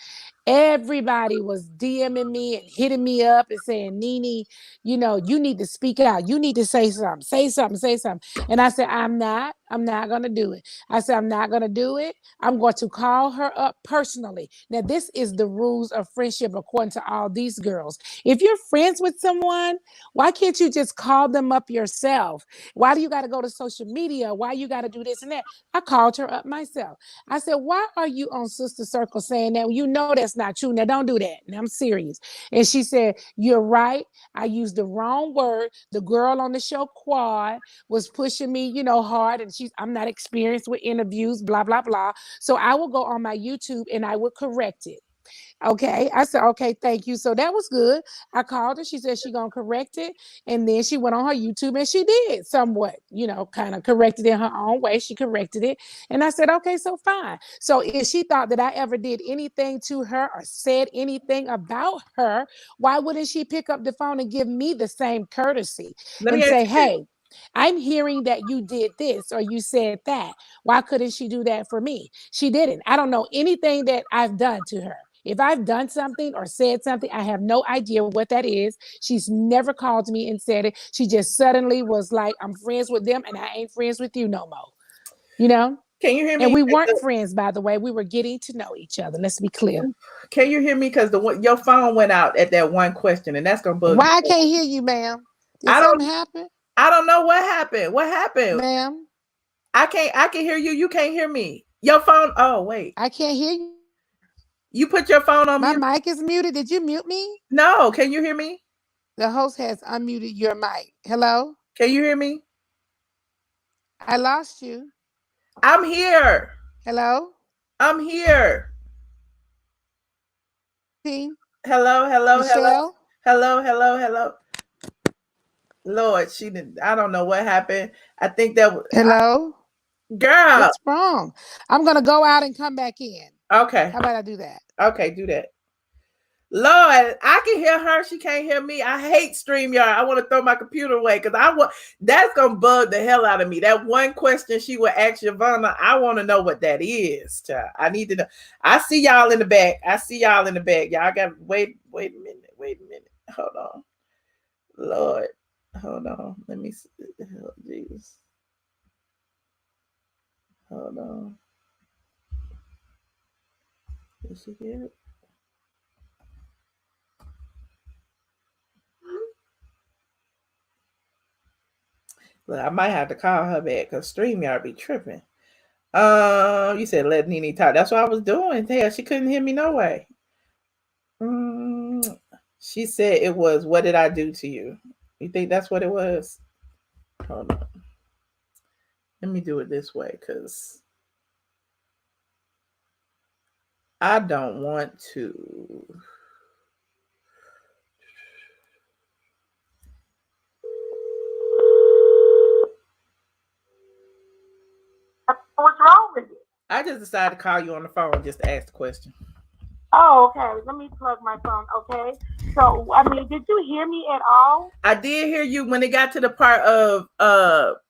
Everybody was DMing me and hitting me up and saying, Nene, you need to speak out. You need to say something. Say something. Say something. And I said, I'm not going to do it. I said, I'm not going to do it. I'm going to call her up personally. Now, this is the rules of friendship according to all these girls. If you're friends with someone, why can't you just call them up yourself? Why do you got to go to social media? Why you got to do this and that? I called her up myself. I said, why are you on Sister Circle saying that? You know that's not true. Now, don't do that. Now, I'm serious. And she said, you're right. I used the wrong word. The girl on the show, Quad, was pushing me, hard. And I'm not experienced with interviews, blah, blah, blah. So I will go on my YouTube and I would correct it. Okay. I said, okay, thank you. So that was good. I called her. She said she gonna correct it. And then she went on her YouTube and she did somewhat, kind of corrected in her own way. She corrected it. And I said, okay, so fine. So if she thought that I ever did anything to her or said anything about her, why wouldn't she pick up the phone and give me the same courtesy and say, hey, I'm hearing that you did this or you said that. Why couldn't she do that for me? She didn't. I don't know anything that I've done to her. If I've done something or said something, I have no idea what that is. She's never called me and said it. She just suddenly was like, I'm friends with them and I ain't friends with you no more. Can you hear me? And we weren't friends, by the way. We were getting to know each other. Let's be clear. Can you hear me? Because your phone went out at that one question, and that's gonna bug Why I can't hear you, ma'am? Did something happen? I don't know what happened. What happened, ma'am? I can hear you. You can't hear me. Your phone. Oh wait, I can't hear you. You put your phone on mute. My mic is muted. Did you mute me? No. Can you hear me? The host has unmuted your mic. Hello? Can you hear me? I lost you. I'm here. Hello? I'm here. Hello, Michelle? Hello. Lord, she didn't. I don't know what happened. I think that was. Hello? Girl. What's wrong? I'm going to go out and come back in. Okay. How about I do that? Okay, do that. Lord, I can hear her. She can't hear me. I hate StreamYard. I want to throw my computer away because that's gonna bug the hell out of me. That one question she would ask Yovanna, I want to know what that is. Child. I need to know. I see y'all in the back. Y'all got wait a minute. Hold on. Lord. Hold on. Let me see. Oh, Jesus. Hold on. Did she get it? Well, I might have to call her back because StreamYard be tripping. You said let Nene talk. That's what I was doing. Hell, she couldn't hear me no way. She said it was, "What did I do to you?" You think that's what it was? Hold on. Let me do it this way, because I don't want to. What's wrong with it? I just decided to call you on the phone just to ask the question. Oh, okay. Let me plug my phone. Okay. So, I mean, did you hear me at all? I did hear you when it got to the part of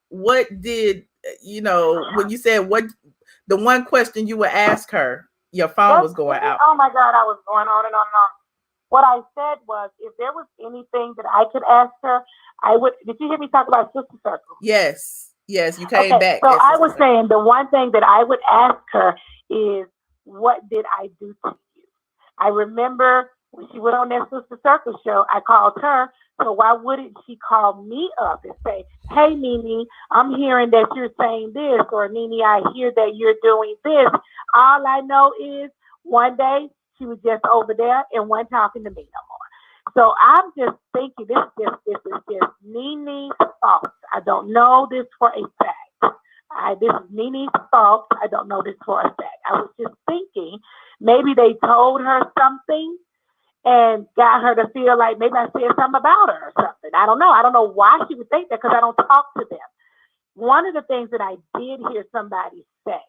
what did when you said what the one question you would ask her, your phone was going out. Oh my God, I was going on and on and on. What I said was, if there was anything that I could ask her, I would. Did you hear me talk about Sister Circle? Yes, you came back. So I was saying the one thing that I would ask her is, what did I do to you? I remember when she went on that Sister Circle show, I called her. So why wouldn't she call me up and say, "Hey, Nene, I'm hearing that you're saying this," or "Nene, I hear that you're doing this." All I know is one day she was just over there and wasn't talking to me no more. So I'm just thinking this is just Nene's fault. I don't know this for a fact. This is Nene's fault. I don't know this for a fact. I was just thinking maybe they told her something and got her to feel like maybe I said something about her or something. I don't know. I don't know why she would think that, because I don't talk to them. One of the things that I did hear somebody say,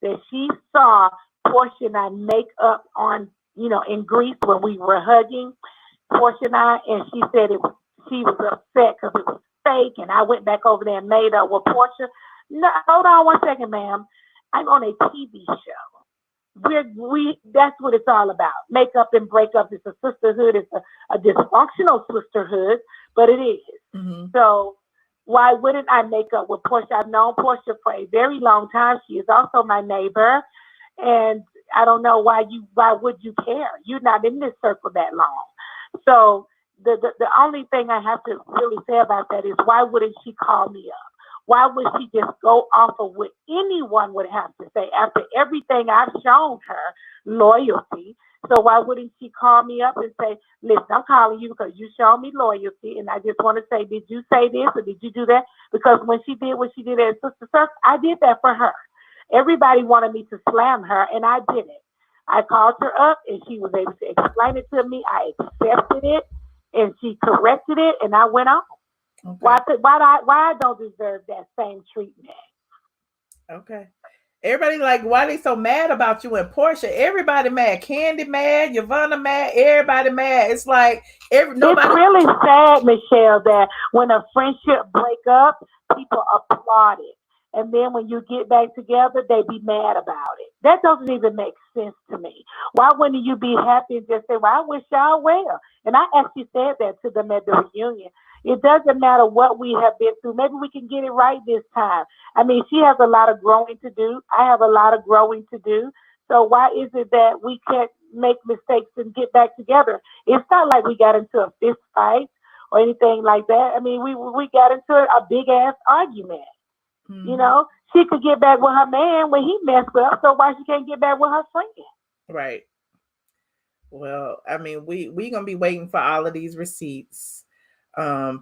that she saw Portia and I make up on, in Greece when we were hugging, Portia and I, and she said she was upset because it was fake, and I went back over there and made up with Portia. No, hold on one second, ma'am. I'm on a TV show. That's what it's all about. Make up and break up. It's a sisterhood. It's a dysfunctional sisterhood, but it is. Mm-hmm. So why wouldn't I make up with Portia? I've known Portia for a very long time. She is also my neighbor, and I don't know why would you care? You're not in this circle that long. So the only thing I have to really say about that is, why wouldn't she call me up? Why would she just go off of what anyone would have to say after everything I've shown her, loyalty? So why wouldn't she call me up and say, "Listen, I'm calling you because you showed me loyalty, and I just want to say, did you say this or did you do that?" Because when she did what she did at Sister Circle, I did that for her. Everybody wanted me to slam her, and I didn't. I called her up, and she was able to explain it to me. I accepted it, and she corrected it, and I went on. Okay. Why I don't deserve that same treatment? Okay. Everybody like, why they so mad about you and Portia? Everybody mad. Candy mad. Yovanna mad. Everybody mad. It's like nobody. It's really sad, Michelle, that when a friendship break up, people applaud it. And then when you get back together, they be mad about it. That doesn't even make sense to me. Why wouldn't you be happy and just say, "Well, I wish y'all well"? And I actually said that to them at the reunion. It doesn't matter what we have been through. Maybe we can get it right this time. I mean, she has a lot of growing to do. I have a lot of growing to do. So why is it that we can't make mistakes and get back together? It's not like we got into a fist fight or anything like that. I mean, we got into a big ass argument. Mm-hmm. She could get back with her man when he messed up. So why she can't get back with her friend? Right. Well, I mean, we gonna be waiting for all of these receipts.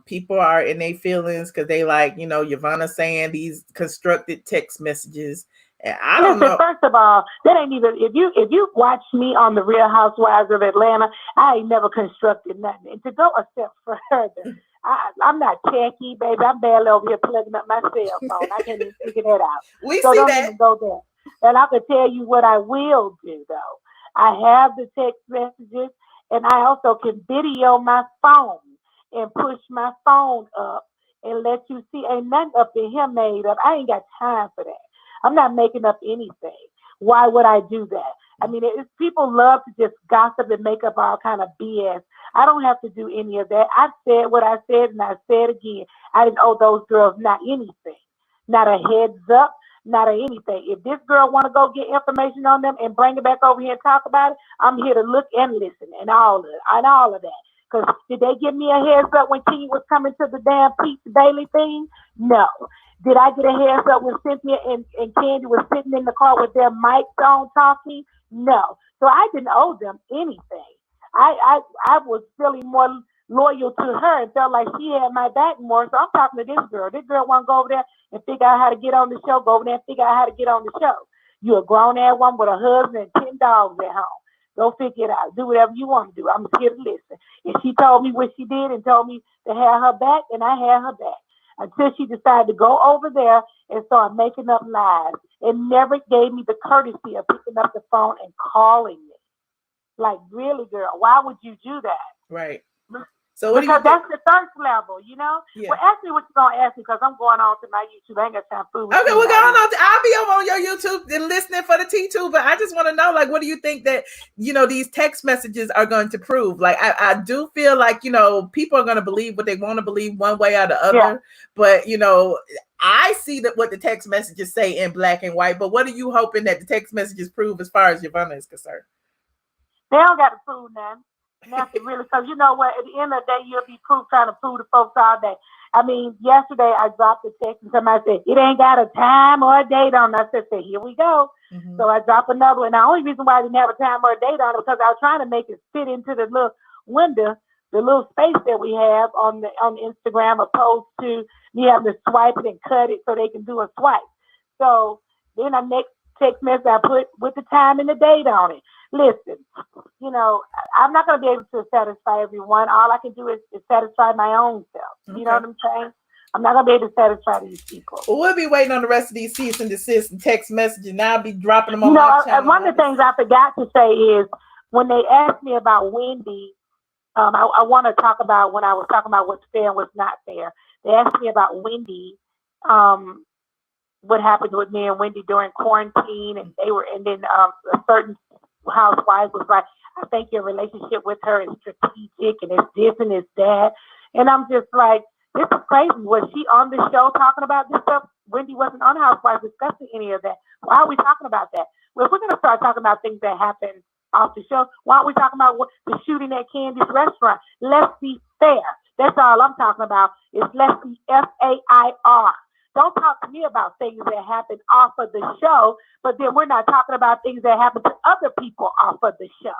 People are in their feelings because they like, Yovanna saying these constructed text messages. And I don't know. First of all, that ain't even, if you watch me on the Real Housewives of Atlanta, I ain't never constructed nothing. And to go a step further, I'm not techie, baby. I'm barely over here plugging up my cell phone. I can't even figure that out. So don't even go there. And I can tell you what I will do, though. I have the text messages, and I also can video my phone and push my phone up and let you see. Ain't nothing up in here made up. I ain't got time for that. I'm not making up anything. Why would I do that? I mean, people love to just gossip and make up all kind of BS. I don't have to do any of that. I said what I said, and I said again. I didn't owe those girls not anything, not a heads up, not a anything. If this girl want to go get information on them and bring it back over here and talk about it, I'm here to look and listen and all of that. Because did they give me a heads up when King was coming to the damn Pizza Daily thing? No. Did I get a heads up when Cynthia and Candy was sitting in the car with their mics on talking? No. So I didn't owe them anything. I was feeling more loyal to her and felt like she had my back more. So I'm talking to this girl. This girl want to go over there and figure out how to get on the show. Go over there and figure out how to get on the show. You a grown ass woman with a husband and 10 dogs at home. Go figure it out. Do whatever you want to do. I'm here to listen. And she told me what she did and told me to have her back, and I had her back. Until she decided to go over there and start making up lies. It never gave me the courtesy of picking up the phone and calling me. Like, really, girl, why would you do that? Right. So what because that's the thirst level, you know? Yeah. Well, ask me what you're going to ask me because I'm going on to my YouTube. I ain't got time for food. Okay, we're going on. I'll be over on your YouTube and listening for the T2, but I just want to know, like, what do you think that, you know, these text messages are going to prove? Like, I do feel like, you know, people are going to believe what they want to believe one way or the other. Yeah. But, you know, I see that what the text messages say in black and white, but what are you hoping that the text messages prove as far as Yovanna is concerned? They don't got to prove nothing. Nothing really, because you know what? At the end of the day, you'll be trying to prove to folks all day. I mean, yesterday I dropped a text and somebody said, it ain't got a time or a date on it. I said, here we go. Mm-hmm. So I dropped another one. The only reason why I didn't have a time or a date on it because I was trying to make it fit into the little window, the little space that we have on Instagram, opposed to me having to swipe it and cut it so they can do a swipe. So then the next text message I put with the time and the date on it. Listen, you know, I'm not going to be able to satisfy everyone. All I can do is satisfy my own self. Okay. You know what I'm saying? I'm not going to be able to satisfy these people. Well, we'll be waiting on the rest of these cease and desist and text messages, and I'll be dropping them on my channel. One of the things I forgot to say is when they asked me about Wendy, I want to talk about when I was talking about what's fair and what's not fair. They asked me about Wendy, what happened with me and Wendy during quarantine, and then a certain housewife was like, I think your relationship with her is strategic and it's this and it's that. And I'm just like, this is crazy. Was she on the show talking about this stuff? Wendy wasn't on Housewives discussing any of that. Why are we talking about that? Well, if we're going to start talking about things that happen off the show, why aren't we talking about the shooting at Candy's restaurant? Let's be fair. That's all I'm talking about is let's be FAIR. Don't talk to me about things that happen off of the show, but then we're not talking about things that happen to other people off of the show,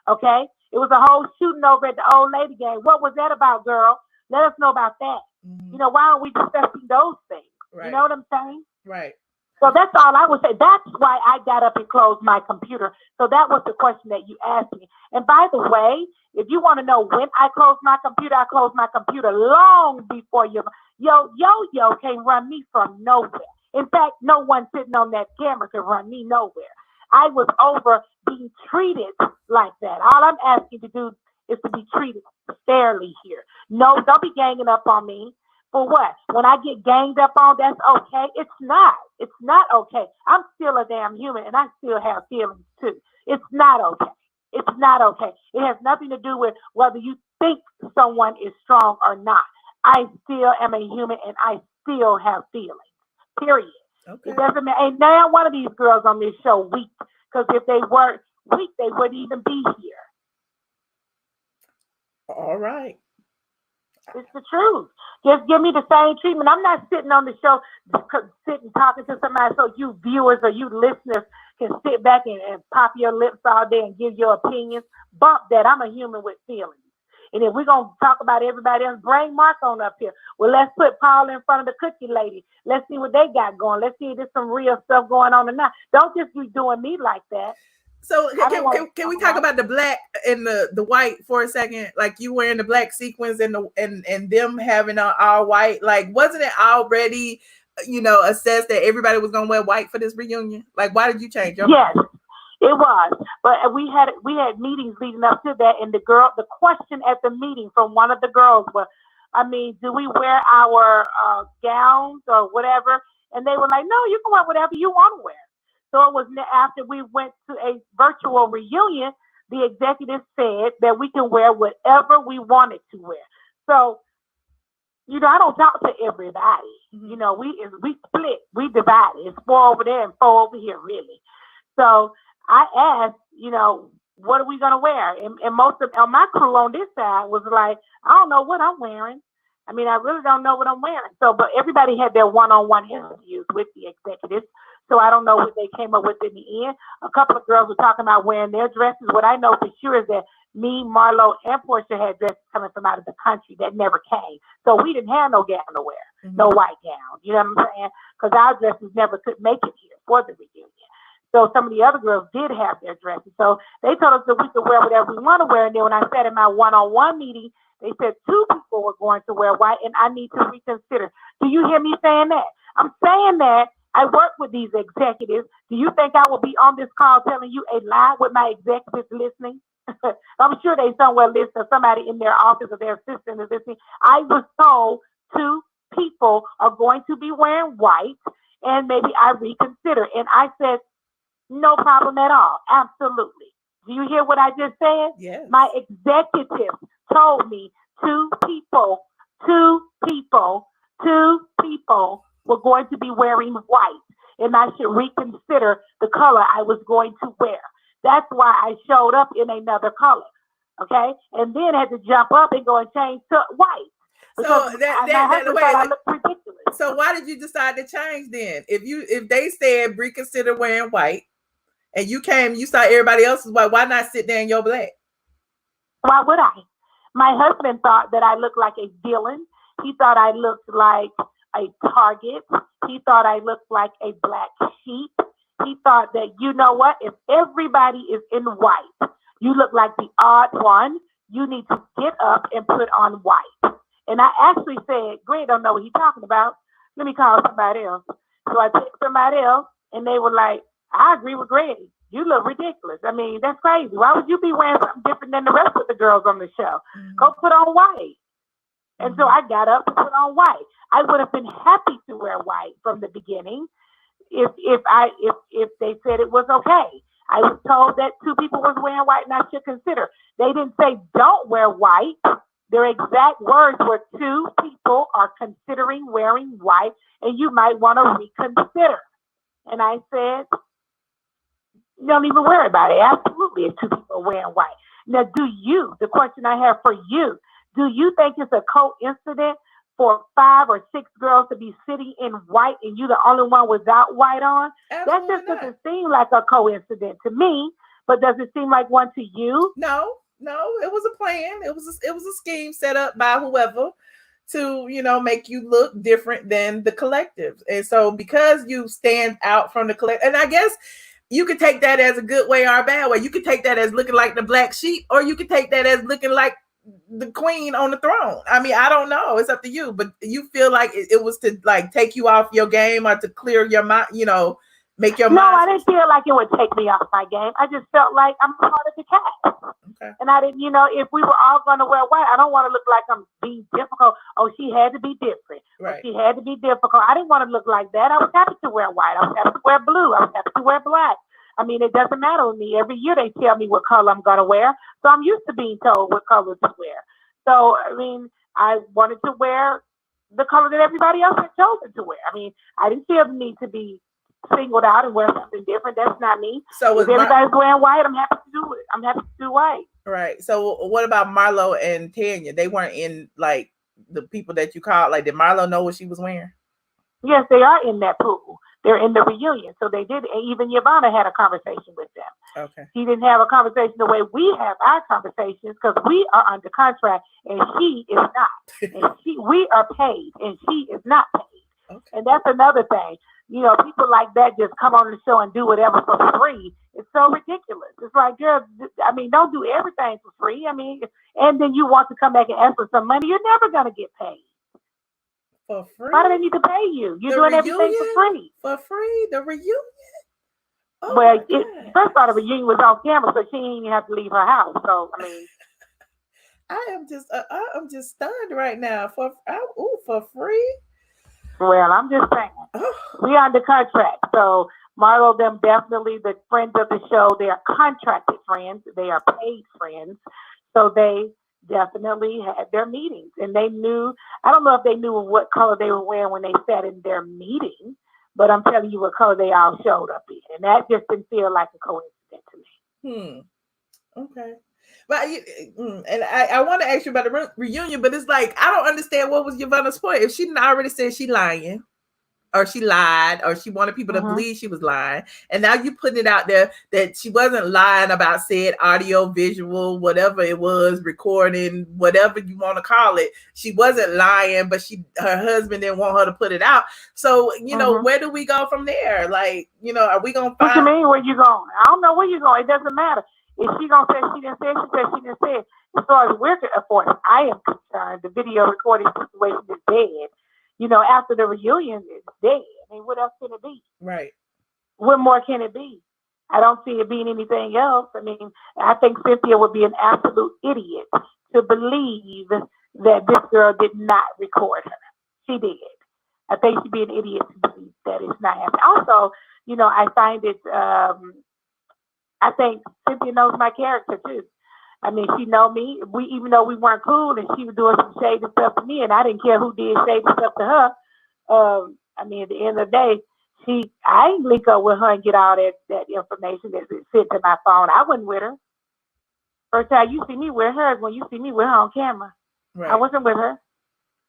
okay? It was a whole shooting over at the old lady game. What was that about, girl? Let us know about that. Mm-hmm. You know, why aren't we discussing those things? Right. You know what I'm saying? Right. So that's all I would say. That's why I got up and closed my computer. So that was the question that you asked me. And by the way, if you want to know when I closed my computer long before Yo can't run me from nowhere. In fact, no one sitting on that camera can run me nowhere. I was over being treated like that. All I'm asking to do is to be treated fairly here. No, don't be ganging up on me. For what? When I get ganged up on, that's okay? It's not. It's not okay. I'm still a damn human, and I still have feelings, too. It's not okay. It's not okay. It has nothing to do with whether you think someone is strong or not. I still am a human, and I still have feelings, period. Okay. It doesn't matter. And now one of these girls on this show weak, because if they weren't weak, they wouldn't even be here. All right. It's the truth. Just give me the same treatment. I'm not sitting on the show, sitting talking to somebody so you viewers or you listeners can sit back and pop your lips all day and give your opinions. Bump that. I'm a human with feelings. And if we're going to talk about everybody else, bring Mark on up here. Well, let's put Paul in front of the cookie lady. Let's see what they got going. Let's see if there's some real stuff going on or not. Don't just be doing me like that. So can we talk about the black and the white for a second? Like you wearing the black sequins and them having all white. Like wasn't it already, you know, assessed that everybody was gonna wear white for this reunion? Like why did you change your mind? Yes, it was. But we had meetings leading up to that, and the question at the meeting from one of the girls was, I mean, do we wear our gowns or whatever? And they were like, no, you can wear whatever you want to wear. So it was after we went to a virtual reunion, the executive said that we can wear whatever we wanted to wear. So, you know, I don't talk to everybody. Mm-hmm. You know, we split, we divided. It's 4 over there and 4 over here, really. So I asked, you know, what are we going to wear? And most of my crew on this side was like, I don't know what I'm wearing. I mean, I really don't know what I'm wearing. So, but everybody had their one-on-one interviews with the executives. So I don't know what they came up with in the end. A couple of girls were talking about wearing their dresses. What I know for sure is that me, Marlo, and Portia had dresses coming from out of the country that never came. So we didn't have no gown to wear, no white gown. You know what I'm saying? Because our dresses never could make it here for the reunion. So some of the other girls did have their dresses. So they told us that we could wear whatever we want to wear. And then when I sat in my one-on-one meeting, they said 2 people were going to wear white, and I need to reconsider. Do you hear me saying that? I'm saying that. I work with these executives. Do you think I will be on this call telling you a lie with my executives listening? I'm sure they somewhere listening, somebody in their office or their assistant is listening. I was told 2 people are going to be wearing white, and maybe I reconsider. And I said, no problem at all. Absolutely. Do you hear what I just said? Yes. My executives told me 2 people were going to be wearing white, and I should reconsider the color I was going to wear. That's why I showed up in another color, okay? And then had to jump up and go and change to white. So My husband thought I looked ridiculous. So why did you decide to change then? If they said reconsider wearing white, and you came, you saw everybody else's white, why not sit there in your black? Why would I? My husband thought that I looked like a villain. He thought I looked like a target. He thought I looked like a black sheep. He thought that, you know what, if everybody is in white, you look like the odd one. You need to get up and put on white. And I actually said, Greg don't know what he's talking about. Let me call somebody else. So I picked somebody else, and they were like, I agree with Greg. You look ridiculous. I mean, that's crazy. Why would you be wearing something different than the rest of the girls on the show? Go put on white. And so I got up to put on white. I would have been happy to wear white from the beginning if they said it was okay. I was told that 2 people was wearing white and I should consider. They didn't say don't wear white. Their exact words were 2 people are considering wearing white and you might want to reconsider. And I said, don't even worry about it. Absolutely, if 2 people are wearing white. Now, the question I have for you, do you think it's a coincidence for 5 or 6 girls to be sitting in white and you the only one without white on? Absolutely that just not. Doesn't seem like a coincidence to me, but does it seem like one to you? No, it was a plan. It was a scheme set up by whoever to, make you look different than the collective. And so because you stand out from the collective, and I guess you could take that as a good way or a bad way. You could take that as looking like the black sheep, or you could take that as looking like the queen on the throne. I mean, I don't know. It's up to you. But you feel like it was to like take you off your game or to clear your mind, make your mind. No, I didn't feel like it would take me off my game. I just felt like I'm part of the cast. Okay. And I didn't, if we were all going to wear white, I don't want to look like I'm being difficult. Oh, she had to be different. Right. She had to be difficult. I didn't want to look like that. I was happy to wear white. I was happy to wear blue. I was happy to wear black. I mean, it doesn't matter with me. Every year they tell me what color I'm going to wear. So I'm used to being told what color to wear. So, I mean, I wanted to wear the color that everybody else had chosen to wear. I mean, I didn't feel the need to be singled out and wear something different. That's not me. So if everybody's wearing white, I'm happy to do it. I'm happy to do white. Right. So what about Marlo and Tanya? They weren't in like the people that you called. Like, did Marlo know what she was wearing? Yes, they are in that pool. They're in the reunion. So they did. And even Yovanna had a conversation with them. Okay. She didn't have a conversation the way we have our conversations because we are under contract and she is not. And we are paid and she is not paid. Okay. And that's another thing. People like that just come on the show and do whatever for free. It's so ridiculous. It's like, girl, I mean, don't do everything for free. I mean, and then you want to come back and ask for some money. You're never going to get paid. For free? Why do they need to pay you? You're doing everything for free. For free? The reunion? Oh, well, first of all, the reunion was off camera, so she didn't even have to leave her house. So, I mean. I'm just stunned right now. For free? Well, I'm just saying. We under contract. So Marlo, them definitely the friends of the show. They are contracted friends. They are paid friends. So they definitely had their meetings. And they knew, I don't know if they knew what color they were wearing when they sat in their meeting, but I'm telling you what color they all showed up in. And that just didn't feel like a coincidence to me. Okay. But and I want to ask you about the reunion, but it's like I don't understand what was Yovanna's point if she didn't already said she lying. or she lied, or she wanted people to believe she was lying. And now you putting it out there that she wasn't lying about said audio, visual, whatever it was, recording, whatever you want to call it. She wasn't lying, but her husband didn't want her to put it out. So, where do we go from there? Like, are we going to find... What you mean, where you going? I don't know where you going. It doesn't matter. If she going to say she didn't say, she said she didn't say. As far as we're concerned, I am concerned, the video recording situation is dead. After the reunion, it's dead. I mean, what else can it be? Right. What more can it be? I don't see it being anything else. I mean, I think Cynthia would be an absolute idiot to believe that this girl did not record her. She did. I think she'd be an idiot to believe that it's not happening. Also, I find it, I think Cynthia knows my character too. I mean, she know me. Even though we weren't cool, and she was doing some shady stuff to me, and I didn't care who did shady stuff to her. I mean, at the end of the day, I ain't link up with her and get all that information that's sent to my phone. I wasn't with her. First time you see me with her is when you see me with her on camera. Right. I wasn't with her.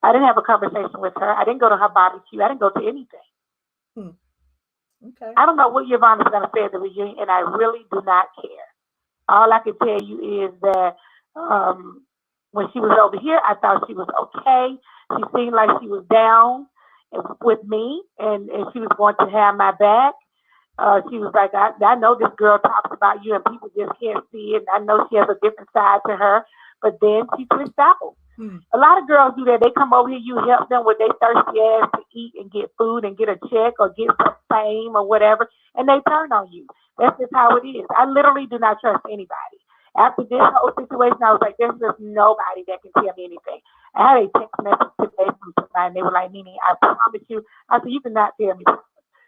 I didn't have a conversation with her. I didn't go to her barbecue. I didn't go to anything. Okay. I don't know what Yovanna's going to say at the reunion, and I really do not care. All I can tell you is that when she was over here, I thought she was okay. She seemed like she was down with me, and she was going to have my back. She was like, I know this girl talks about you, and people just can't see it. And I know she has a different side to her, but then she switched out. A lot of girls do that. They come over here, you help them with their thirsty ass to eat and get food and get a check or get some fame or whatever, and they turn on you. That's just how it is. I literally do not trust anybody. After this whole situation, I was like, there's just nobody that can tell me anything. I had a text message today from somebody, and they were like, Nene, I promise you. I said, you cannot tell me that.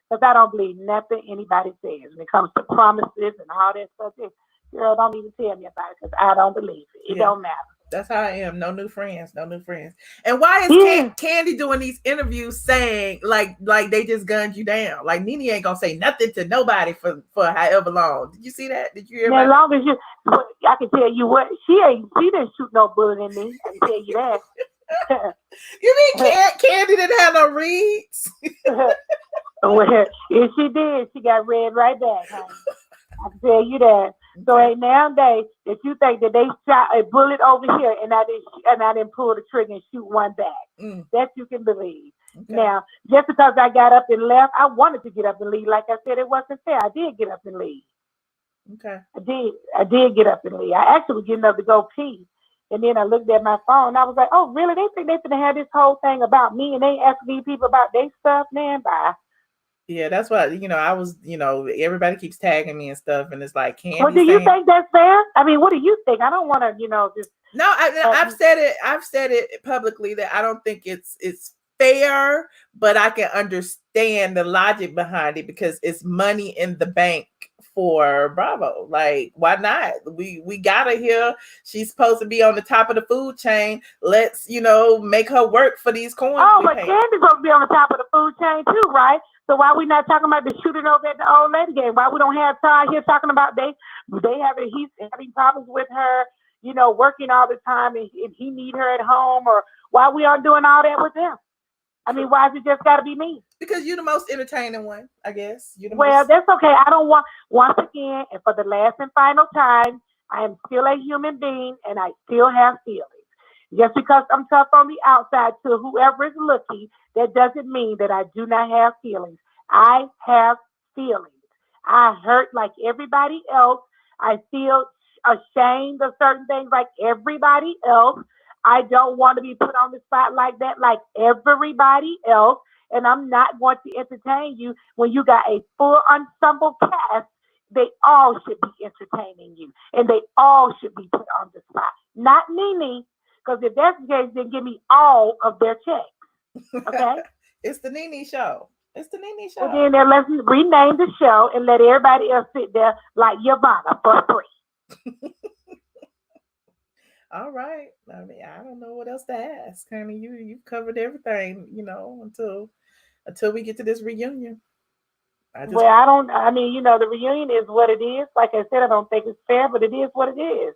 Because I don't believe nothing anybody says when it comes to promises and all that stuff. Girl, don't even tell me about it because I don't believe it. It don't matter. That's how I am. No new friends. No new friends. And why is Candy doing these interviews saying like they just gunned you down? Like Nene ain't gonna say nothing to nobody for however long. Did you see that? Did you hear about as long as I can tell you what, she didn't shoot no bullet in me. I can tell you that. You mean Candy didn't have no reads? Well, if she did, she got read right back, honey. I can tell you that. So ain't nowadays that you think that they shot a bullet over here and I didn't pull the trigger and shoot one back. That you can believe. Okay. Now, just because I got up and left, I wanted to get up and leave. Like I said, it wasn't fair. I did get up and leave. Okay. I did get up and leave. I actually was getting up to go pee. And then I looked at my phone and I was like, oh, really? They think they're going to have this whole thing about me and they asking these people about their stuff? Man, bye. Yeah, that's why, I was, everybody keeps tagging me and stuff. And it's like, Candy. Well, do you think that's fair? I mean, what do you think? I don't want to, just. No, I've said it publicly that I don't think it's fair, but I can understand the logic behind it because it's money in the bank for Bravo. Like, why not? We got her here. She's supposed to be on the top of the food chain. Let's, make her work for these coins. Oh, but Candy's supposed to be on the top of the food chain too, right? So why we not talking about the shooting over at the old lady game? Why we don't have Ty here talking about he's having problems with her, working all the time and he need her at home, or why we aren't doing all that with them? I mean, why is it just got to be me? Because you're the most entertaining one, I guess. That's okay. I don't want, once again, and for the last and final time, I am still a human being and I still have feelings. Just because I'm tough on the outside to whoever is looking, that doesn't mean that I do not have feelings. I have feelings. I hurt like everybody else. I feel ashamed of certain things like everybody else. I don't want to be put on the spot like that like everybody else. And I'm not going to entertain you when you got a full ensemble cast. They all should be entertaining you. And they all should be put on the spot. Not Nene. Because if that's the case, then give me all of their checks. Okay? It's the Nene show. It's the Nene show. Well, then let's rename the show and let everybody else sit there like Yovanna for free. All right. I mean, I don't know what else to ask. Honey, you've covered everything, until we get to this reunion. The reunion is what it is. Like I said, I don't think it's fair, but it is what it is.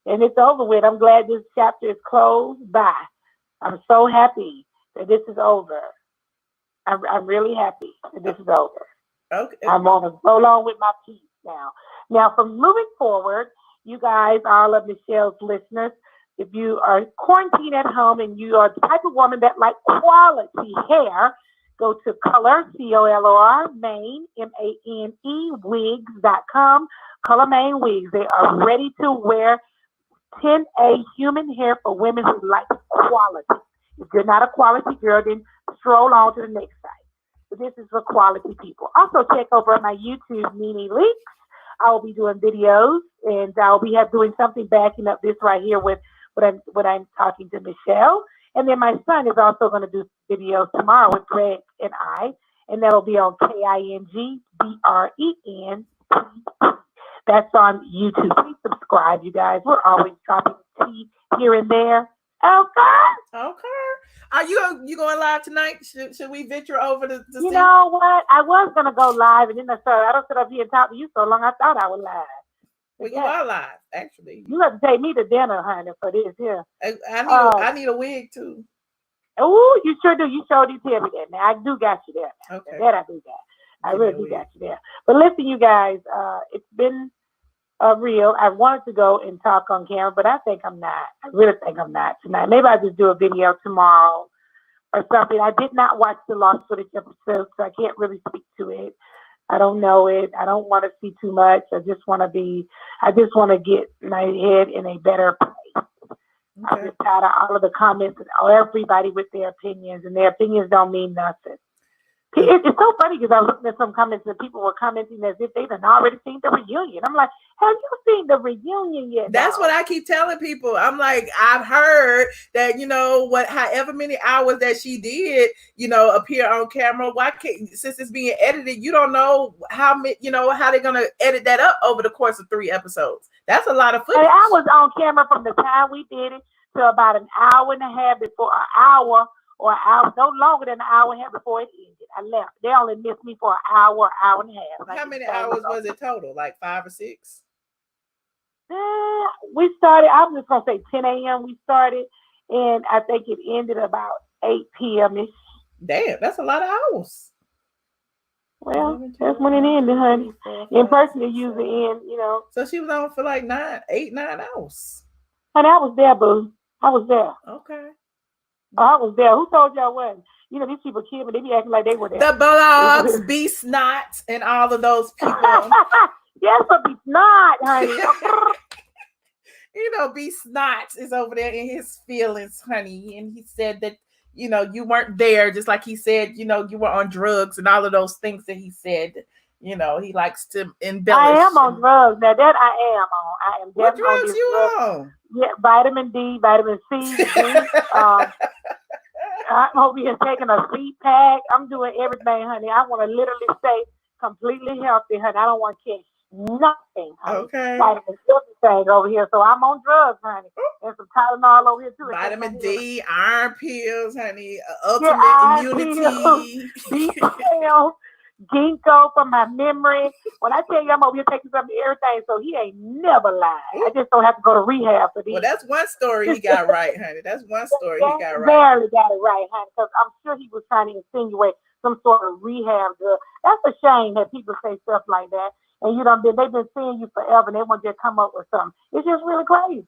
And it's over with. I'm glad this chapter is closed. Bye. I'm so happy that this is over. I'm really happy that this is over. Okay. I'm going to roll on with my peace now. Now, from moving forward, you guys, all of Michelle's listeners, if you are quarantined at home and you are the type of woman that like quality hair, go to Color, COLOR, Maine, MANE, wigs.com. Color Maine Wigs. They are ready to wear 10A human hair for women who like quality. If you're not a quality girl, then stroll on to the next site. But this is for quality people. Also, check over at my YouTube, Nene Leakes. I will be doing videos, and I'll be doing something backing up this right here with what I'm talking to Michelle. And then my son is also going to do videos tomorrow with Greg and I, and that'll be on KINGBREN. That's on YouTube. Please subscribe, you guys. We're always dropping tea here and there. Okay. Are you going live tonight? Should we venture over to You know what? I was gonna go live, and then I don't sit up here and talk to you so long. I thought I was live. Well, you are live, actually. You have to take me to dinner, honey, for this here. I need a wig too. Oh, you sure do. You sure do tell me that. Now I do got you there. Okay. That I do got. I really do got you there. But listen, you guys, it's been real. I wanted to go and talk on camera, but I think I'm not. I really think I'm not tonight. Maybe I'll just do a video tomorrow or something. I did not watch the lost footage episode, so I can't really speak to it. I don't know it. I don't want to see too much. I just want to get my head in a better place. Okay. I'm just tired of all of the comments and everybody with their opinions, and their opinions don't mean nothing. It's so funny because I was looking at some comments and people were commenting as if they'd already seen the reunion. I'm like, have you seen the reunion yet? That's what I keep telling people. I'm like, I've heard that, however many hours that she did, appear on camera. Why can't, since it's being edited, you don't know how they're going to edit that up over the course of 3 episodes. That's a lot of footage. And I was on camera from the time we did it to about an hour and a half before an hour. Or an hour, no longer than an hour and a half before it ended. I left. They only missed me for an hour and a half. How many hours was it total? Like 5 or 6? We started, I'm just going to say 10 a.m. we started, and I think it ended about 8 p.m.-ish. Damn, that's a lot of hours. Well, that's when it ended, honey. In person, it usually ends, So she was on for like 8, 9 hours. Honey, I was there, boo. I was there. Okay. I was there. Who told you I wasn't? These people killed me. They be acting like they were there. The blogs, Be Snot, and all of those people. Yes, but Be Snot, honey. Be Snot is over there in his feelings, honey. And he said that, you weren't there, just like he said, you were on drugs and all of those things that he said. He likes to embellish. I am on drugs. Now that I am on. I am what definitely drugs you on? Yeah, vitamin D, vitamin C, zinc. I'm over here taking a sleep pack. I'm doing everything, honey. I want to literally stay completely healthy, honey. I don't want to catch nothing, honey. Okay. Vitamin everything over here. So I'm on drugs, honey. And some Tylenol over here too. Vitamin D, iron pills, honey. Ultimate immunity. B12, ginkgo for my memory. When I tell you I'm over here taking some of everything, so he ain't never lied. I just don't have to go to rehab for these. Well, that's one story he got right, honey. That's one story he got right. Barely got it right, honey, because I'm sure he was trying to insinuate some sort of rehab drug. That's a shame that people say stuff like that. And they've been seeing you forever, and they want you to come up with something. It's just really crazy.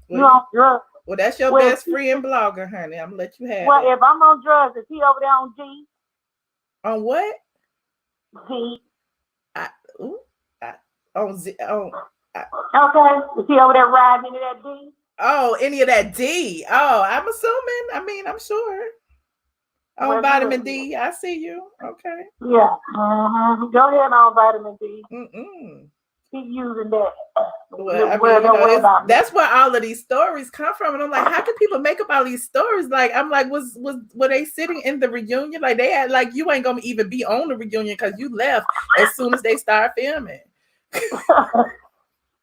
Well, on drugs. Well, that's your best friend blogger, honey. I'm gonna let you have it. Well, if I'm on drugs, is he over there on G? On what? G. Okay. Is he over there riding into that D? Oh, any of that D? Oh, I'm assuming. I'm sure. On vitamin D, I see you. Okay. Yeah. Go ahead on vitamin D. Keep using that. Well, that's where all of these stories come from, and I'm like, how can people make up all these stories? Like, I'm like, were they sitting in the reunion? Like, they had you ain't gonna even be on the reunion because you left as soon as they start filming.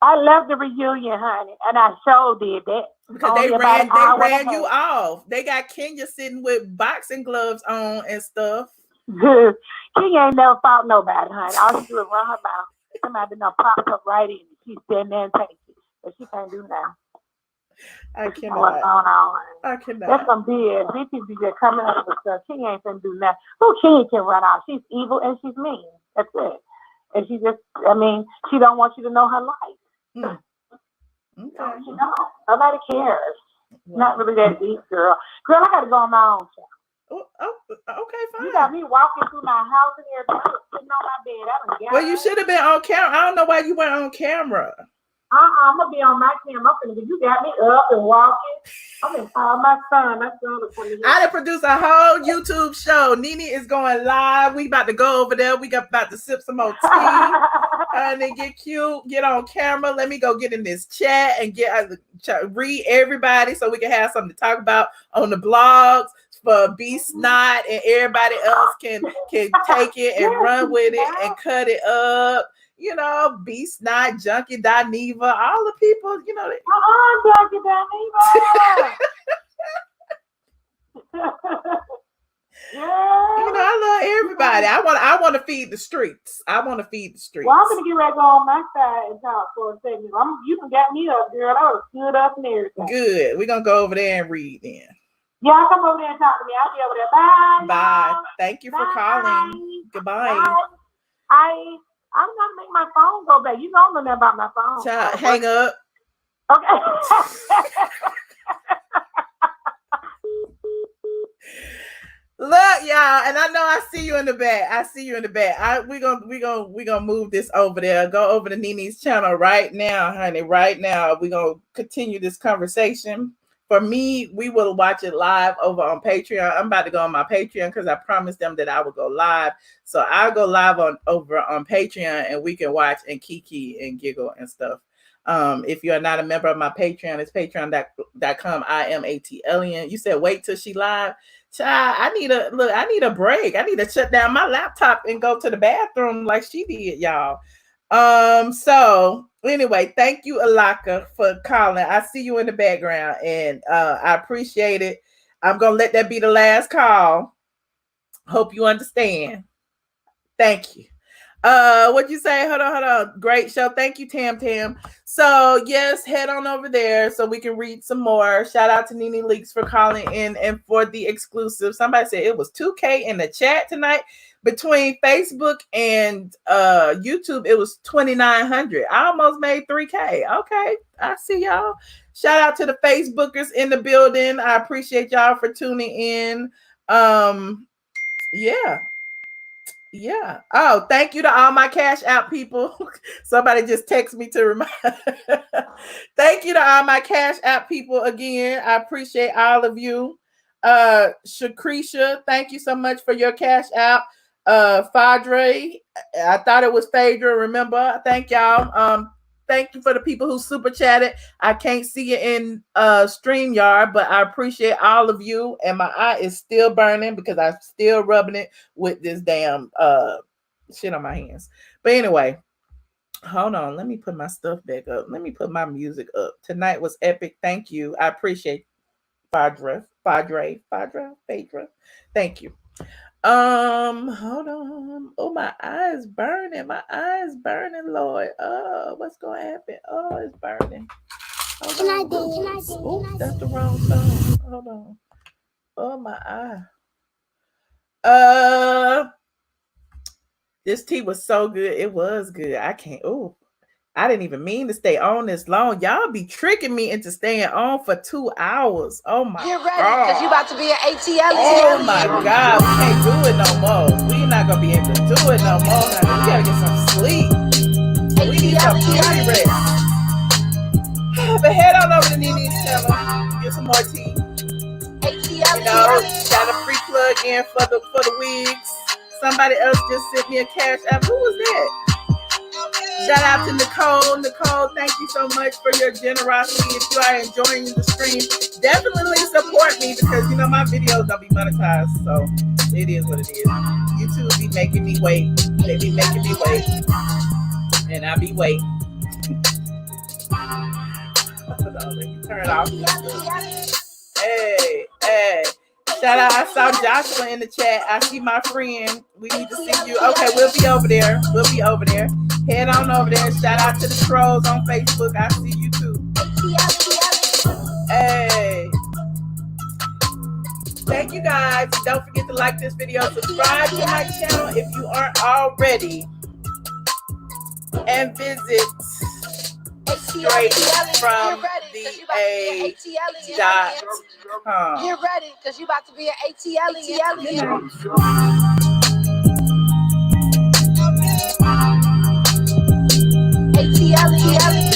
I left the reunion, honey, and I sure did that. Because they ran you off. They got Kenya sitting with boxing gloves on and stuff. Kenya ain't never fought nobody, honey. All she do is run her mouth. Somebody done popped up right in. She's standing there and takes it. But she can't do now. I What's cannot. going on? I That's cannot. some BS. These people be just coming up with stuff. King ain't finna do nothing. Who King can run out? She's evil and she's mean. That's it. And she just, I mean, she don't want you to know her life. Mm. No, Okay. she don't. Nobody cares. Well, Not really that deep, girl. Girl, I gotta go on my own channel. okay, You got fine. me walking through my house and everything. I was sitting on my bed. I was Well, you should have been on camera. I don't know why you weren't on camera. I'm gonna be on my camera. You got me up and walking. I'm gonna call my son. My son will come in. I done produced a whole YouTube show. Nene is going live. We about to go over there. We about to sip some more tea. And then get cute, get on camera. Let me go get in this chat and read everybody so we can have something to talk about on the blogs for B Snot, and everybody else can take it and run with it and cut it up. You know, B Snot, Junkie, Dineva, all the people, you know. Junkie, Dineva. Yeah. You know, I love everybody. I want to feed the streets. I want to feed the streets. Well, I'm gonna get ready to go on my side and talk for a second. You can get me up, girl. I was stood up and everything. Good. We're gonna go over there and read then. Yeah, come over there and talk to me. I'll be over there. Bye. Bye. Thank you for calling. Goodbye. Bye. I'm gonna make my phone go back. You don't know nothing about my phone. Child, hang up. Okay. Look, y'all, and I know I see you in the back. I see you in the back. We gonna move this over there. Go over to Nene's channel right now, honey. Right now, we're gonna continue this conversation. For me, we will watch it live over on Patreon. I'm about to go on my Patreon because I promised them that I would go live. So I'll go live over on Patreon, and we can watch and kiki and giggle and stuff. If you are not a member of my Patreon, it's patreon.com. iamATLien. You said wait till she live. Child, I need a break. I need to shut down my laptop and go to the bathroom like she did, y'all. So anyway, thank you, Alaka, for calling. I see you in the background, and I appreciate it. I'm gonna let that be the last call. Hope you understand. Thank you. What'd you say? Hold on. Great show. Thank you, Tam. So yes, head on over there so we can read some more. Shout out to Nene Leakes for calling in and for the exclusive. Somebody said it was 2K in the chat tonight. Between Facebook and YouTube, it was 2,900. I almost made 3K. Okay, I see y'all. Shout out to the Facebookers in the building. I appreciate y'all for tuning in. Yeah. Oh, thank you to all my Cash App people. Somebody just text me to remind. Thank you to all my Cash App people again. I appreciate all of you. Shakrisha, thank you so much for your Cash App. Fadre, I thought it was Phaedra. Remember? Thank y'all. Thank you for the people who super chatted. I can't see you in StreamYard, but I appreciate all of you. And my eye is still burning because I'm still rubbing it with this damn shit on my hands. But anyway, hold on. Let me put my stuff back up. Let me put my music up. Tonight was epic. Thank you. I appreciate Phaedra. Thank you. Hold on. Oh, my eyes burning. Lord. Oh, what's gonna happen? Oh, it's burning. Hold on. Oh, that's the wrong song. Hold on. Oh, my eye. This tea was so good. It was good. I didn't even mean to stay on this long. Y'all be tricking me into staying on for 2 hours. Oh my God. Get ready, because you about to be an ATLien. Oh my God. We can't do it no more. We're not going to be able to do it no more. We got to get some sleep. We need some beauty rest. But head on over to Nene's channel. Get some more tea. You know, got a free plug in for the wigs. Somebody else just sent me a Cash App. Who was that? Shout out to Nicole. Nicole, thank you so much for your generosity. If you are enjoying the stream, definitely support me because, you know, my videos don't be monetized. So it is what it is. YouTube be making me wait. They be making me wait. And I be waiting. Hold on, let me turn it off. Hey. Shout out. I saw Joshua in the chat. I see my friend. We need to see you. Okay, we'll be over there. Head on over there. Shout out to the trolls on Facebook. I see you too. Thank you guys. Don't forget to like this video, subscribe to my channel if you aren't already, and visit straight from the A.com. Get ready, because you about to be an ATLien. ATLien.